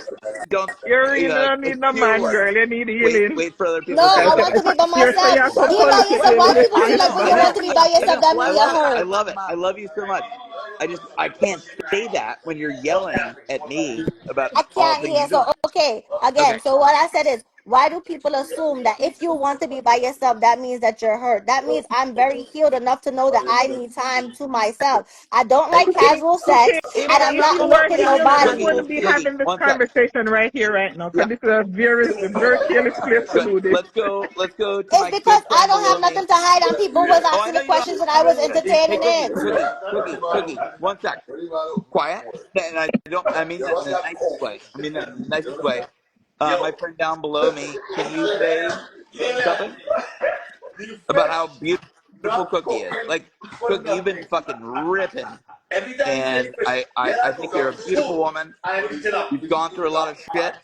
don't you really don't need no fewer man, words. girl. You need Wait, healing. wait for other No, people to say I I want something. to be by you're so myself. you're so Be by yourself. comfortable Why with people I feel like know, when I you want know, to be by I yourself, know. that I means you're love it. I hurt? love it. I love you so much. I can't say that when you're yelling at me about I all the can't things hear. you're doing. So okay, Okay. again. So what I said is, Why do people assume that if you want to be by yourself, that means that you're hurt? That means I'm very healed enough to know that I need time to myself. I don't Hey, like casual sex, Even and if I'm you not have to work licking on You nobody. yourself. wouldn't be Cookie, having this one sec. conversation right here, right now, Yeah, because this is a very careless place to good. do this. Let's go. Let's go to It's my because good I friend don't have below nothing me. to hide, and people was Oh, I asking know the you don't. questions that I was Hey, entertaining Cookie, in. Cookie. One sec. Quiet. And I don't. I mean that in the nicest way. I mean that in the nicest way. My friend down below me. Can you say something about how beautiful Cookie is? Like, Cookie, you've been fucking ripping, and I think you're a beautiful woman. You've gone through a lot of shit,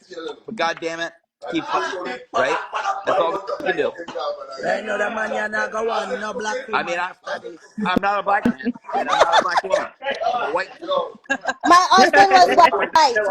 but God damn it, keep fighting. Right? That's all we can do. Right now, the man you're not going on, no black I mean, woman after this. I'm not a black man, and I'm not a black woman. I'm a white man. My husband was white.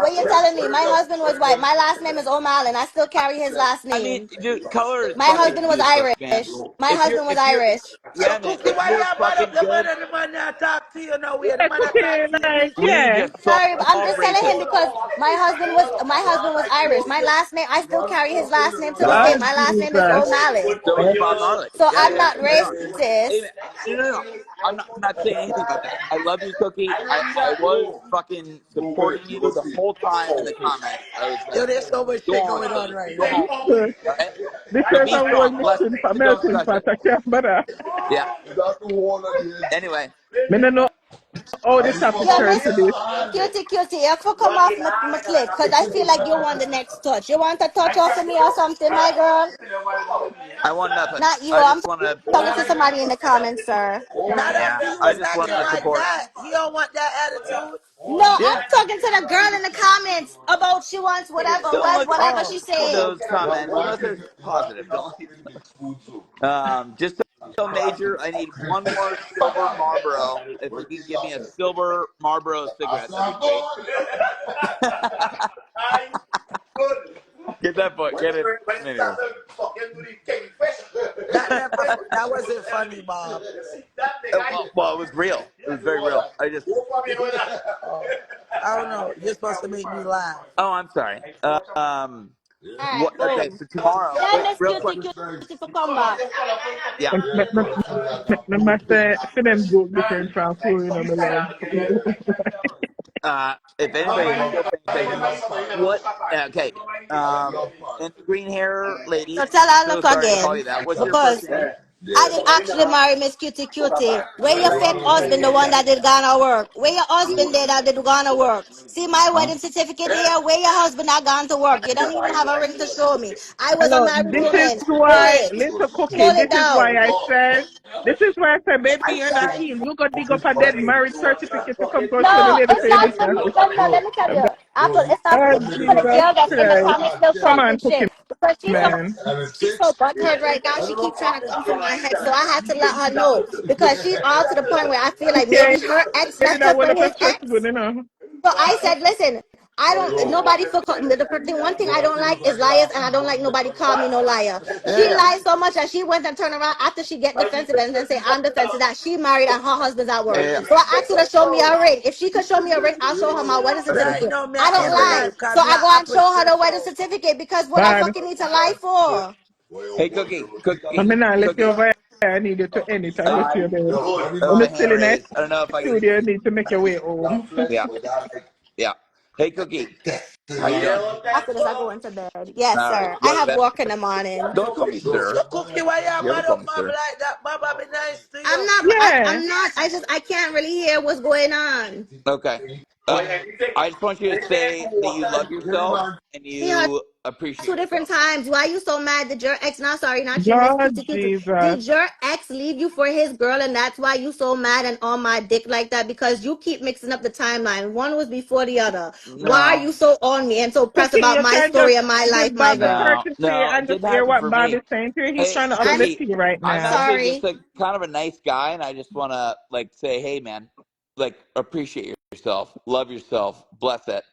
What you telling me? My husband was white. My last name is O'Malley, and I still carry his last I mean, name. dude, color is My fucking husband was useless, man. Irish. My husband was Irish. So, Yeah, man, Cookie, if why you're you mad up fucking the man good, and the man that talk to you now? Where the Yeah, man that talk cookie, to you like, this way? leave yeah. your Sorry, but I'm so-called just telling him racist. because my husband was Irish. My last name, I still carry his last name to this Oh, day. My last name is Jesus. O'Malley. So is Bob Marley. So Yeah, I'm yeah, not right on. Hey, racist. man, no. I'm not saying anything about that. I love you, Cookie. I was fucking supporting you the whole time in the comments. I was like, Yo, there's so much go shit on, going on Cookie. right Go now. home. All right? This But is be a whole strong. mixing pot, Let's melting discuss pot. it. I can't bother. Yeah. Anyway, Me don't know how the topic Yeah, turned Miss to this. Cutie, you have come off my clip because I feel like you want the next touch. You want a touch off of me or something, my girl? I want nothing. Not you. I I'm just want to, talking to somebody in the comments, sir. Not yeah, after you I was just want acting to like support. that. He don't want that attitude. No, I'm Yeah. talking to the girl in the comments about she wants whatever, Don't look whatever Oh. she at saying. those comments unless they're positive. Don't. Just tell Major I need one more silver Marlboro. If he could give me a silver Marlboro cigarette, that'd be great. Get that book. Get it in here. That wasn't funny, Bob. Well, it was real. It was very real. I just. Oh. I don't know. You're supposed to make me laugh. Oh, I'm sorry. All right, What? Okay, boom. so tomorrow. Tell Wait, Miss real quick. Cutie for come back. Yeah. Me must say, for them joke different from four, you know, me love. If anybody's still paying attention, what? Okay. And the green hair So lady. tell her So look sorry to call again you that. What's your first because name? I did actually marry Miss Cutie. Where your fake husband, the one that did gonna work? Where your husband did that did gonna work? See my Huh? wedding certificate here? Where your husband not gone to work? You don't even have a ring to show me. I was a Hello, married this is woman. Pull why, it. little cookie, Pull this it is why down. I said, baby, you're not healed. You got to dig up a dead marriage certificate to come to show the No, lady it's for your not for business. me. No, let me tell you. Apple, it's not for Oh, me. It's for the Jesus girl that's in the Christ. comments still Come talking on, cookie, shit. Because man. she's so butthurt right now. She keeps trying to come for my head. So I had to let her know. Because she's all to the point where I feel like Cookie, maybe her ex I did left that her one for of your his stress good, ex. you know. So I said, listen, I don't, nobody feel, one thing I don't like is liars, and I don't like nobody call me no liar. She lied so much that she went and turned around after she get defensive and then say, I'm defensive, that she married and her husband's at work. Yeah. So I asked her to show me a ring. If she could show me a ring, I'll show her my wedding Right certificate. now, me I I don't end the lie. life because So me I I go and apple show her the stress wedding out. certificate because what I Bad. fucking need to lie for? Hey, Cookie, I Cookie, mean, I left you Cookie. over here. I need you to end it and go to your bed. That was When a you're hand still in that raise. I don't know if I can. studio, you need to make your way home. Yeah, yeah. Hey, Cookie, how you doing? After this, I go into bed. Yes, All right, sir. I go to have bed. work in the morning. Don't call me So, sir. Cookie, why you You ever mad call up me Bob sir? like that? Bob, I be nice to I'm you. not, Yeah. I'm not, I can't really hear what's going on. Okay. Uh, I just want you to say that you love yourself and See her you appreciate two different yourself. times. Why you so mad? Did your ex, not sorry, not you, Miss Lord Cutie. Jesus. Did your ex leave you for his girl and that's why you so mad and on my dick like that? Because you keep mixing up the timeline. One was before the other. Why are No, you so on me and so pressed Cookie, about you my can just story and my life, give my Bob the girl? courtesy no. It and just didn't hear happen what for Bob me. is saying to you. He's Hey, trying to I'm uplift Cookie, you right I'm now. actually just sorry. a kind of a nice guy, and I just want to like say, hey, man, like appreciate yourself, love yourself, bless it,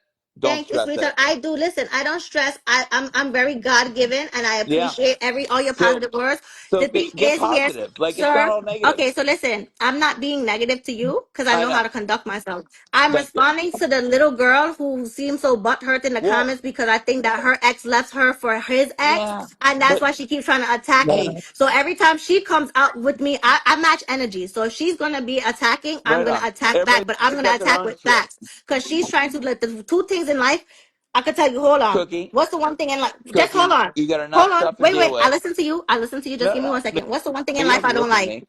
Don't Thank you, stress sweetheart. it. I do listen. I don't stress. I'm very God given, and I Yeah. appreciate all your So positive words. so The thing get is, here, positive. Like it's not sir. all negative. Okay, so listen. I'm not being negative to you because I I know how know. to conduct myself. I'm Thank you. responding to the little girl who seems so butthurt in the Well, comments because I think that her ex left her for his ex, yeah, and that's but why she keeps trying to attack me. hey, So every time she comes out with me, I match energy. So if she's gonna be attacking, I'm right gonna on. attack back, Everybody's but I'm gonna got their attack own with shit. facts because she's trying to let the two things in life. I could tell you, hold on. Cookie, What's the one thing in life? Just hold Cookie, on. you got Hold enough on. stuff to Wait, deal wait. I with. listen to you. I listen to you. Just No, give me no, 1 second. What's the one thing in you don't life have I to don't listen to like? me.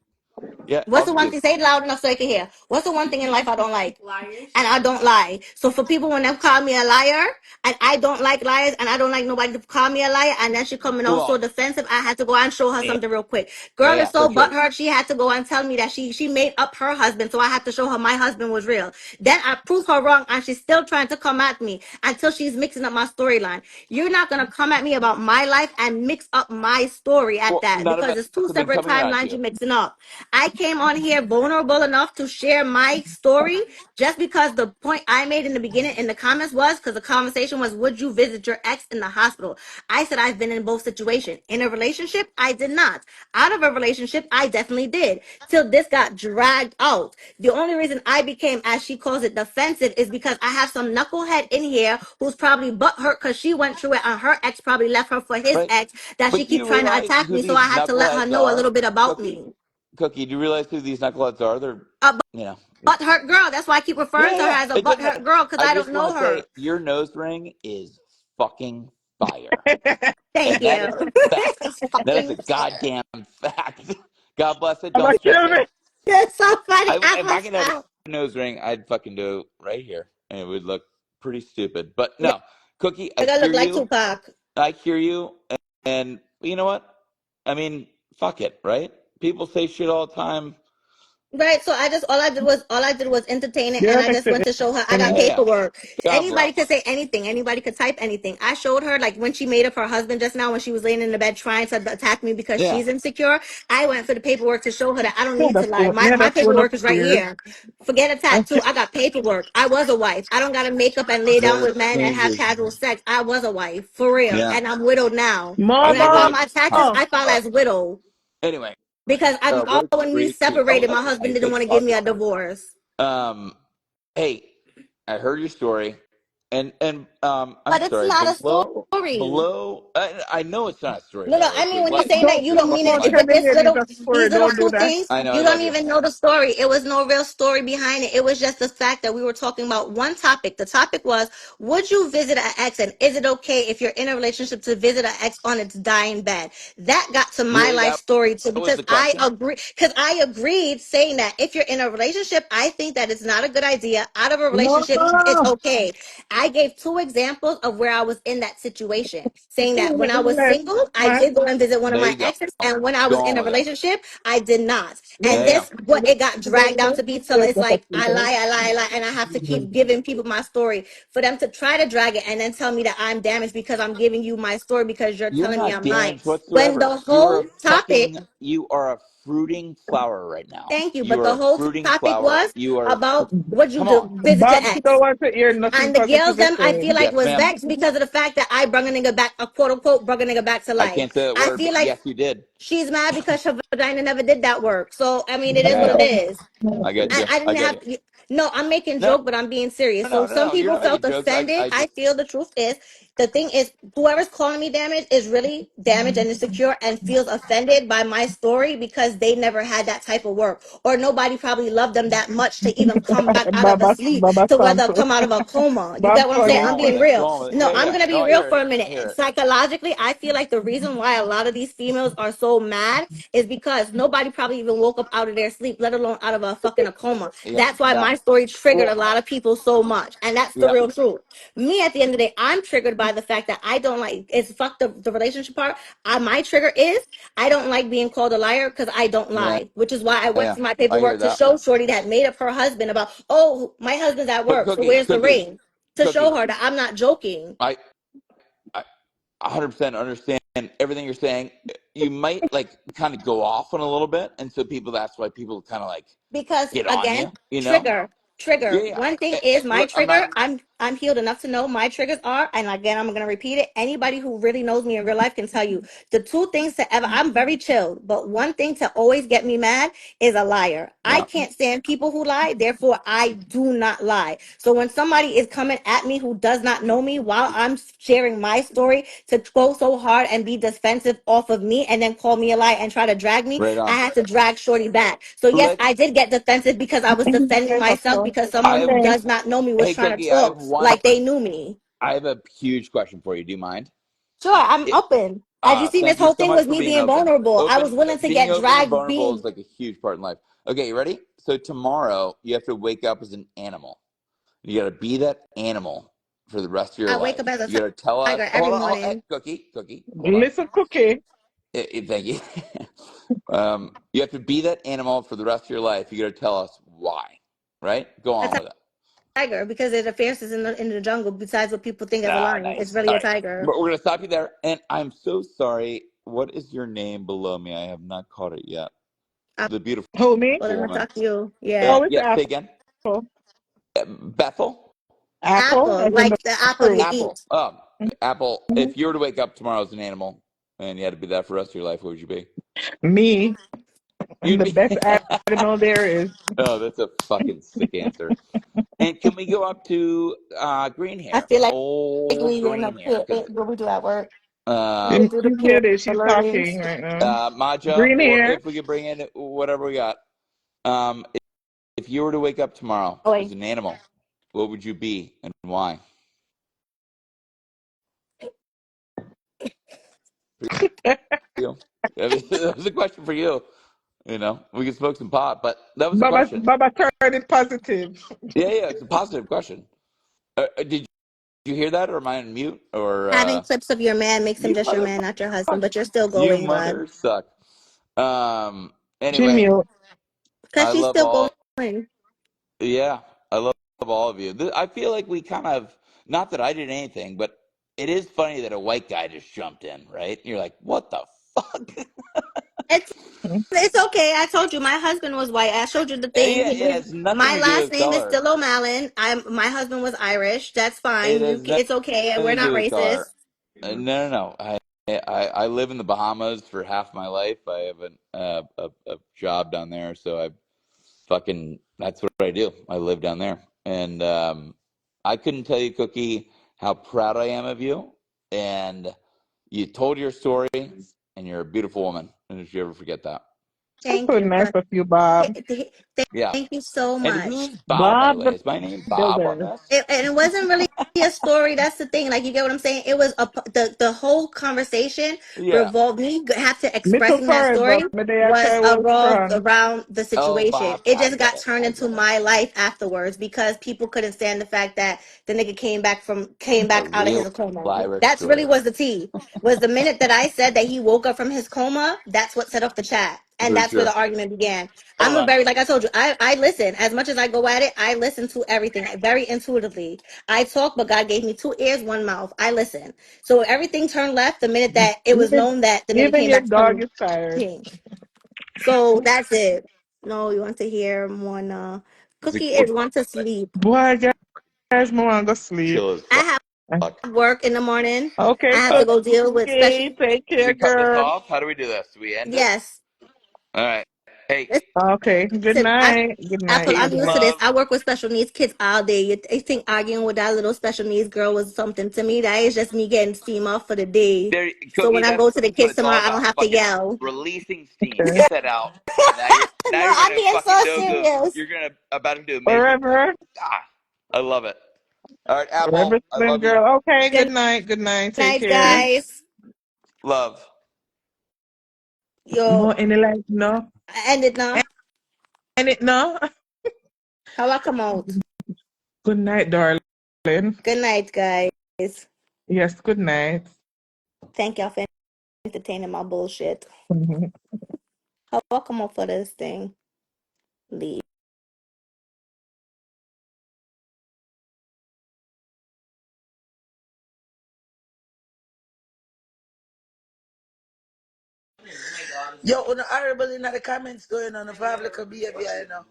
Yeah, What's I'll the one do. thing? Say it loud enough so I can hear. What's the one thing in life I don't like? Liars. And I don't lie. So for people when they call me a liar, and I don't like liars, and I don't like nobody to call me a liar, and then she coming out so Well, defensive, I had to go and show her yeah, something real quick. Girl is yeah, for so sure. butthurt, she had to go and tell me that she made up her husband, so I had to show her my husband was real. Then I proved her wrong, and she's still trying to come at me until she's mixing up my storyline. You're not gonna come at me about my life and mix up my story at Well, that none of because us it's two have been separate coming at timelines you're you. mixing up. I came on here vulnerable enough to share my story just because the point I made in the beginning in the comments was because the conversation was, would you visit your ex in the hospital? I said I've been in both situations. In a relationship, I did not. Out of a relationship, I definitely did. Till this got dragged out. The only reason I became, as she calls it, defensive is because I have some knucklehead in here who's probably butthurt because she went through it and her ex probably left her for his Right. ex that she But do keep you trying to realize attack who me. So these I had to let her knuckleheads know a little are? bit about Cookie? me. Cookie, do you realize who these knuckleheads are? They're, A you know, butthurt girl. That's why I keep referring yeah, to her yeah. as a It doesn't butthurt matter. girl because I I just don't want know to say her. your nose ring is fucking fire. Thank And that you. is a fact. It's That is a fucking goddamn fact. God bless it. I'm Don't gonna stress kill it. me. It's so funny. I If I was could have a nose ring, I'd fucking do it right here, and it would look pretty stupid. But no, Cookie, I I gotta hear look like you. Tupac. I hear you, and you know what? I mean, fuck it, right? People say shit all the time. Right, so I just all I did was entertain it, and You're I just went to show her I got entertaining. Yeah, paperwork. God Anybody bless. could say anything, anybody could type anything. I showed her like when she made up her husband just now when she was laying in the bed trying to attack me because Yeah, she's insecure. I went for the paperwork to show her that I don't need to lie. Yeah, My that's one paperwork is right upstairs. here. Forget a tattoo. I got paperwork. I was a wife. I don't gotta make up and lay down with there's men and have changes. casual sex. I was a wife for real, Yeah, and I'm widowed now. I When I know file Mama. what. my taxes, Oh, I file as widow. Anyway, Because real when we brief, because separated, my I husband didn't take want to give lots me of a time. divorce. Hey, I heard your story, and I'm But it's sorry. not a story. Below, I know it's not a story, No, no. Bella. I It's your mean, when you're life. saying that don't you It's your don't mean fucking it, don't life. tell me it is a story. these little Don't do two that. things, I know. I you don't love you. even know the story. It was no real story behind it. It was just the fact that we were talking about one topic. The topic was, would you visit an ex, and is it okay if you're in a relationship to visit an ex on its dying bed? That got to my Really, life that story too, was because the question. I agreed saying that if you're in a relationship, I think that it's not a good idea. Out of a relationship, it's Mama. okay. I gave two examples of where I was in that situation, saying that when I was Right. single, I did go and visit one of There my you go. exes, and when I Go was in on a with it. relationship, I did not. And Yeah, yeah. this what it got dragged down to be till it's like I lie, and I have to keep giving people my story for them to try to drag it and then tell me that I'm damaged because I'm giving you my story because you're You're telling me not I'm lying. damaged When whatsoever. the whole topic, You are a fruiting flower right now. thank you, You but are the a whole fruiting topic flower. was You are. about what you Come do, on. visit your Bob, she don't ex. want to hear nothing And the girls, positive to them, I say. feel like Yes, was ma'am. vexed because of the fact that I brung a nigga back, a quote unquote, brung a nigga back to I life. can't say that I word, feel but like yes, you did. she's mad because her vagina never did that work. So, I mean, it is Yeah, what yeah. it is. I get you. I I didn't get have you. no, I'm making No, joke, but I'm being serious. So no, no, some no. You're people not making felt jokes. offended. I I just. feel the truth is the thing is whoever's calling me damaged is really damaged and insecure and feels offended by my story because they never had that type of work. Or nobody probably loved them that much to even come back out of a sleep Baba to whether Santo. come out of a coma. You Bob get what I'm Go saying? funny. I'm on with being it. Go real. on with it. No, Yeah, I'm yeah. gonna No, be I real hear for it. a I minute. hear it. Psychologically, I feel like the reason why a lot of these females are so mad is because nobody probably even woke up out of their sleep, let alone out of a fucking a coma. Yeah, That's why yeah. my story triggered a Well, lot of people so much. And that's the yeah, real truth. Me, at the end of the day, I'm triggered by the fact that I don't like, it's fuck the relationship part. My trigger is I don't like being called a liar because I don't yeah, lie, which is why I went yeah. through my I hear paperwork to that. show Shorty that made up her husband about, oh, my husband's at But work. So where's the ring? To show cookie. her that I'm not joking. I 100% understand everything you're saying. You might like kind of go off on a little bit, and so people. That's why people kind of like Because get on again, you. You know? trigger Yeah, trigger yeah. one thing is my Look, I'm not. trigger. I'm healed enough to know my triggers are, and again, I'm going to repeat it. Anybody who really knows me in real life can tell you the two things to ever, I'm very chilled, but one thing to always get me mad is a liar. I Yeah. can't stand people who lie. Therefore, I do not lie. So when somebody is coming at me who does not know me while I'm sharing my story to go so hard and be defensive off of me and then call me a lie and try to drag me, Right I on. had to drag Shorty back. So yes, Let's. I did get defensive because I was defending myself because I someone have. who does not know me was Hey, trying to Cookie. I have talk one. like they knew me. I have a huge question for you. Do you mind? Sure, I'm It, open. As you see, this Thank you whole so thing much was for me being being open. vulnerable. I was Open, willing to being get open and dragged vulnerable is being. like a huge part in life. Okay, you ready? So tomorrow you have to wake up as an animal. You got to be that animal for the rest of your I wake life. up as a You got to tell us. tiger every Hold on, hey, morning. Cookie. Hold on. Listen, Cookie. Thank you. You have to be that animal for the rest of your life. You got to tell us why. Right? Go A on with it. tiger because it appears in the jungle. Besides what people think as a Ah, lion, it's nice. really All a right, tiger. we're gonna stop you there. And I'm so sorry. What is your name below me? I have not caught it yet. The beautiful Who, me? Well, let me woman. talk to you. Yeah, Oh, it's Yeah. Say again. Apple. Bethel. Apple, apple, as in the like the apple you fruit. Apple. eat. Apple. Mhm. If you were to wake up tomorrow as an animal and you had to be that for the rest of your life, what would you be? Me. I'm You'd the be. best animal there is. Oh, that's a fucking sick answer. And can we go up to green I hair? feel like Old we in a green hair, because what we do at work. We um, could do the She's peer muted. She's alertings. talking right now. Majah, Green or hair. if we could bring in whatever we got. Um, if you were to wake up tomorrow Oh as wait, an animal, what would you be and why? You. That was a question for you. You know, we could smoke some pot, but that was a question. Baba turned it positive. Yeah, it's a positive question. Did you hear that, or am I on mute? Or having clips of your man makes him you just your man, not your husband. But you're still you going, God, mother suck. She Anyway, mute. because I she's love still all. going. Yeah, I love all of you. I feel like we kind of, not that I did anything, but it is funny that a white guy just jumped in, right? You're like, what the fuck? It's okay. I told you my husband was white. I showed you the thing. Yeah, it has nothing My to do last with name is color. still O'Malley. My husband was Irish. That's It fine. has It's okay. We're nothing to not do with racist. color. No. I live in the Bahamas for half my life. I have a job down there, so I fucking that's what I do. I live down there, and I couldn't tell you, Cookie, how proud I am of you. And you told your story, and you're a beautiful woman. And if you ever forget that, That's Thank so you. nice of you, Bob. yeah. Thank you so And much. who's Bob, by the Bob way? the Is my name Bob on builder. this? And it wasn't really a story. That's the thing. Like, you get what I'm saying? It was the whole conversation Yeah. revolved, me have to Me too expressing that for it, but story me day I was try hold revolved strong. around the Oh, situation. Bob. It I just get got it. turned I into get it. my life afterwards because people couldn't stand the fact that the nigga came A back out of his real coma. Irish That's really story. was the tea. Was the minute that I said that he woke up from his coma, that's what set off the chat. And For that's where sure. the argument began. Hold I'm a on. very, like I told you, I listen. As much as I go at it, I listen to everything very intuitively. I talk, but God gave me two ears, one mouth. I listen. So everything turned left the minute that it was Even known that the nigga even came your back dog from is tired. King. So that's it. No, you want to hear one It's a Cookie good is want to sleep. Boy, guys, me want to go sleep. chill as I fuck. have work in the morning. I Okay, have All to right. go deal with special. Cookie, take Do care, we cut this girl. off? How do we do this? Do we end it? Yes. All right. Hey, Okay, good Listen, night. Good Apple, night. I'm Good peace, used night. to this. love. I work with special needs kids all day. You think arguing with that little special needs girl was something to me? That is just me getting steam off for the day. There, So Cookie. when I That's go to the what kids it's all tomorrow, I don't about. have to Fucking yell. releasing steam. Okay. Get that out. Now No, you're I'm gonna being fucking so do good. serious. You're gonna about to do amazing things. Forever, Ah, I love it. All right, Apple. forever I slim love you. girl. Okay, good Good night. Good night. Take night, care. Peace, guys. love. Yo, More any like no. I end it now. And it no. How I come out? Good night, darling. Good night, guys. Yes, good night. Thank y'all for entertaining my bullshit. How I come out for this thing? Leave. Yo, on the horrible in the comments going on, if I have little behavior, you know.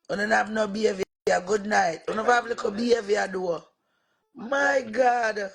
On have no behavior, good night. On have little behavior, do. My God.